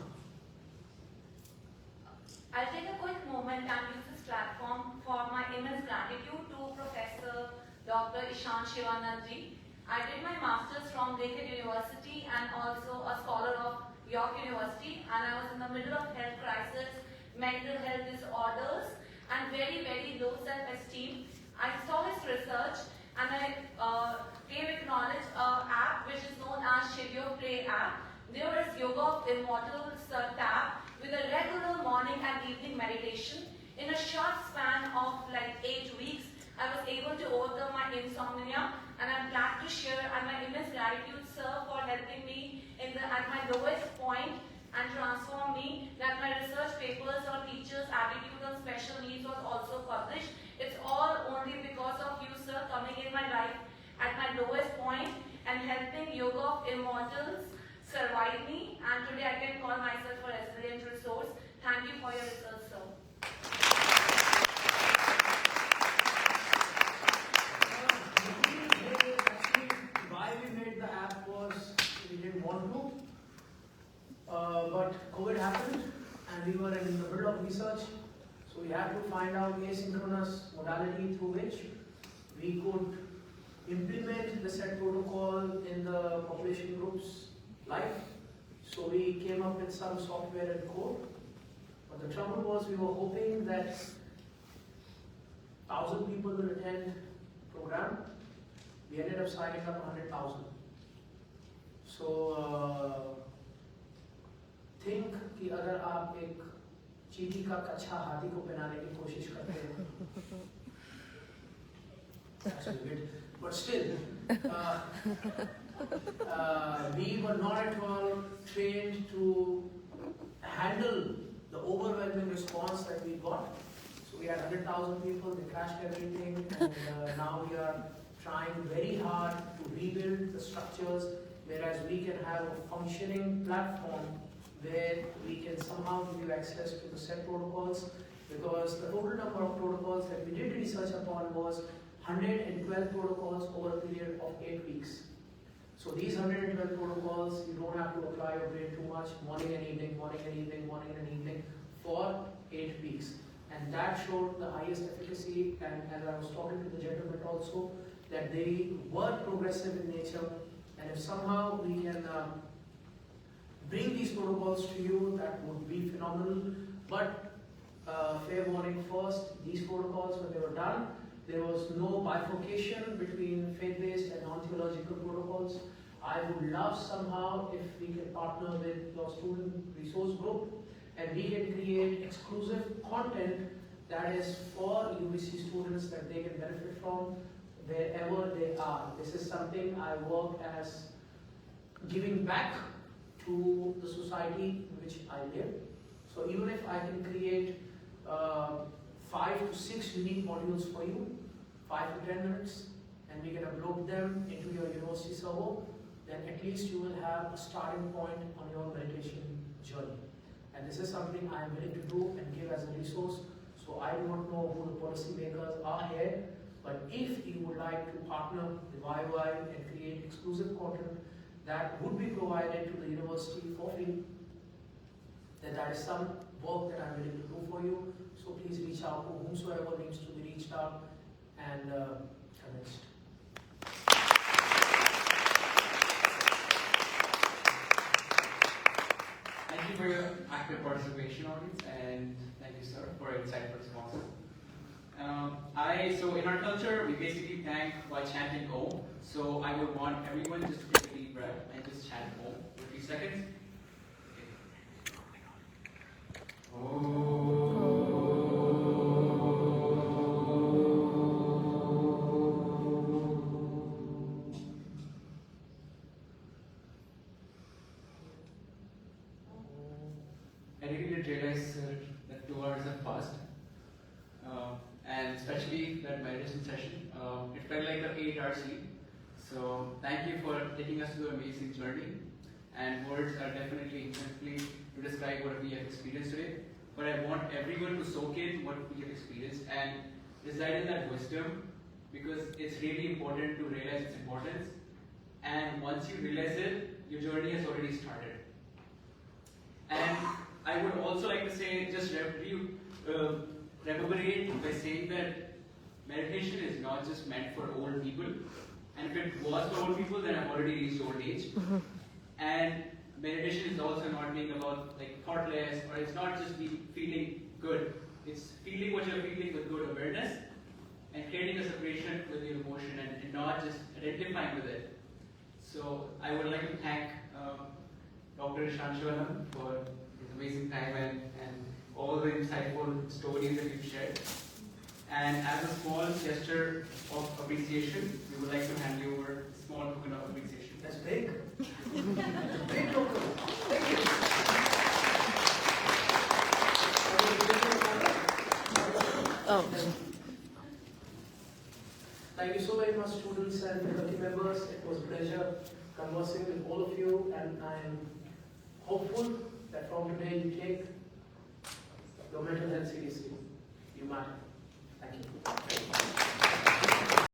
I'll take a quick moment and use this platform for my immense gratitude to Professor Dr. Ishan Shivanand ji I did my master's from Lakehead University and also a scholar of York University, and I was in the middle of health crisis, mental health disorders, and very, very low self-esteem. I saw his research and I gave acknowledge an app which is known as Schedule Play app. There is Yoga of Immortals tab with a regular morning and evening meditation. In a short span of like 8 weeks, I was able to overcome my insomnia, and I'm glad to share and my immense gratitude, sir, for helping me at my lowest point and transform me, that my research papers on teachers' attitude on special needs was also published. It's all only because of you, sir, coming in my life at my lowest point and helping Yoga of Immortals survive me, and today I can call myself a resilient resource. Thank you for your research, sir. Why we made the app was we didn't want to, but COVID happened and we were in the middle of research, so we had to find out asynchronous modality through which we could implement the set protocol in the population groups live. So we came up with some software and code, but the trouble was we were hoping that 1,000 people will attend the program. We ended up signing up 100,000. So think कि अगर आप एक चींटी का कच्छा हाथी को पहनाने की कोशिश करते हैं, that's a bit, but still, we were not at all trained to handle the overwhelming response that we got. So we had 100,000 people, they crashed everything, and now we are trying very hard to rebuild the structures, whereas we can have a functioning platform where we can somehow give you access to the set protocols, because the total number of protocols that we did research upon was 112 protocols over a period of 8 weeks. So these 112 protocols, you don't have to apply your brain too much, morning and evening, morning and evening, morning and evening, for 8 weeks. And that showed the highest efficacy, and as I was talking to the gentleman also, that they were progressive in nature, and if somehow we can bring these protocols to you, that would be phenomenal. But fair warning first, these protocols, when they were done, there was no bifurcation between faith-based and non-theological protocols. I would love somehow if we can partner with your student resource group and we can create exclusive content that is for UBC students that they can benefit from wherever they are. This is something I work as giving back to the society in which I live. So even if I can create 5 to 6 unique modules for you, 5 to 10 minutes, and we can upload them into your university server, then at least you will have a starting point on your meditation journey. And this is something I am willing to do and give as a resource. So I do not know who the policy makers are here, but if you would like to partner with YY and create exclusive content that would be provided to the university for free, then that is some work that I am willing to do for you. So please reach out to whomsoever needs to be reached out and convinced. Thank you for your active participation, audience, and thank you, sir, for your insightful responses. So in our culture, we basically thank by chanting Om. So I would want everyone just to take a deep breath and just chant Om for 3 seconds. I really did realize that 2 hours have passed, and especially that meditation session, it felt like an 8-hour sleep. So thank you for taking us through an amazing journey, and words are definitely incomplete to describe what we have experienced today, but I want everyone to soak in what we have experienced and reside in that wisdom, because it's really important to realize its importance, and once you realize it, your journey has already started. And I would also like to say, just reverberate by saying that meditation is not just meant for old people. And if it was for old people, then I've already reached old age. And meditation is also not being about like thoughtless, or it's not just feeling good. It's feeling what you're feeling with good awareness and creating a separation with your emotion and not just identifying with it. So I would like to thank Dr. Ishan Shivanand for his amazing time and all the insightful stories that you've shared. And as a small gesture of appreciation, we would like to hand you over a small token of appreciation. That's big. Big token. Thank you. Oh. Thank you so very much, students and faculty members. It was a pleasure conversing with all of you, and I am hopeful that from today you take your mental health seriously. You matter. Thank you.